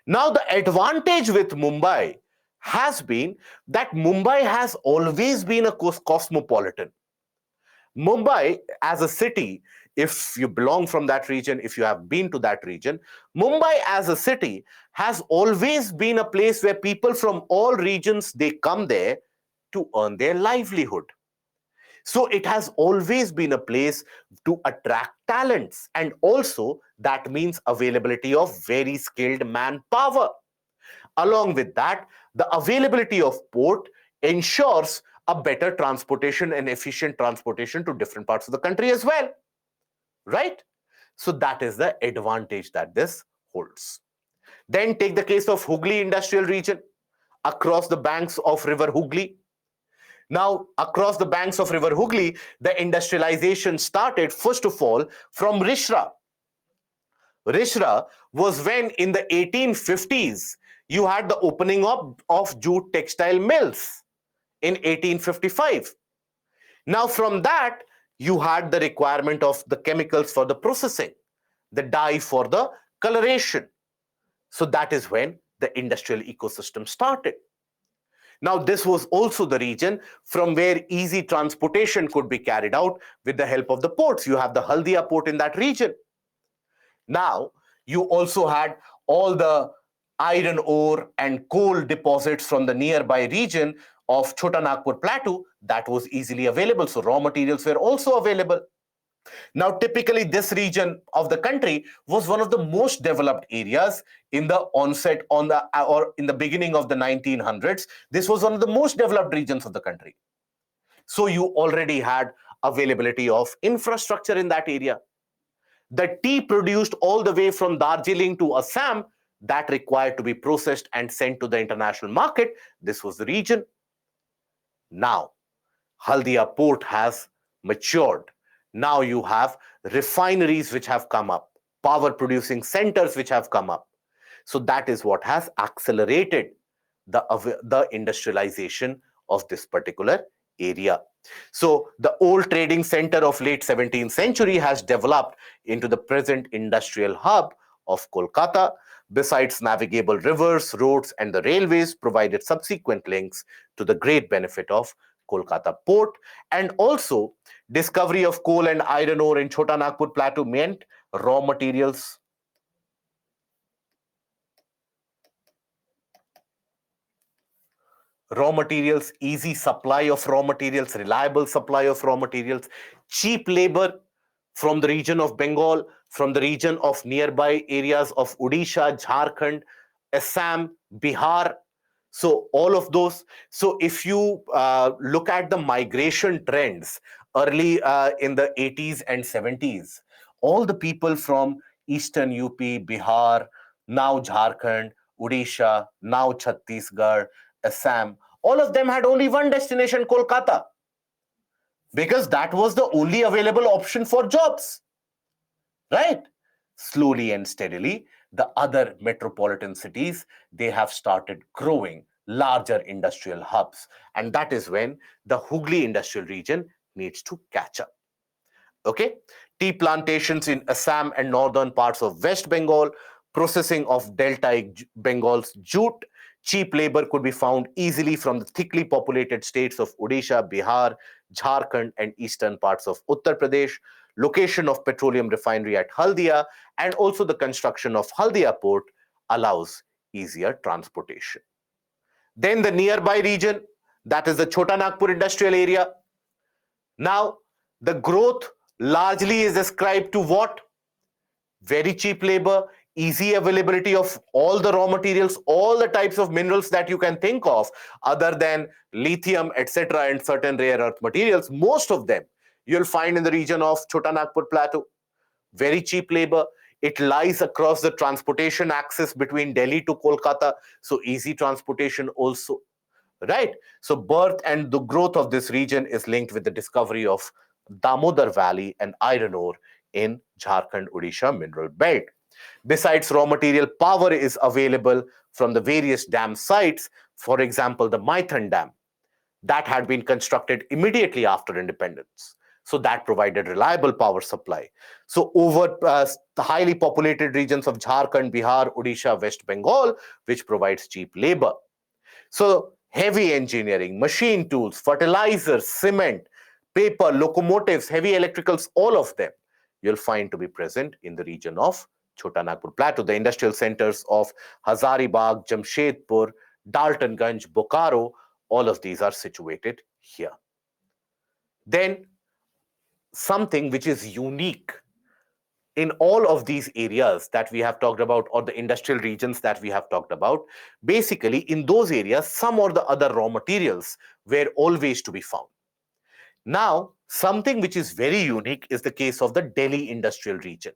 Now, the advantage with Mumbai has been that Mumbai has always been a cosmopolitan. Mumbai as a city, if you belong from that region, if you have been to that region, Mumbai as a city has always been a place where people from all regions, they come there to earn their livelihood. So it has always been a place to attract talents, and also that means availability of very skilled manpower. Along with that, the availability of port ensures a better transportation and efficient transportation to different parts of the country as well. Right? So that is the advantage that this holds. Then take the case of Hooghly industrial region across the banks of river Hooghly. Now, across the banks of river Hooghly, the industrialization started first of all from Rishra. Rishra was when in the 1850s you had the opening up of jute textile mills in 1855. Now, from that, you had the requirement of the chemicals for the processing, the dye for the coloration. So that is when the industrial ecosystem started. Now, this was also the region from where easy transportation could be carried out with the help of the ports. You have the Haldia port in that region. Now, you also had all the iron ore and coal deposits from the nearby region of Chota Nagpur Plateau that was easily available. So raw materials were also available. Now, typically, this region of the country was one of the most developed areas in the onset or in the beginning of the 1900s. This was one of the most developed regions of the country. So you already had availability of infrastructure in that area. The tea produced all the way from Darjeeling to Assam that required to be processed and sent to the international market. This was the region. Now, Haldia port has matured. Now you have refineries which have come up, power producing centers which have come up. So that is what has accelerated the industrialization of this particular area. So the old trading center of late 17th century has developed into the present industrial hub of Kolkata. Besides navigable rivers, roads, and the railways provided subsequent links to the great benefit of Kolkata port. And also, discovery of coal and iron ore in Chota Nagpur Plateau meant raw materials easy supply of raw materials, reliable supply of raw materials, cheap labor from the region of Bengal, from the region of nearby areas of Odisha, Jharkhand, Assam, Bihar. So all of those. So if you look at the migration trends early in the 80s and 70s, all the people from eastern UP, Bihar, now Jharkhand, Odisha, now Chhattisgarh, Assam, all of them had only one destination, Kolkata, because that was the only available option for jobs, right? Slowly and steadily, the other metropolitan cities, they have started growing larger industrial hubs. And that is when the Hooghly industrial region needs to catch up. Okay, tea plantations in Assam and northern parts of West Bengal, processing of deltaic Bengal's jute, cheap labor could be found easily from the thickly populated states of Odisha, Bihar, Jharkhand, and eastern parts of Uttar Pradesh. Location of petroleum refinery at Haldia and also the construction of Haldia port allows easier transportation. Then the nearby region, that is the Chota Nagpur industrial area. Now, the growth largely is ascribed to what? Very cheap labor, easy availability of all the raw materials, all the types of minerals that you can think of, other than lithium, etc., and certain rare earth materials. Most of them you'll find in the region of Chota Nagpur Plateau. Very cheap labor. It lies across the transportation axis between Delhi to Kolkata, so easy transportation also, right? So birth and the growth of this region is linked with the discovery of Damodar Valley and iron ore in Jharkhand Odisha mineral belt. Besides, raw material, power is available from the various dam sites. For example, the Maithan Dam that had been constructed immediately after independence. So that provided reliable power supply. So over the highly populated regions of Jharkhand, Bihar, Odisha, West Bengal, which provides cheap labor. So heavy engineering, machine tools, fertilizers, cement, paper, locomotives, heavy electricals, all of them you'll find to be present in the region of Chota Nagpur Plateau. The industrial centers of Hazaribagh, Jamshedpur, Daltonganj, Bokaro, all of these are situated here. Then something which is unique in all of these areas that we have talked about, or the industrial regions that we have talked about, basically in those areas, some or the other raw materials were always to be found. Now, something which is very unique is the case of the Delhi industrial region.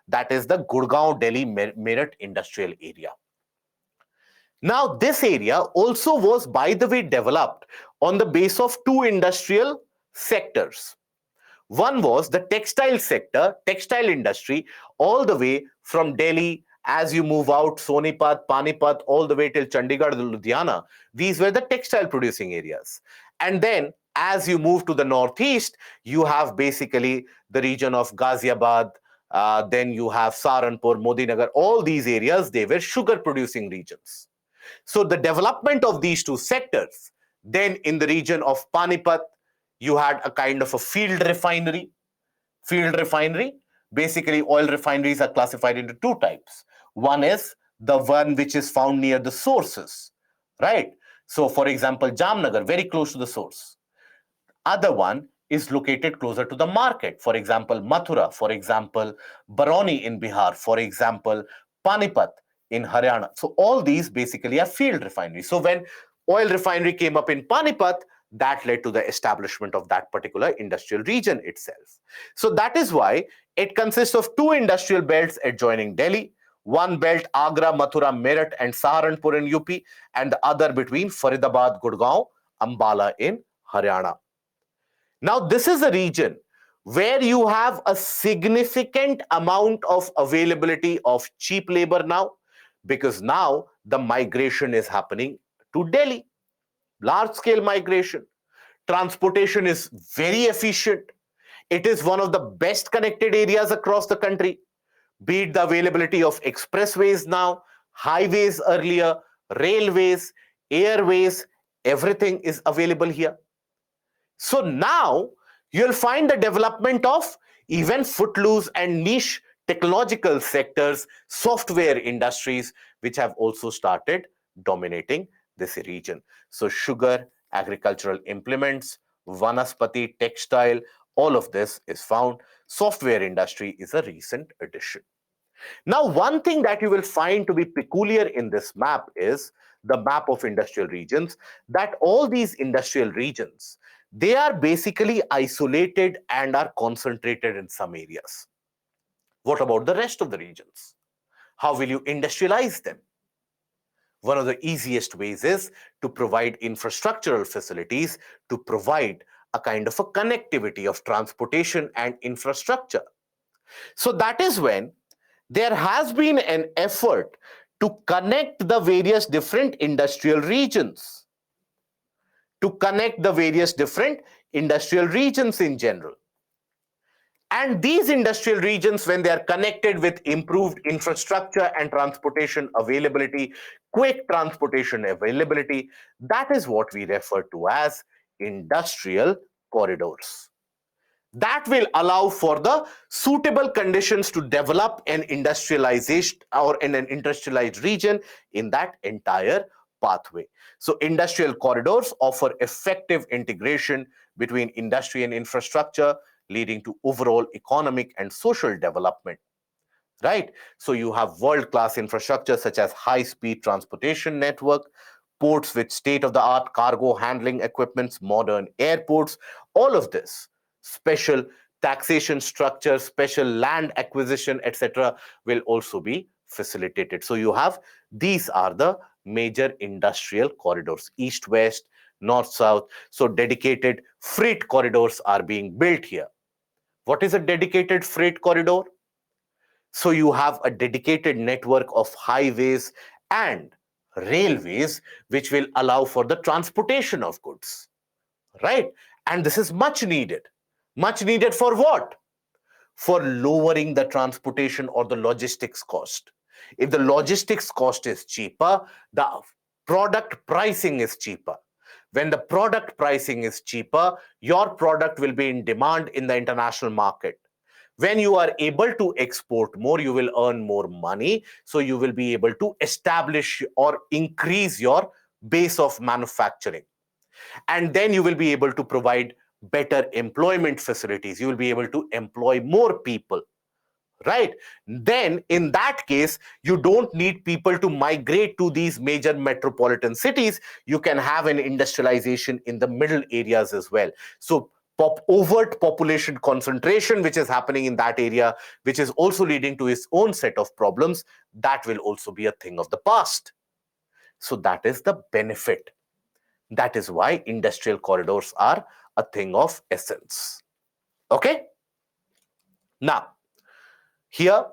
That is the Gurgaon Delhi Meerut industrial area. Now, this area also was, by the way, developed on the base of two industrial sectors. One was the textile sector, textile industry, all the way from Delhi as you move out, Sonipat, Panipat, all the way till Chandigarh, Ludhiana. These were the textile producing areas. And then as you move to the northeast, you have basically the region of Ghaziabad, then you have Saharanpur, Modinagar, all these areas, they were sugar producing regions. So the development of these two sectors, then in the region of Panipat, you had a kind of a field refinery. Field refinery, basically oil refineries are classified into two types. One is the one which is found near the sources, right? So for example, Jamnagar, very close to the source. Other one is located closer to the market. For example, Mathura, for example, Barauni in Bihar, for example, Panipat in Haryana. So all these basically are field refineries. So when oil refinery came up in Panipat, that led to the establishment of that particular industrial region itself. So that is why it consists of two industrial belts adjoining Delhi. One belt, Agra, Mathura, Meerut, and Saharanpur in UP, and the other between Faridabad, Gurgaon, Ambala in Haryana. Now, this is a region where you have a significant amount of availability of cheap labor now, because now the migration is happening to Delhi. Large scale migration. Transportation is very efficient. It is one of the best connected areas across the country. Be it the availability of expressways now, highways earlier, railways, airways, everything is available here. So now you'll find the development of even footloose and niche technological sectors, software industries, which have also started dominating this region. So sugar, agricultural implements, vanaspati, textile, all of this is found. Software industry is a recent addition. Now, one thing that you will find to be peculiar in this map is the map of industrial regions, that all these industrial regions, they are basically isolated and are concentrated in some areas. What about the rest of the regions? How will you industrialize them? One of the easiest ways is to provide infrastructural facilities, to provide a kind of a connectivity of transportation and infrastructure. So that is when there has been an effort to connect the various different industrial regions, to connect the various different industrial regions in general. And these industrial regions, when they are connected with improved infrastructure and transportation availability, quick transportation availability, that is what we refer to as industrial corridors. That will allow for the suitable conditions to develop an industrialized or in an industrialized region in that entire pathway. So industrial corridors offer effective integration between industry and infrastructure, leading to overall economic and social development. Right? So you have world-class infrastructure such as high-speed transportation network, ports with state-of-the-art cargo handling equipments, modern airports, all of this special taxation structure, special land acquisition, etc., will also be facilitated. So you have, these are the major industrial corridors: east west, north south. So dedicated freight corridors are being built here. What is a dedicated freight corridor? So you have a dedicated network of highways and railways which will allow for the transportation of goods, right? And this is much needed. Much needed for what? For lowering the transportation or the logistics cost. If the logistics cost is cheaper, the product pricing is cheaper. When the product pricing is cheaper, your product will be in demand in the international market. When you are able to export more, you will earn more money. So you will be able to establish or increase your base of manufacturing. And then you will be able to provide better employment facilities. You will be able to employ more people, right? Then in that case, you don't need people to migrate to these major metropolitan cities. You can have an industrialization in the middle areas as well. So overt population concentration, which is happening in that area, which is also leading to its own set of problems, that will also be a thing of the past. So that is the benefit. That is why industrial corridors are a thing of essence. Okay? Now, here,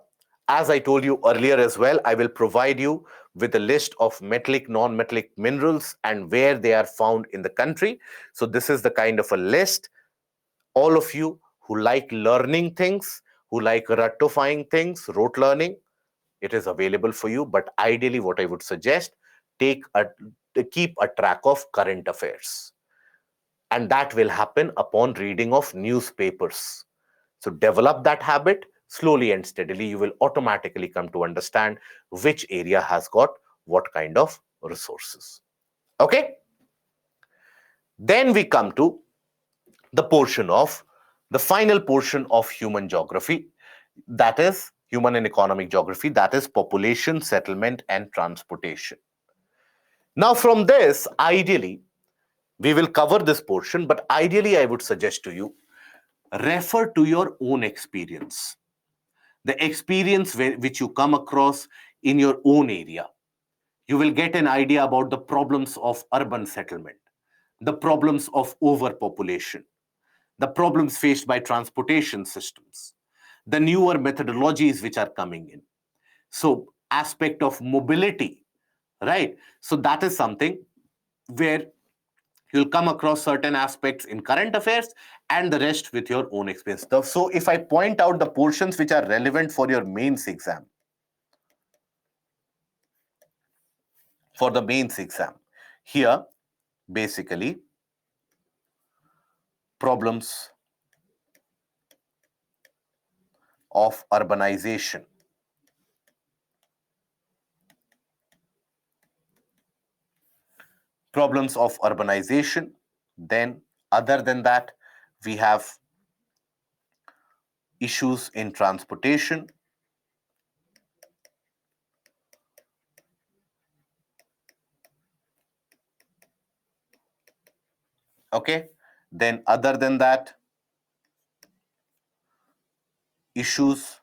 as I told you earlier as well, I will provide you with a list of metallic, non-metallic minerals and where they are found in the country. So this is the kind of a list. All of you who like learning things, who like ratifying things, rote learning, it is available for you. But ideally, what I would suggest, keep a track of current affairs. And that will happen upon reading of newspapers. So develop that habit. Slowly and steadily, you will automatically come to understand which area has got what kind of resources. Okay? Then we come to the final portion of human geography, that is human and economic geography, that is population, settlement, and transportation. Now, from this, ideally, we will cover this portion, but ideally, I would suggest to you, refer to your own experience. The experience which you come across in your own area. You will get an idea about the problems of urban settlement, the problems of overpopulation, the problems faced by transportation systems, the newer methodologies which are coming in. So, aspect of mobility, right? So, that is something where you'll come across certain aspects in current affairs and the rest with your own experience. So if I point out the portions which are relevant for your mains exam, here basically problems of urbanization, then other than that we have issues in transportation, okay, then other than that issues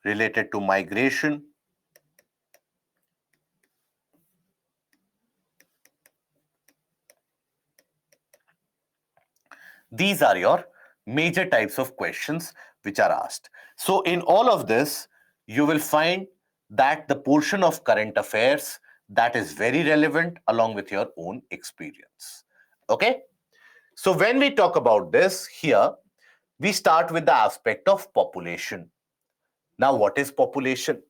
related to migration, these are your major types of questions which are asked. So in all of this, you will find that the portion of current affairs that is very relevant along with your own experience. Okay? So when we talk about this here, we start with the aspect of population. Now, what is population?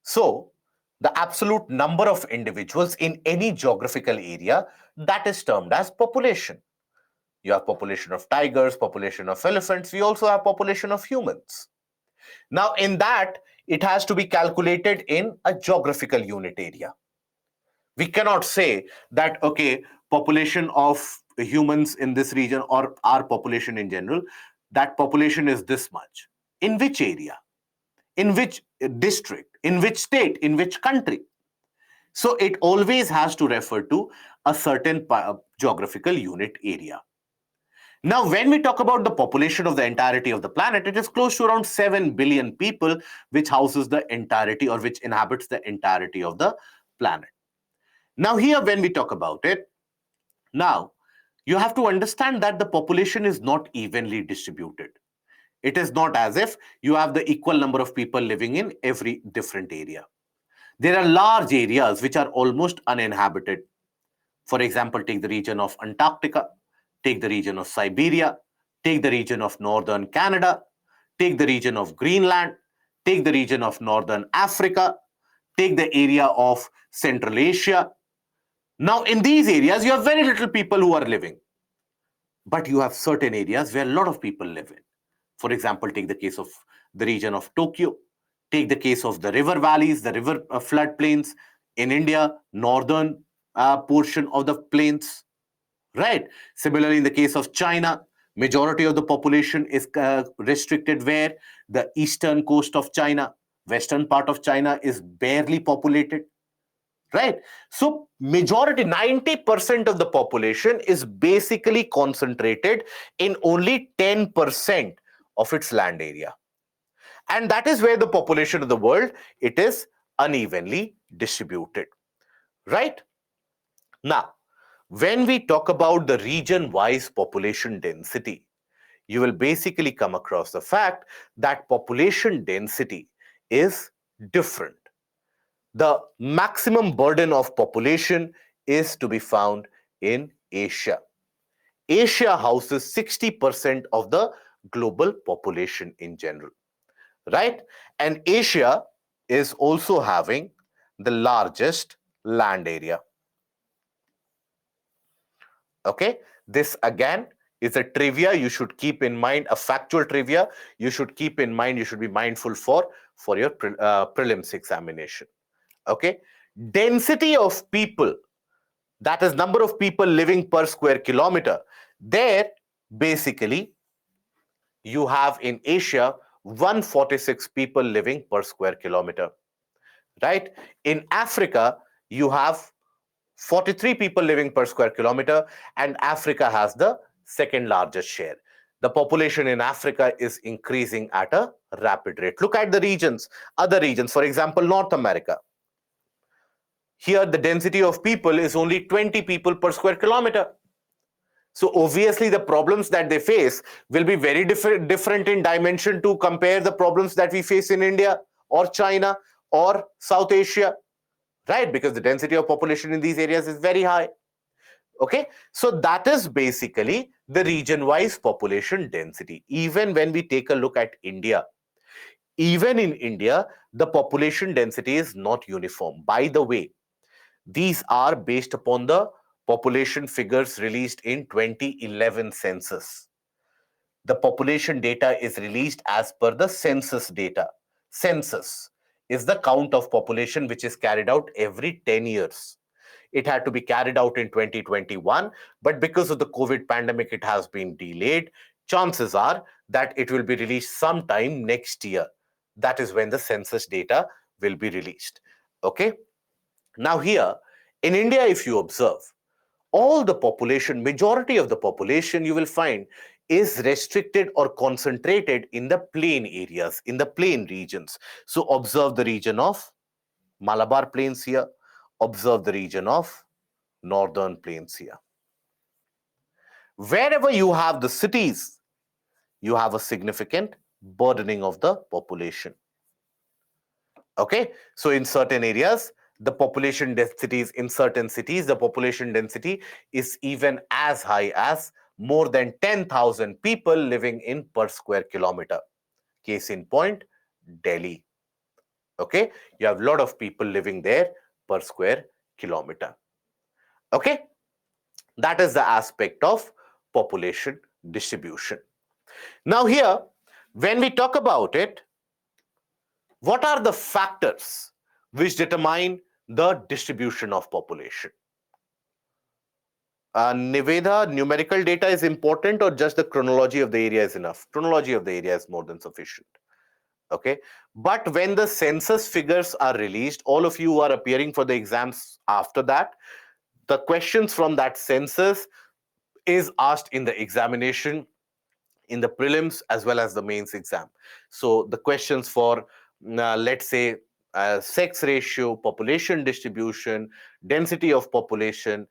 So, the absolute number of individuals in any geographical area, that is termed as population. You have population of tigers, population of elephants. We also have population of humans. Now, in that, it has to be calculated in a geographical unit area. We cannot say that, okay, population of humans in this region or our population in general, that population is this much. In which area? In which district? In which state? In which country? So it always has to refer to a certain geographical unit area. Now, when we talk about the population of the entirety of the planet, it is close to around 7 billion people, which houses the entirety or which inhabits the entirety of the planet. Now, here, when we talk about it, now you have to understand that the population is not evenly distributed. It is not as if you have the equal number of people living in every different area. There are large areas which are almost uninhabited. For example, take the region of Antarctica, take the region of Siberia, take the region of northern Canada, take the region of Greenland, take the region of northern Africa, take the area of Central Asia. Now, in these areas, you have very little people who are living, but you have certain areas where a lot of people live in. For example, take the case of the region of Tokyo, take the case of the river valleys, the river floodplains in India, northern portion of the plains, right? Similarly, in the case of China, majority of the population is restricted where? The eastern coast of China, western part of China is barely populated, right? So majority, 90% of the population is basically concentrated in only 10% of its land area. And that is where the population of the world, it is unevenly distributed, right? Now, when we talk about the region-wise population density, you will basically come across the fact that population density is different. The maximum burden of population is to be found in Asia. Asia houses 60% of the global population in general, right? And Asia is also having the largest land area. Okay, this again is a trivia you should keep in mind, a factual trivia you should keep in mind, you should be mindful for your prelims examination. Okay, density of people, that is number of people living per square kilometer, there basically you have in Asia 146 people living per square kilometer, right? In Africa you have 43 people living per square kilometer, and Africa has the second largest share. The population in Africa is increasing at a rapid rate. Look at the regions, other regions, for example, North America. Here, the density of people is only 20 people per square kilometer. So obviously, the problems that they face will be very different in dimension to compare the problems that we face in India or China or South Asia, right? Because the density of population in these areas is very high. Okay, so that is basically the region-wise population density. Even when we take a look at India, even in India, the population density is not uniform. By the way, these are based upon the population figures released in 2011 census. The population data is released as per the census data. Census is the count of population which is carried out every 10 years. It had to be carried out in 2021, but because of the COVID pandemic, it has been delayed. Chances are that it will be released sometime next year. That is when the census data will be released. Okay. Now here, in India, if you observe, all the population, majority of the population you will find is restricted or concentrated in the plain areas, in the plain regions. So observe the region of Malabar Plains here, observe the region of Northern Plains here. Wherever you have the cities, you have a significant burdening of the population. Okay, so in certain areas, the population densities in certain cities, the population density is even as high as more than 10,000 people living in per square kilometer. Case in point, Delhi. Okay, you have a lot of people living there per square kilometer. Okay, that is the aspect of population distribution. Now here, when we talk about it, what are the factors which determine the distribution of population? Niveda, numerical data is important or just the chronology of the area is enough? Chronology of the area is more than sufficient. Okay, but when the census figures are released, all of you who are appearing for the exams after that, the questions from that census is asked in the examination, in the prelims as well as the mains exam. So the questions for, let's say, sex ratio, population distribution, density of population,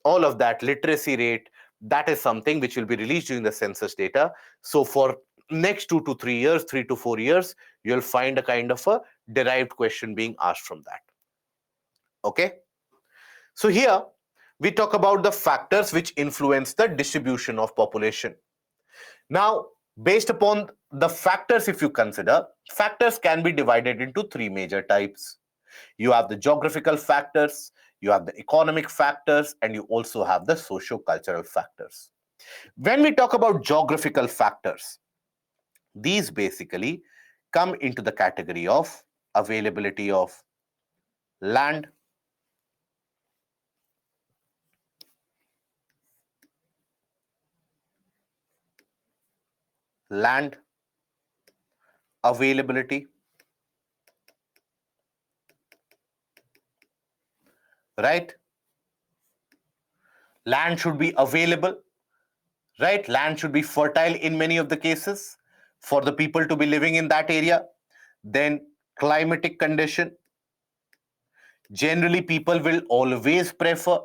all of that, literacy rate, that is something which will be released during the census data. So for next 2 to 3 years, 3 to 4 years, you'll find a kind of a derived question being asked from that. Okay. So here we talk about the factors which influence the distribution of population. Now, based upon the factors, if you consider, factors can be divided into three major types. You have the geographical factors, you have the economic factors, and you also have the socio-cultural factors. When we talk about geographical factors, these basically come into the category of availability of land, land availability, right? Land should be available, right? Land should be fertile in many of the cases for the people to be living in that area. Then climatic condition. Generally, people will always prefer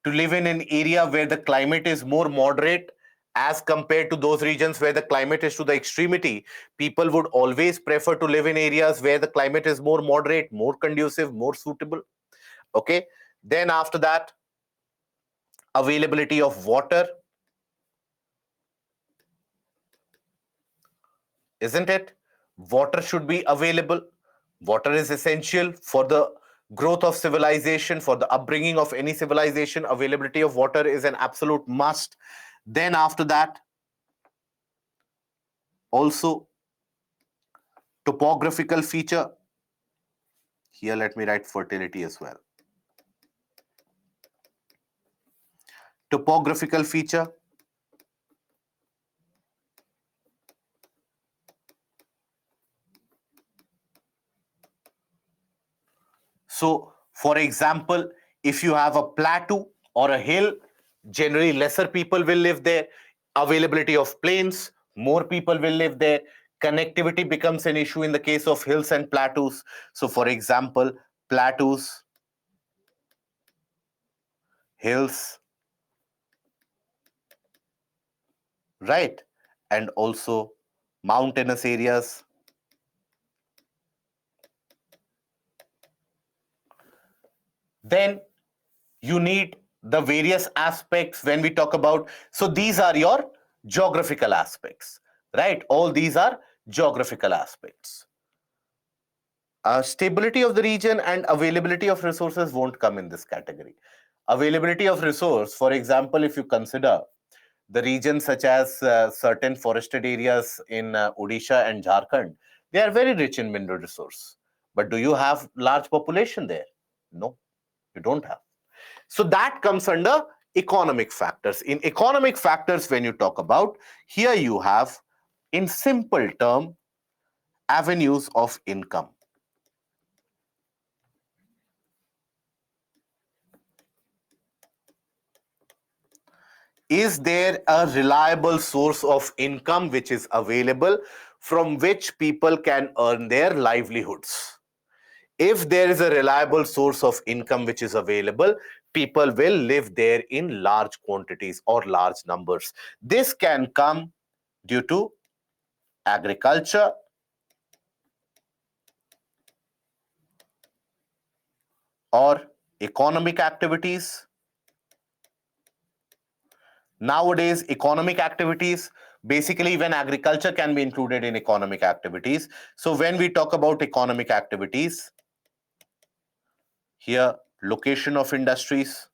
to live in an area where the climate is more moderate as compared to those regions where the climate is to the extremity. People would always prefer to live in areas where the climate is more moderate, more conducive, more suitable. Okay. Then after that, availability of water, isn't it? Water should be available. Water is essential for the growth of civilization, for the upbringing of any civilization. Availability of water is an absolute must. Then after that, also topographical feature. Here, let me write fertility as well. Topographical feature. So, for example, if you have a plateau or a hill, generally lesser people will live there. Availability of plains, more people will live there. Connectivity becomes an issue in the case of hills and plateaus. So, for example, plateaus, hills, right? And also mountainous areas. Then you need the various aspects when we talk about. So these are your geographical aspects, right? All these are geographical aspects. Stability of the region and availability of resources won't come in this category. Availability of resource, for example, if you consider the regions such as certain forested areas in Odisha and Jharkhand, they are very rich in mineral resource. But do you have large population there? No, you don't have. So that comes under economic factors. In economic factors, when you talk about, here you have, in simple term, avenues of income. Is there a reliable source of income which is available from which people can earn their livelihoods? If there is a reliable source of income which is available, people will live there in large quantities or large numbers. This can come due to agriculture, or economic activities. Nowadays, economic activities, basically when agriculture can be included in economic activities. So when we talk about economic activities, here location of industries,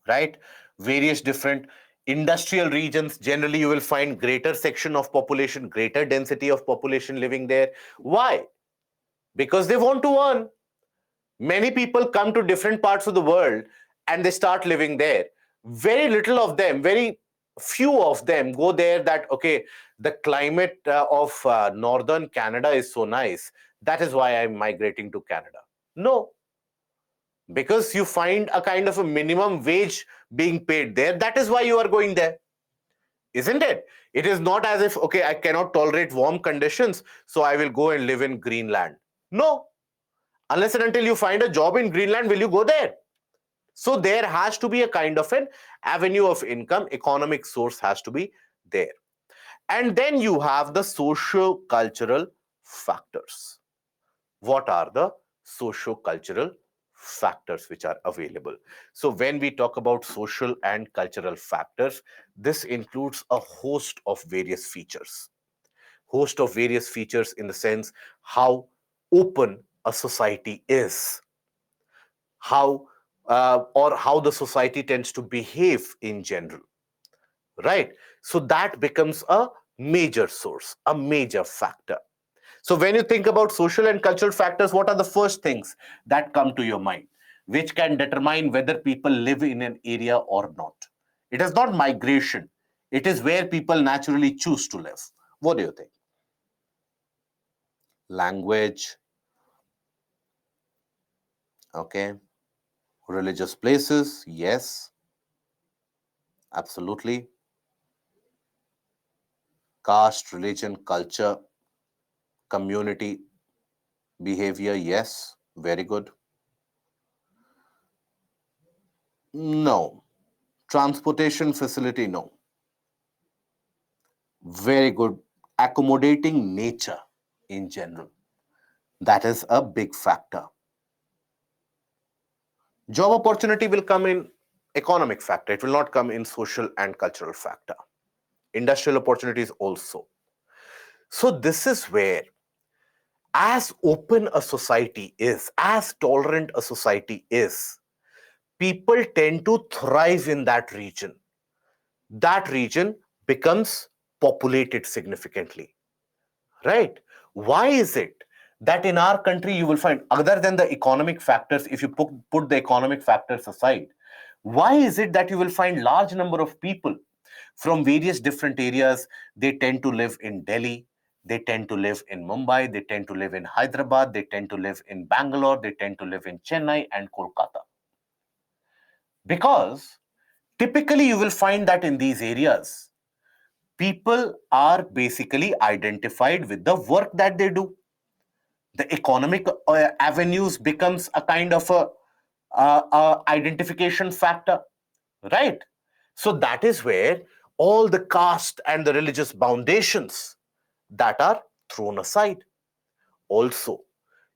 right? Various different industrial regions, generally you will find greater section of population, greater density of population living there. Why? Because they want to earn. Many people come to different parts of the world and they start living there. Very little of them, very few of them go there that, okay, the climate of northern Canada is so nice, that is why I'm migrating to Canada. No, because you find a kind of a minimum wage being paid there, that is why you are going there, isn't it? It is not as if, okay, I cannot tolerate warm conditions, so I will go and live in Greenland. No, unless and until you find a job in Greenland, will you go there? So there has to be a kind of an avenue of income, economic source has to be there. And then you have the socio-cultural factors. What are the socio-cultural factors which are available? So when we talk about social and cultural factors, this includes a host of various features. Host of various features in the sense how open a society is, how or how the society tends to behave in general, right? So that becomes a major source, a major factor. So when you think about social and cultural factors, what are the first things that come to your mind which can determine whether people live in an area or not? It is not migration, it is where people naturally choose to live. What do you think? Language, okay. Religious places, yes, absolutely. Caste, religion, culture, community behavior, yes, very good. No. Transportation facility, no. Very good. Accommodating nature in general, that is a big factor. Job opportunity will come in economic factor, it will not come in social and cultural factor. Industrial opportunities also. So this is where, as open a society is, as tolerant a society is, people tend to thrive in that region. That region becomes populated significantly, right? Why is it that in our country you will find, other than the economic factors, if you put the economic factors aside, why is it that you will find large number of people from various different areas, they tend to live in Delhi, they tend to live in Mumbai, they tend to live in Hyderabad, they tend to live in Bangalore, they tend to live in Chennai and Kolkata? Because typically you will find that in these areas, people are basically identified with the work that they do. The economic avenues becomes a kind of a identification factor, right? So that is where all the caste and the religious foundations that are thrown aside. Also,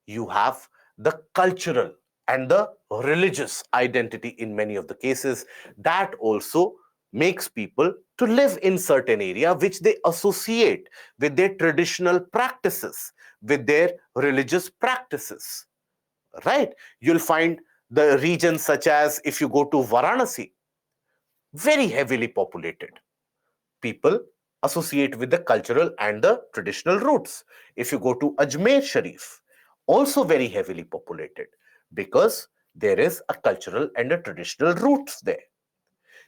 you have the cultural and the religious identity in many of the cases, that also makes people to live in certain area which they associate with their traditional practices, with their religious practices, right? You'll find the regions such as, if you go to Varanasi, very heavily populated, people associate with the cultural and the traditional roots. If you go to Ajmer Sharif, also very heavily populated, because there is a cultural and a traditional roots there.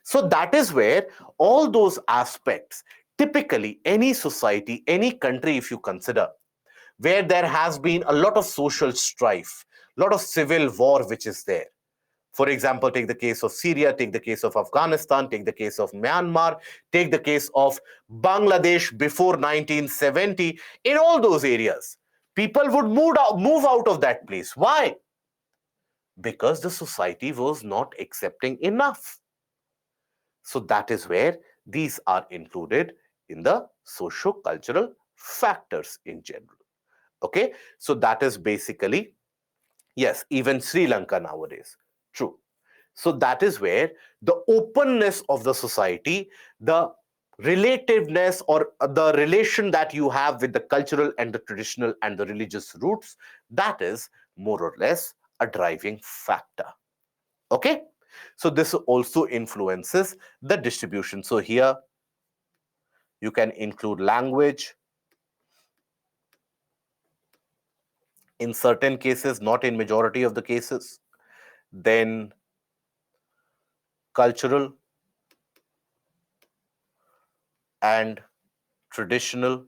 So that is where all those aspects, typically any society, any country, if you consider, where there has been a lot of social strife, a lot of civil war which is there. For example, take the case of Syria, take the case of Afghanistan, take the case of Myanmar, take the case of Bangladesh before 1970. In all those areas, people would move out of that place. Why? Because the society was not accepting enough. So that is where these are included in the socio-cultural factors in general. Okay, so that is basically, yes, even Sri Lanka nowadays. True. So that is where the openness of the society, the relativeness or the relation that you have with the cultural and the traditional and the religious roots, that is more or less a driving factor. Okay. So this also influences the distribution. So here you can include language. In certain cases, not in majority of the cases. Then cultural, and traditional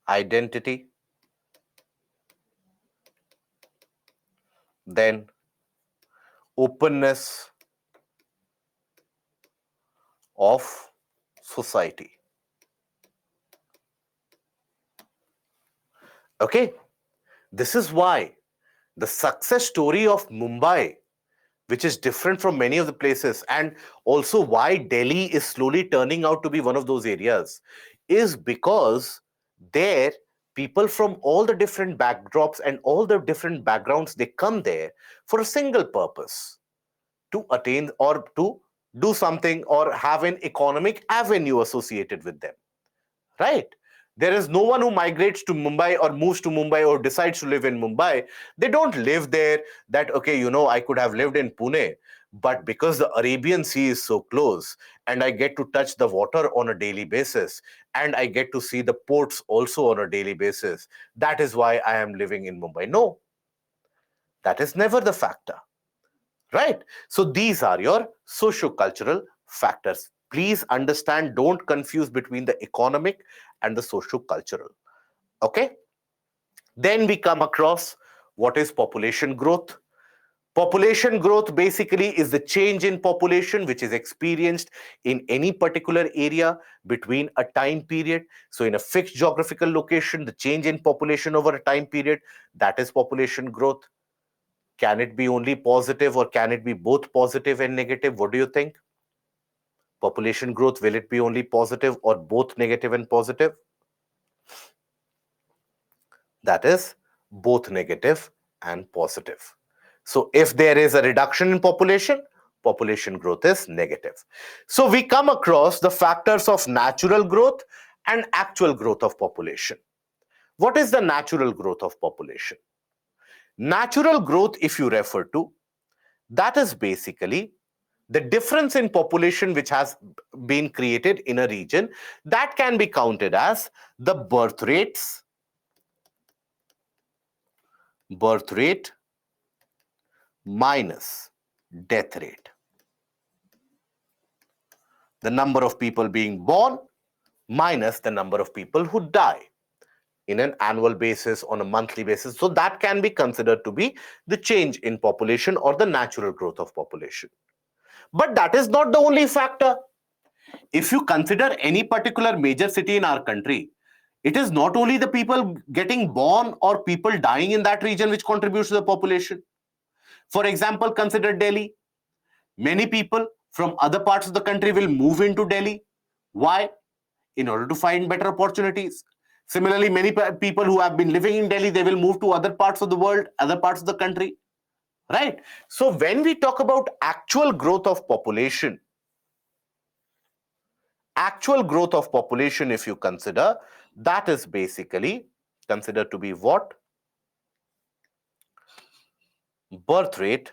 identity, then openness of society. Okay, this is why the success story of Mumbai, which is different from many of the places, and also why Delhi is slowly turning out to be one of those areas, is because there people from all the different backdrops and all the different backgrounds, they come there for a single purpose: to attain or to do something or have an economic avenue associated with them, right? There is no one who migrates to Mumbai or moves to Mumbai or decides to live in Mumbai. They don't live there that, okay, I could have lived in Pune, but because the Arabian Sea is so close and I get to touch the water on a daily basis and I get to see the ports also on a daily basis, that is why I am living in Mumbai. No, that is never the factor, right? So these are your socio-cultural factors. Please understand, don't confuse between the economic and the socio-cultural. Okay? Then we come across what is population growth. Population growth basically is the change in population which is experienced in any particular area between a time period. So in a fixed geographical location, the change in population over a time period, that is population growth. Can it be only positive or can it be both positive and negative? What do you think? Population growth, will it be only positive or both negative and positive? That is both negative and positive. So if there is a reduction in population, population growth is negative. So we come across the factors of natural growth and actual growth of population. What is the natural growth of population? Natural growth, if you refer to, that is basically the difference in population which has been created in a region, that can be counted as the birth rate minus death rate. The number of people being born minus the number of people who die in an annual basis, on a monthly basis. So that can be considered to be the change in population or the natural growth of population. But that is not the only factor. If you consider any particular major city in our country, it is not only the people getting born or people dying in that region which contributes to the population. For example, consider Delhi. Many people from other parts of the country will move into Delhi. Why? In order to find better opportunities. Similarly, many people who have been living in Delhi, they will move to other parts of the world, other parts of the country, right? So when we talk about actual growth of population, if you consider, that is basically considered to be what? Birth rate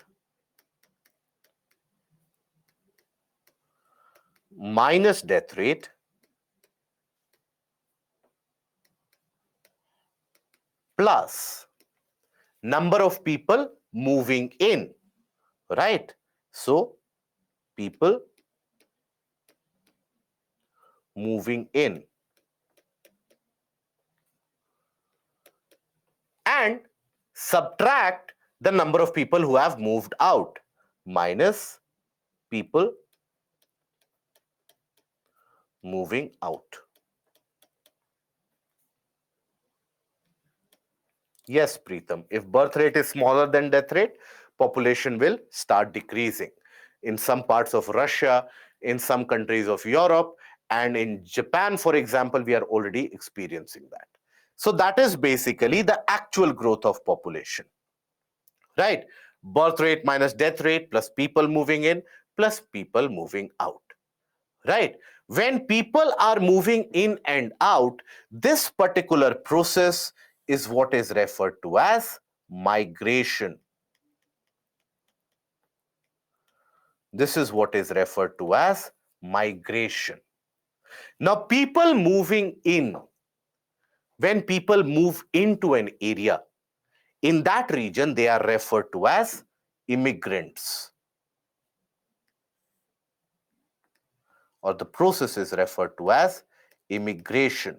minus death rate plus number of people moving in, right? So people moving in and subtract the number of people who have moved out minus people moving out. Yes, Preetham, if birth rate is smaller than death rate, population will start decreasing. In some parts of Russia, in some countries of Europe, and in Japan, for example, we are already experiencing that. So that is basically the actual growth of population, right? Birth rate minus death rate plus people moving in plus people moving out, right? When people are moving in and out, this particular process is what is referred to as migration. This is what is referred to as migration. Now, people moving in, when people move into an area, in that region, they are referred to as immigrants. or the process is referred to as immigration.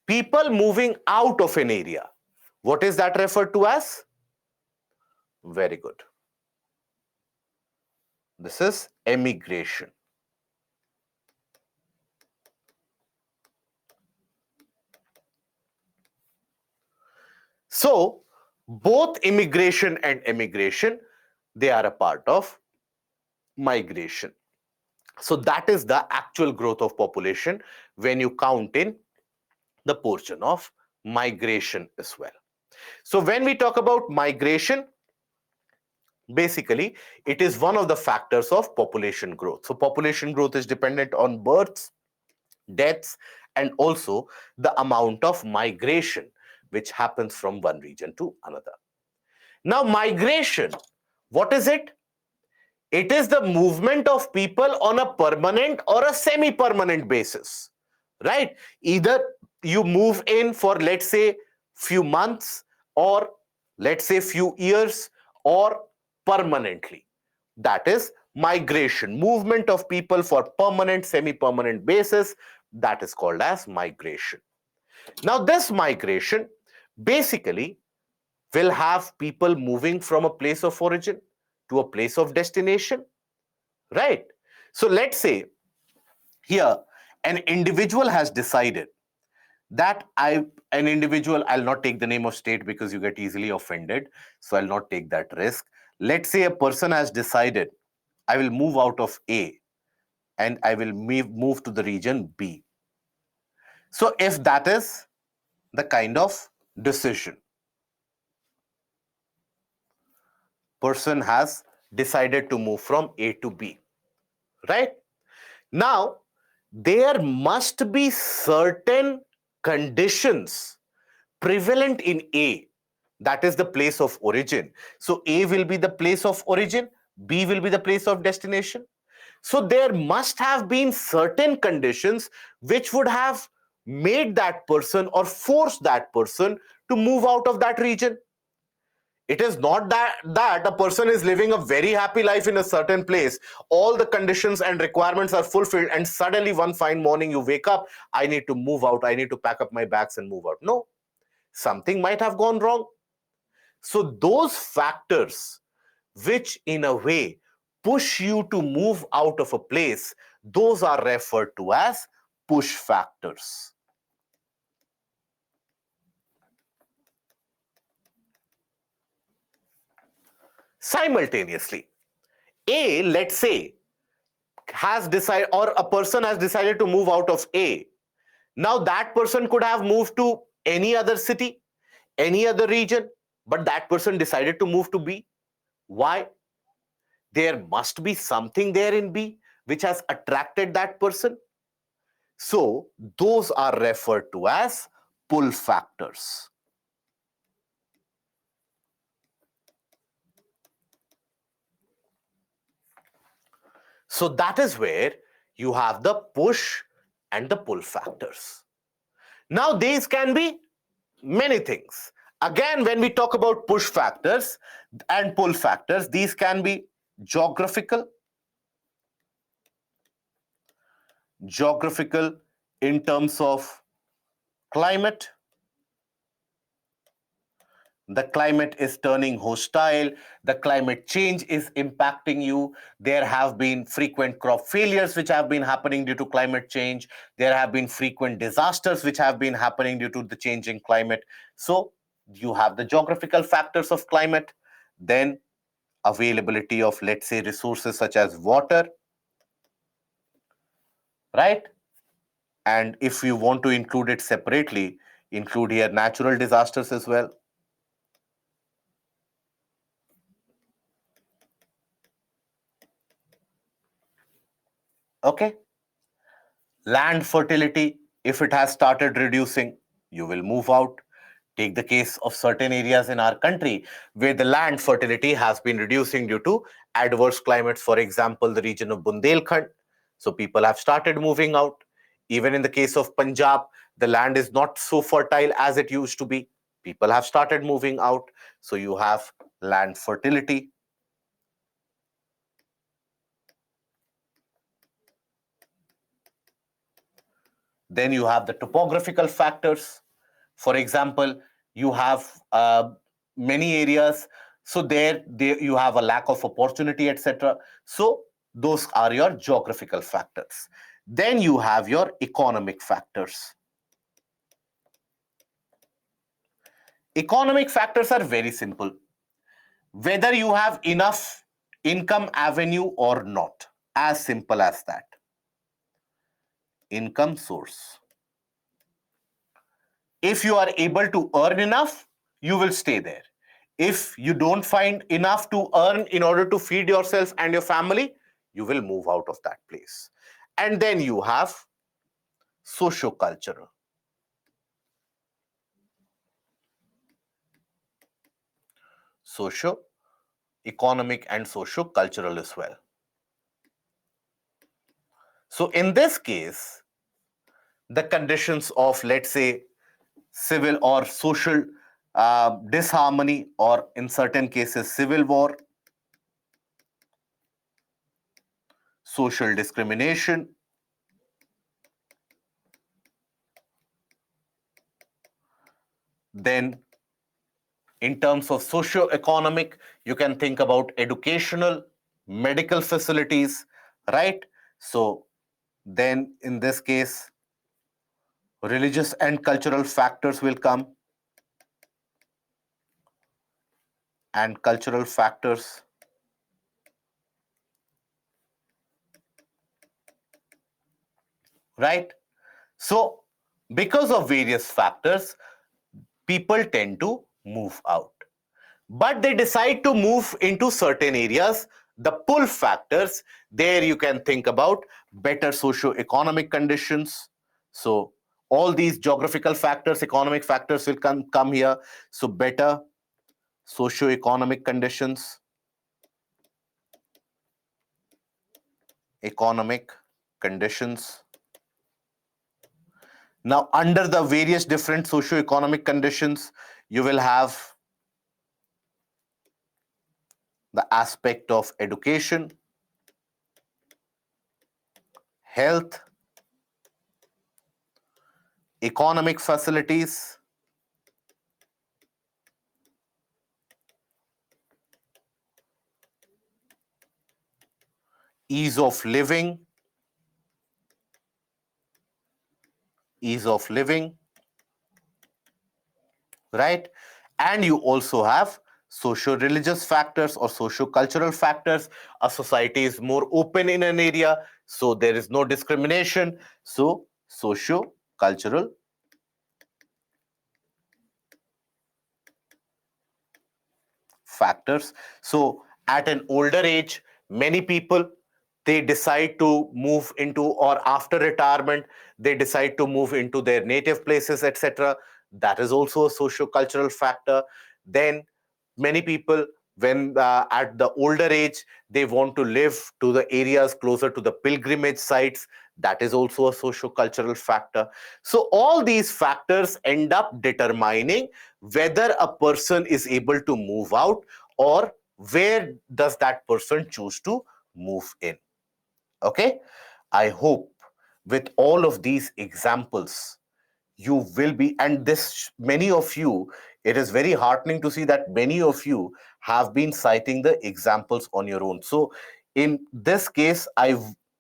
People moving out of an area. What is that referred to as? Very good. This is emigration. So, both immigration and emigration, they are a part of migration. So, that is the actual growth of population when you count in the portion of migration as well. So, when we talk about migration, basically, it is one of the factors of population growth. So, population growth is dependent on births, deaths, and also the amount of migration which happens from one region to another. Now, migration, what is it? It is the movement of people on a permanent or a semi-permanent basis, right? Either you move in for, let's say, few months, or let's say few years, or permanently. That is migration, movement of people for permanent, semi-permanent basis. That is called as migration. Now, this migration basically will have people moving from a place of origin to a place of destination, right? So let's say here an individual has decided that an individual, I'll not take the name of state because you get easily offended, so I'll not take that risk. Let's say a person has decided, I will move out of A and I will move to the region B. So if that is the kind of decision, person has decided to move from A to B, right? Now, there must be certain conditions prevalent in A, that is the place of origin. So, A will be the place of origin, B will be the place of destination. So, there must have been certain conditions which would have made that person or forced that person to move out of that region. It is not that a person is living a very happy life in a certain place, all the conditions and requirements are fulfilled, and suddenly one fine morning you wake up, I need to move out, I need to pack up my bags and move out. No, something might have gone wrong. So those factors which in a way push you to move out of a place, those are referred to as push factors. Simultaneously, A, let's say, has decided, or a person has decided to move out of A. Now that person could have moved to any other city, any other region, but that person decided to move to B. Why? There must be something there in B which has attracted that person. So those are referred to as pull factors. So that is where you have the push and the pull factors. Now these can be many things. Again, when we talk about push factors and pull factors, these can be geographical in terms of climate. The climate is turning hostile, the climate change is impacting you, there have been frequent crop failures which have been happening due to climate change, there have been frequent disasters which have been happening due to the changing climate. So you have the geographical factors of climate, then availability of, let's say, resources such as water, right? And if you want to include it separately, include here natural disasters as well. Okay. Land fertility, if it has started reducing, you will move out. Take the case of certain areas in our country where the land fertility has been reducing due to adverse climates. For example, the region of Bundelkhand. So people have started moving out. Even in the case of Punjab, the land is not so fertile as it used to be. People have started moving out. So you have land fertility. Then you have the topographical factors. For example, you have many areas, so there you have a lack of opportunity, etc. So those are your geographical factors. Then you have your economic factors. Economic factors are very simple. Whether you have enough income avenue or not, as simple as that. Income source. If you are able to earn enough, you will stay there. If you don't find enough to earn in order to feed yourself and your family, you will move out of that place. And then you have socio-cultural. Socio-economic and socio-cultural as well. So in this case, the conditions of, let's say, civil or social disharmony, or in certain cases, civil war, social discrimination, then in terms of socio-economic, you can think about educational, medical facilities, right? So then in this case, religious and cultural factors will come, and cultural factors, right? So because of various factors, people tend to move out. But they decide to move into certain areas. The pull factors, there you can think about better socio-economic conditions. So all these geographical factors, economic factors will come here. So better socio-economic conditions, economic conditions. Now, under the various different socio-economic conditions, you will have the aspect of education, health, economic facilities, ease of living, right? And you also have socio-religious factors or socio-cultural factors. A society is more open in an area, so there is no discrimination. So socio-cultural factors. So at an older age, many people, they decide to move into, or after retirement, they decide to move into their native places, etc. That is also a socio-cultural factor. Then many people, when at the older age, they want to live to the areas closer to the pilgrimage sites. That is also a socio-cultural factor. So all these factors end up determining whether a person is able to move out, or where does that person choose to move in. Okay, I hope with all of these examples, you will be, and this, many of you, it is very heartening to see that many of you have been citing the examples on your own. So in this case, I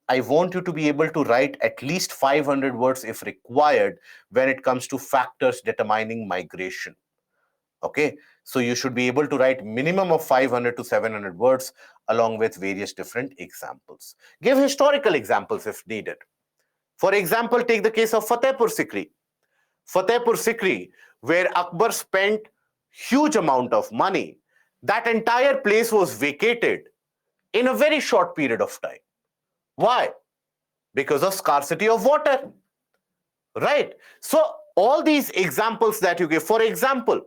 want you to be able to write at least 500 words if required when it comes to factors determining migration. Okay, so you should be able to write minimum of 500 to 700 words along with various different examples. Give historical examples if needed. For example, take the case of Fatehpur Sikri. Fatehpur Sikri, where Akbar spent huge amount of money, that entire place was vacated in a very short period of time. Why? Because of scarcity of water, right? So all these examples that you give, for example,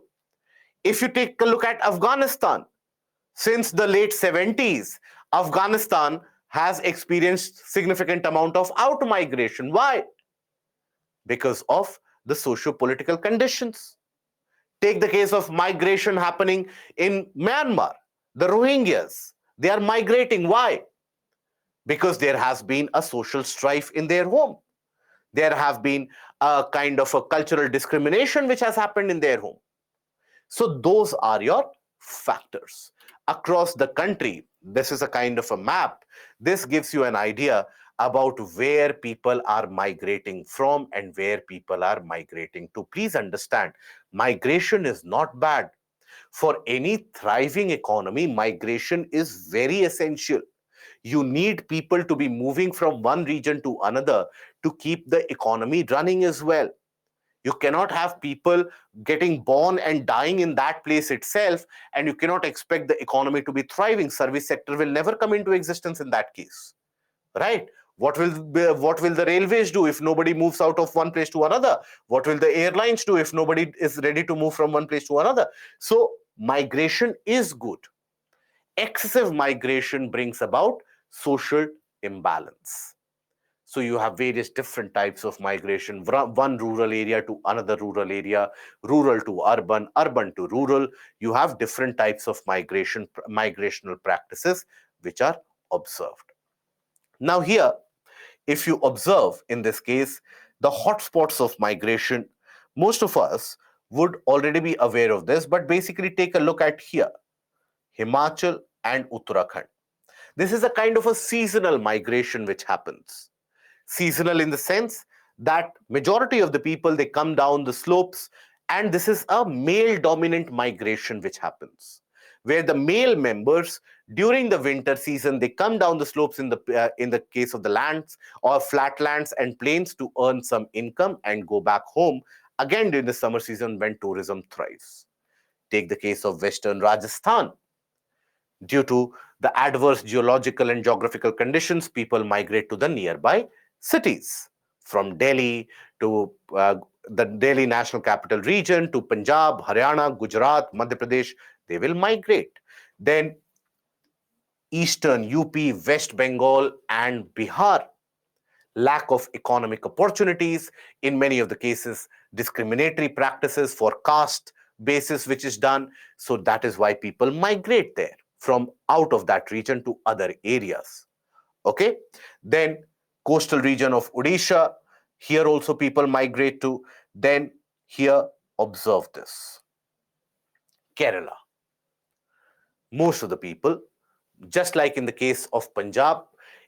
if you take a look at Afghanistan, since the late 70s, Afghanistan has experienced significant amount of out-migration. Why? Because of the socio-political conditions. Take the case of migration happening in Myanmar. The Rohingyas, they are migrating. Why? Because there has been a social strife in their home. There have been a kind of a cultural discrimination which has happened in their home. So those are your factors. Across the country, this is a kind of a map. This gives you an idea about where people are migrating from and where people are migrating to. Please understand, migration is not bad. For any thriving economy, migration is very essential. You need people to be moving from one region to another to keep the economy running as well. You cannot have people getting born and dying in that place itself, and you cannot expect the economy to be thriving. Service sector will never come into existence in that case, right? What will the railways do if nobody moves out of one place to another? What will the airlines do if nobody is ready to move from one place to another? So migration is good. Excessive migration brings about social imbalance. So you have various different types of migration, one rural area to another rural area, rural to urban, urban to rural. You have different types of migrational practices which are observed. Now here, if you observe in this case, the hotspots of migration, most of us would already be aware of this, but basically take a look at here, Himachal and Uttarakhand. This is a kind of a seasonal migration which happens. Seasonal in the sense that majority of the people, they come down the slopes, and this is a male dominant migration which happens, where the male members during the winter season, they come down the slopes in the case of the lands or flatlands and plains to earn some income and go back home again during the summer season when tourism thrives. Take the case of western Rajasthan. Due to the adverse geological and geographical conditions, people migrate to the nearby cities, from Delhi to the Delhi National Capital Region to Punjab, Haryana, Gujarat, Madhya Pradesh. They will migrate. Then Eastern UP, West Bengal, and Bihar. Lack of economic opportunities, in many of the cases, discriminatory practices for caste basis which is done. So that is why people migrate there from out of that region to other areas. Okay. Then coastal region of Odisha, here also people migrate to. Then here, observe this, Kerala. Most of the people, just like in the case of Punjab,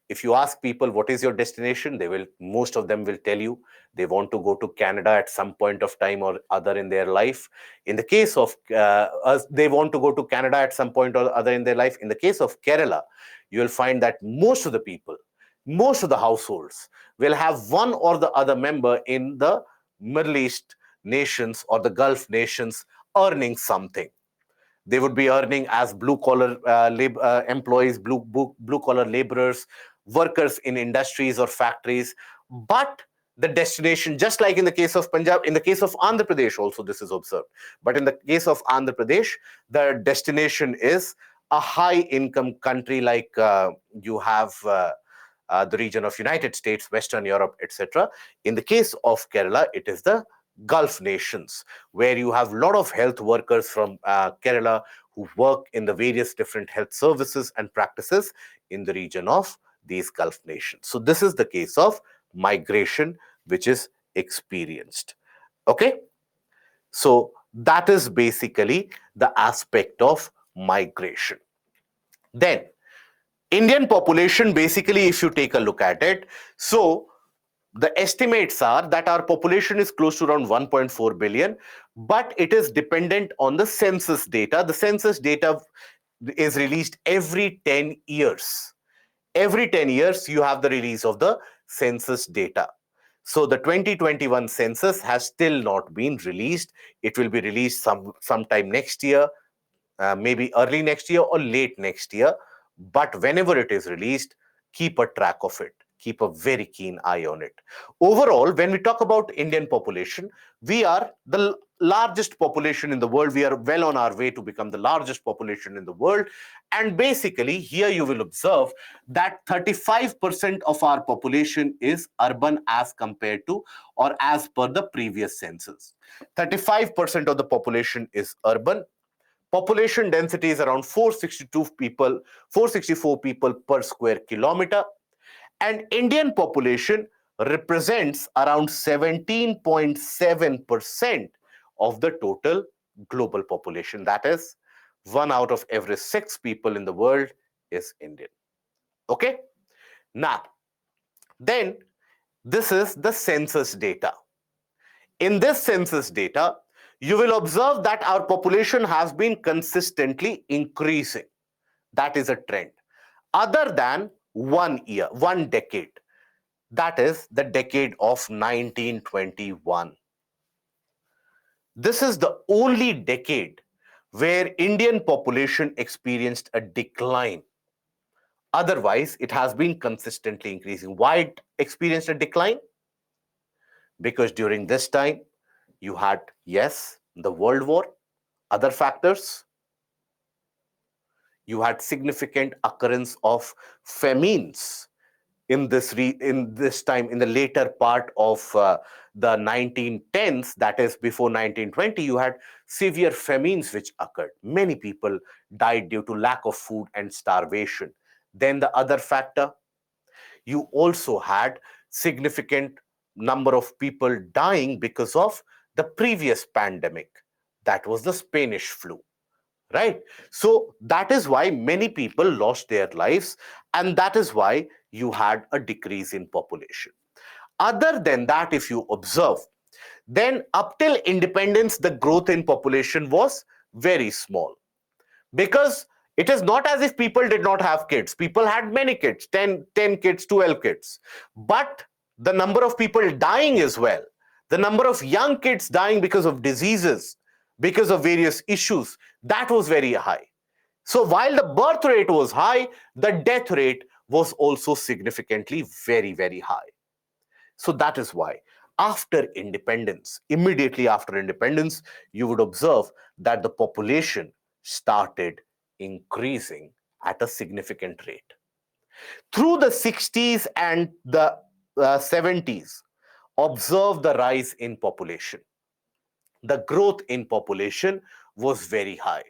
if you ask people what is your destination, most of them will tell you they want to go to Canada at some point of time or other in their life. In the case of us, they want to go to Canada at some point or other in their life. In the case of Kerala, you will find that most of the people, most of the households will have one or the other member in the Middle East nations or the Gulf nations earning something. They would be earning as blue collar employees, blue collar laborers, workers in industries or factories. But the destination, just like in the case of Punjab, in the case of Andhra Pradesh also this is observed. But in the case of Andhra Pradesh, the destination is a high income country like you have the region of United States, Western Europe, etc. In the case of Kerala, it is the Gulf nations, where you have a lot of health workers from Kerala who work in the various different health services and practices in the region of these Gulf nations. So this is the case of migration which is experienced. Okay. So that is basically the aspect of migration. Then Indian population, basically, if you take a look at it, so the estimates are that our population is close to around 1.4 billion, but it is dependent on the census data. The census data is released every 10 years. Every 10 years, you have the release of the census data. So the 2021 census has still not been released. It will be released sometime next year, maybe early next year or late next year. But whenever it is released, keep a track of it. Keep a very keen eye on it. Overall, when we talk about Indian population, we are the largest population in the world. We are well on our way to become the largest population in the world. And basically, here you will observe that 35% of our population is urban as compared to or as per the previous census. 35% of the population is urban. Population density is around 464 people per square kilometer. And Indian population represents around 17.7% of the total global population. That is, 1 out of every 6 people in the world is Indian. Okay? Now, then this is the census data. In this census data, you will observe that our population has been consistently increasing. That is a trend. Other than 1 year, 1 decade, that is the decade of 1921. This is the only decade where Indian population experienced a decline. Otherwise, it has been consistently increasing. Why it experienced a decline? Because during this time, you had, yes, the World War, other factors. You had significant occurrence of famines in this time, in the later part of the 1910s, that is before 1920. You had severe famines which occurred. Many people died due to lack of food and starvation. Then the other factor, you also had significant number of people dying because of the previous pandemic, that was the Spanish flu, right? So that is why many people lost their lives, and that is why you had a decrease in population. Other than that, if you observe, then up till independence, the growth in population was very small, because it is not as if people did not have kids. People had many kids, 10 kids, 12 kids. But the number of people dying as well, the number of young kids dying because of diseases, because of various issues, that was very high. So while the birth rate was high, the death rate was also significantly very, very high. So that is why after independence, immediately after independence, you would observe that the population started increasing at a significant rate. Through the 60s and the 70s, observe the rise in population. The growth in population was very high.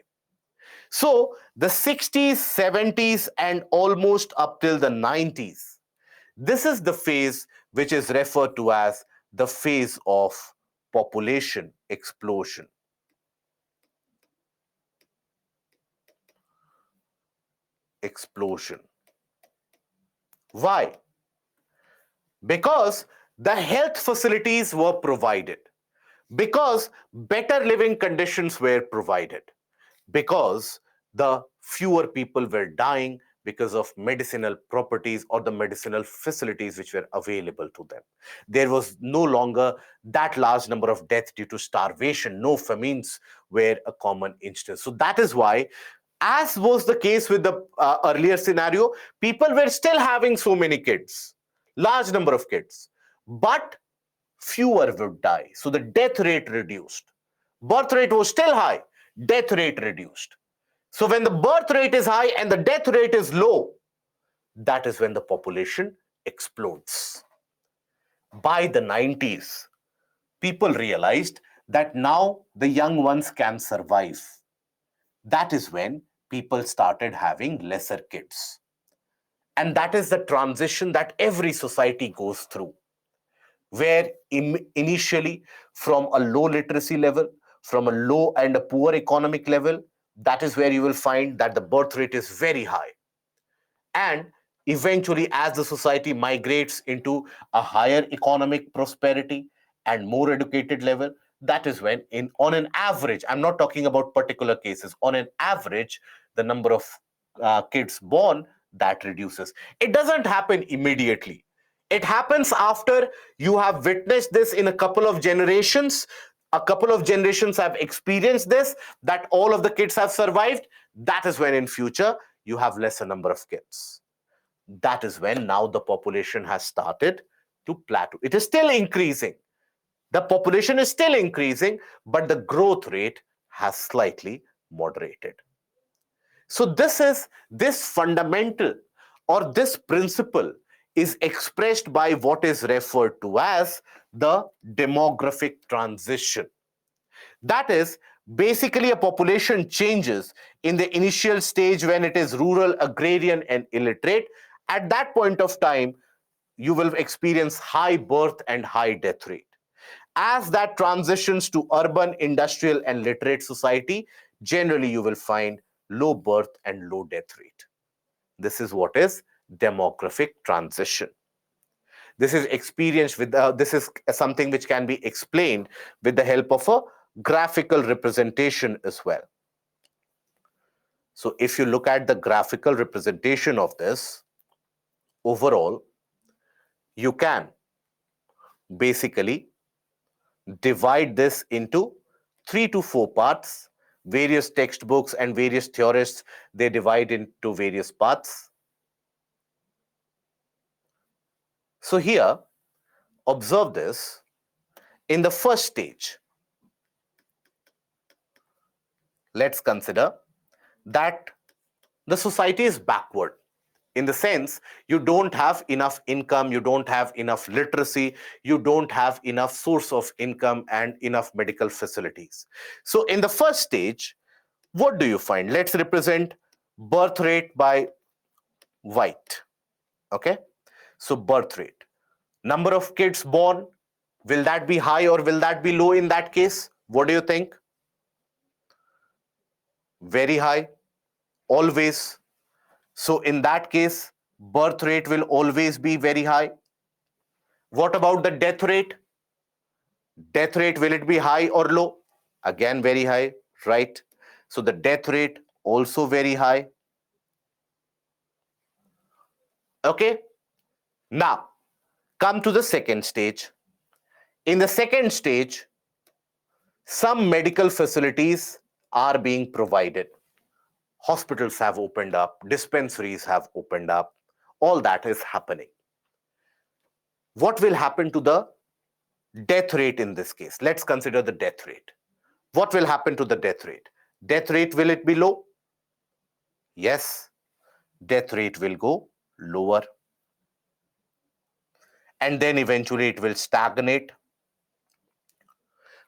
So the 60s, 70s, and almost up till the 90s, this is the phase which is referred to as the phase of population explosion. Explosion. Why? Because the health facilities were provided, because better living conditions were provided, because the fewer people were dying because of medicinal properties or the medicinal facilities which were available to them. There was no longer that large number of deaths due to starvation. No famines were a common instance. So that is why, as was the case with the earlier scenario, people were still having so many kids, large number of kids, but fewer would die. So the death rate reduced. Birth rate was still high, death rate reduced. So when the birth rate is high and the death rate is low, that is when the population explodes. By the 90s, people realized that now the young ones can survive. That is when people started having lesser kids. And that is the transition that every society goes through, where initially from a low literacy level, from a low and a poor economic level, that is where you will find that the birth rate is very high. And eventually, as the society migrates into a higher economic prosperity and more educated level, that is when, on an average, I'm not talking about particular cases, on an average, the number of kids born, that reduces. It doesn't happen immediately. It happens after you have witnessed this in a couple of generations. A couple of generations have experienced this, that all of the kids have survived. That is when in future you have lesser number of kids. That is when now the population has started to plateau. It is still increasing. The population is still increasing, but the growth rate has slightly moderated. So this fundamental, or this principle, is expressed by what is referred to as the demographic transition. That is basically a population changes in the initial stage when it is rural, agrarian, and illiterate. At that point of time, you will experience high birth and high death rate. As that transitions to urban, industrial, and literate society, generally you will find low birth and low death rate. This is what is demographic transition. This is experienced with this is something which can be explained with the help of a graphical representation as well. So if you look at the graphical representation of this, overall, you can basically divide this into 3 to 4 parts. Various textbooks and various theorists, they divide into various parts. So here, observe this. In the first stage, let's consider that the society is backward. In the sense, you don't have enough income, you don't have enough literacy, you don't have enough source of income and enough medical facilities. So in the first stage, what do you find? Let's represent birth rate by white. Okay, so birth rate, number of kids born, will that be high or will that be low in that case? What do you think? Very high, always. So in that case, birth rate will always be very high. What about the death rate? Death rate, will it be high or low? Again, very high, right? So the death rate also very high. Okay. Now, come to the second stage. In the second stage, some medical facilities are being provided. Hospitals have opened up, dispensaries have opened up, all that is happening. What will happen to the death rate in this case? Let's consider the death rate. What will happen to the death rate? Death rate, will it be low? Yes, death rate will go lower. And then eventually it will stagnate.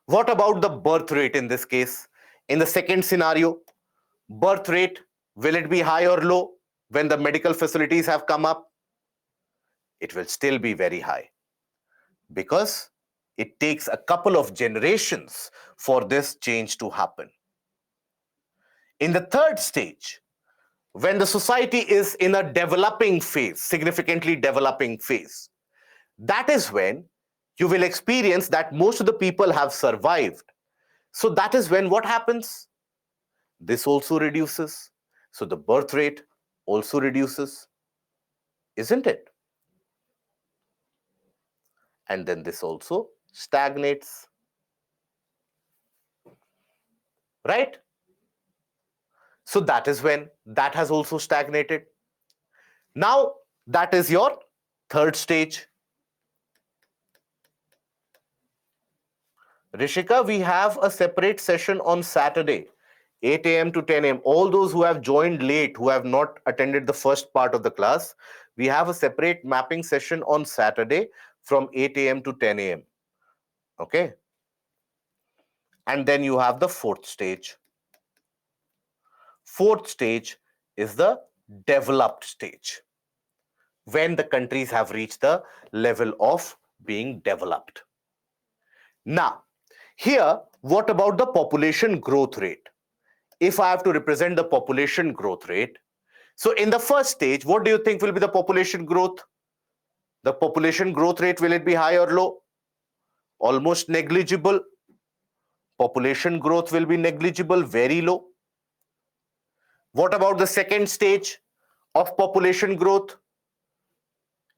What about the birth rate in this case? In the second scenario, birth rate, will it be high or low when the medical facilities have come up? It will still be very high because it takes a couple of generations for this change to happen. In the third stage, when the society is in a developing phase, significantly developing phase, that is when you will experience that most of the people have survived. So that is when what happens? This also reduces. So the birth rate also reduces, isn't it? And then this also stagnates, right? So that is when that has also stagnated. Now, that is your third stage. Rishika, we have a separate session on Saturday, 8 a.m. to 10 a.m. All those who have joined late, who have not attended the first part of the class, we have a separate mapping session on Saturday from 8 a.m. to 10 a.m. Okay. And then you have the fourth stage. Fourth stage is the developed stage, when the countries have reached the level of being developed. Now, here, what about the population growth rate? If I have to represent the population growth rate, so in the first stage, what do you think will be the population growth? The population growth rate, will it be high or low? Almost negligible. Population growth will be negligible, very low. What about the second stage of population growth?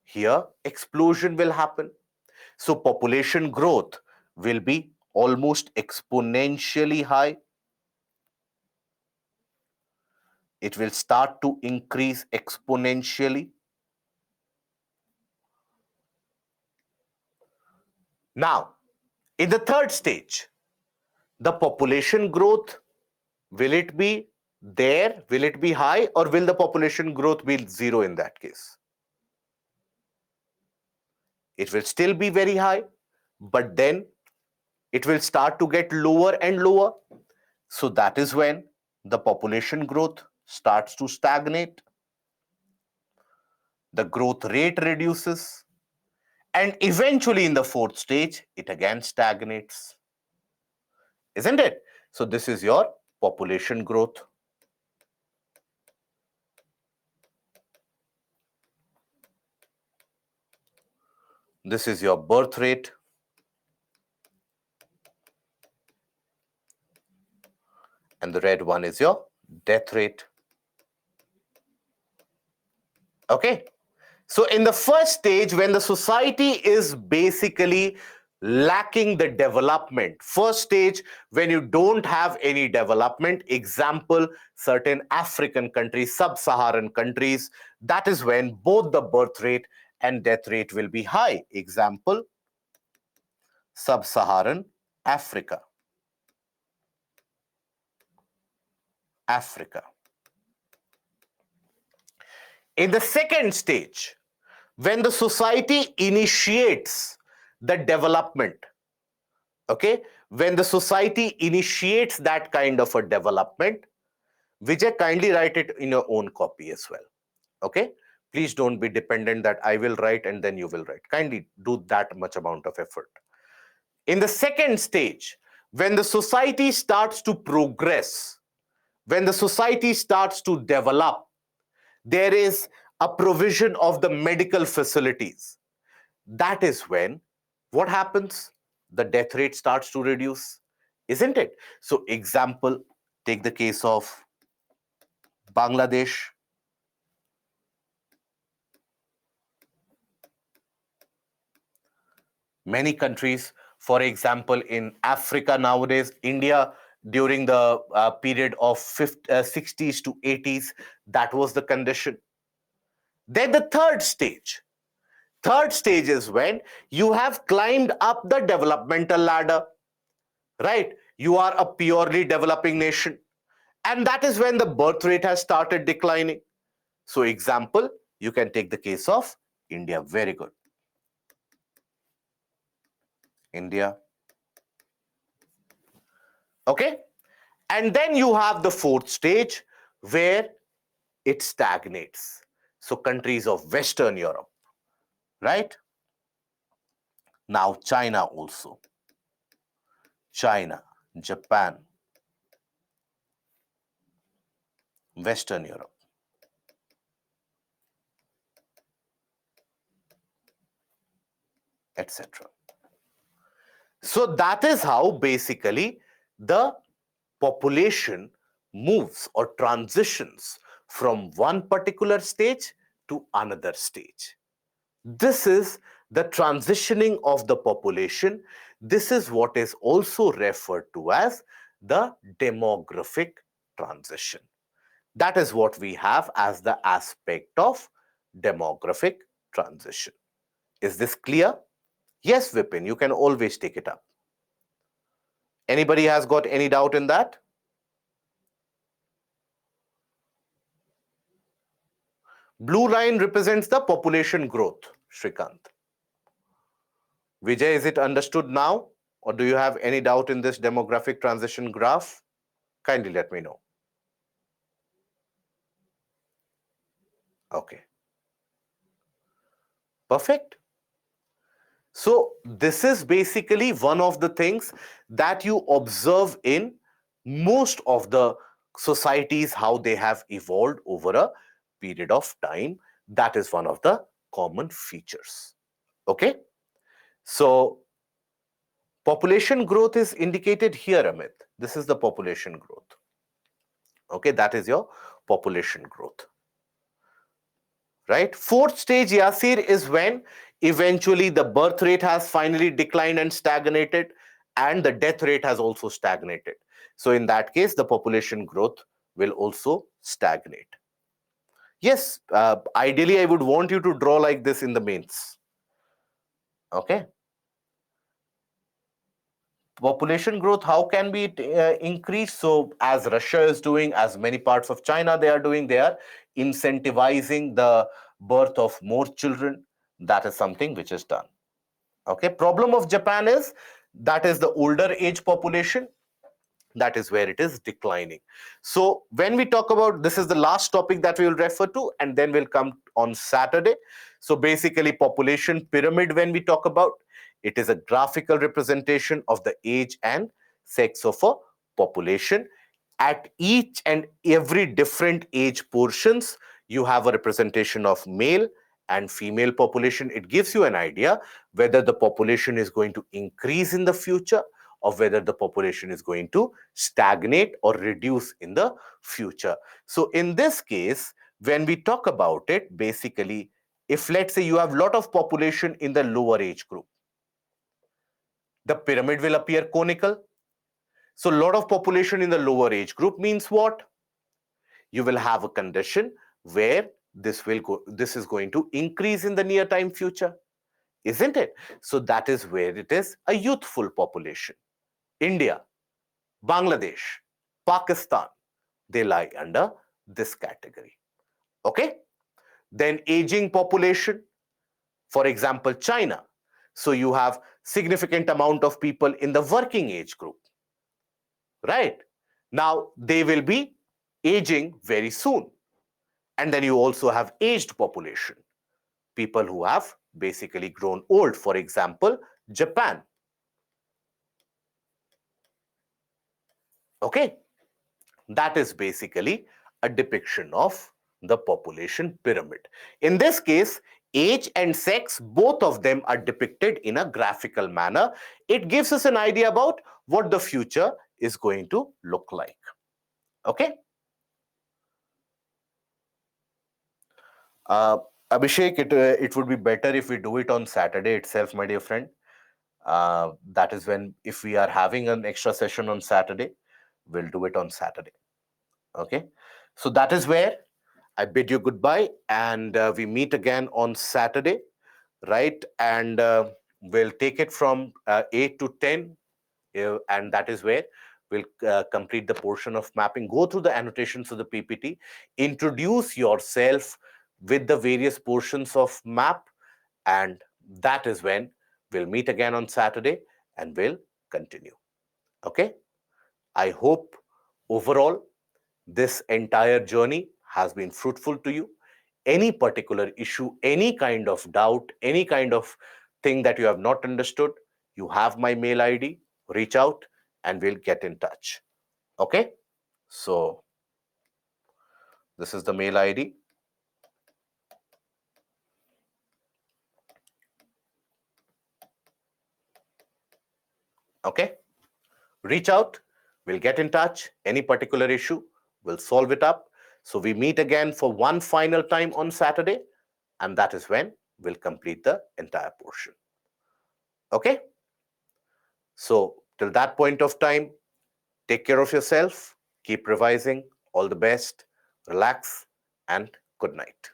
Here, explosion will happen. So population growth will be almost exponentially high. It will start to increase exponentially. Now, in the third stage, the population growth, will it be there? Will it be high, or will the population growth be zero in that case? It will still be very high, but then it will start to get lower and lower. So that is when the population growth starts to stagnate. The growth rate reduces. And eventually in the fourth stage, it again stagnates. Isn't it? So this is your population growth. This is your birth rate. And the red one is your death rate. Okay. So in the first stage, when the society is basically lacking the development, first stage, when you don't have any development, example, certain African countries, sub-Saharan countries, that is when both the birth rate and death rate will be high. Example, sub-Saharan Africa. In the second stage, when the society initiates the development, okay, when the society initiates that kind of a development, Vijay, kindly write it in your own copy as well. Okay, please don't be dependent that I will write and then you will write. Kindly do that much amount of effort. In the second stage, when the society starts to progress, when the society starts to develop, there is a provision of the medical facilities. That is when what happens? The death rate starts to reduce, isn't it? So, example, take the case of Bangladesh. Many countries, for example, in Africa nowadays, India during the period of 60s to 80s, that was the condition. Then the third stage. Third stage is when you have climbed up the developmental ladder, right? You are a purely developing nation. And that is when the birth rate has started declining. So, example, you can take the case of India. Very good. India. Okay. And then you have the fourth stage where it stagnates. So, countries of Western Europe, right? Now, China also. China, Japan, Western Europe. Etc. So that is how basically the population moves or transitions from one particular stage to another stage. This is the transitioning of the population. This is what is also referred to as the demographic transition. That is what we have as the aspect of demographic transition. Is this clear? Yes, Vipin, you can always take it up. Anybody has got any doubt in that? Blue line represents the population growth, Shrikant. Vijay, is it understood now? Or do you have any doubt in this demographic transition graph? Kindly let me know. Okay. Perfect. So this is basically one of the things that you observe in most of the societies, how they have evolved over a period of time. That is one of the common features. Okay. So population growth is indicated here, Amit. This is the population growth. Okay, that is your population growth. Right? Fourth stage, Yasir, is when eventually the birth rate has finally declined and stagnated, and the death rate has also stagnated. So in that case, the population growth will also stagnate. Yes, ideally, I would want you to draw like this in the mains. Okay. Population growth, how can we increase? So as Russia is doing, as many parts of China they are doing, they are incentivizing the birth of more children. That is something which is done. Okay, problem of Japan is that is the older age population. that is where it is declining. So when we talk about, this is the last topic that we will refer to, and then we'll come on Saturday. So basically, population pyramid, when we talk about, it is a graphical representation of the age and sex of a population. At each and every different age portions, you have a representation of male and female population. It gives you an idea whether the population is going to increase in the future, or whether the population is going to stagnate or reduce in the future. So in this case, when we talk about it, basically, if let's say you have a lot of population in the lower age group, the pyramid will appear conical. So a lot of population in the lower age group means what? You will have a condition where this is going to increase in the near time future, isn't it? So that is where it is a youthful population. India, Bangladesh, Pakistan, they lie under this category. Okay? Then aging population, for example, China. So you have significant amount of people in the working age group, right? Now they will be aging very soon. And then you also have aged population, people who have basically grown old. For example, Japan. Okay? That is basically a depiction of the population pyramid. In this case, age and sex, both of them are depicted in a graphical manner. It gives us an idea about what the future is going to look like. Okay? Abhishek, it would be better if we do it on Saturday itself, my dear friend. That is when, if we are having an extra session on Saturday, we'll do it on Saturday. Okay? So that is where I bid you goodbye, and we meet again on Saturday, right? And we'll take it from 8 to 10, and that is where we'll complete the portion of mapping, go through the annotations of the PPT, introduce yourself with the various portions of map, and that is when we'll meet again on Saturday and we'll continue. Okay? I hope overall this entire journey has been fruitful to you. Any particular issue, any kind of doubt, any kind of thing that you have not understood, you have my mail ID, reach out and we'll get in touch. Okay? So this is the mail ID. Okay? Reach out, we'll get in touch. Any particular issue, we'll solve it up. So we meet again for one final time on Saturday, and that is when we'll complete the entire portion. Okay? So till that point of time, take care of yourself, keep revising, all the best, relax, and good night.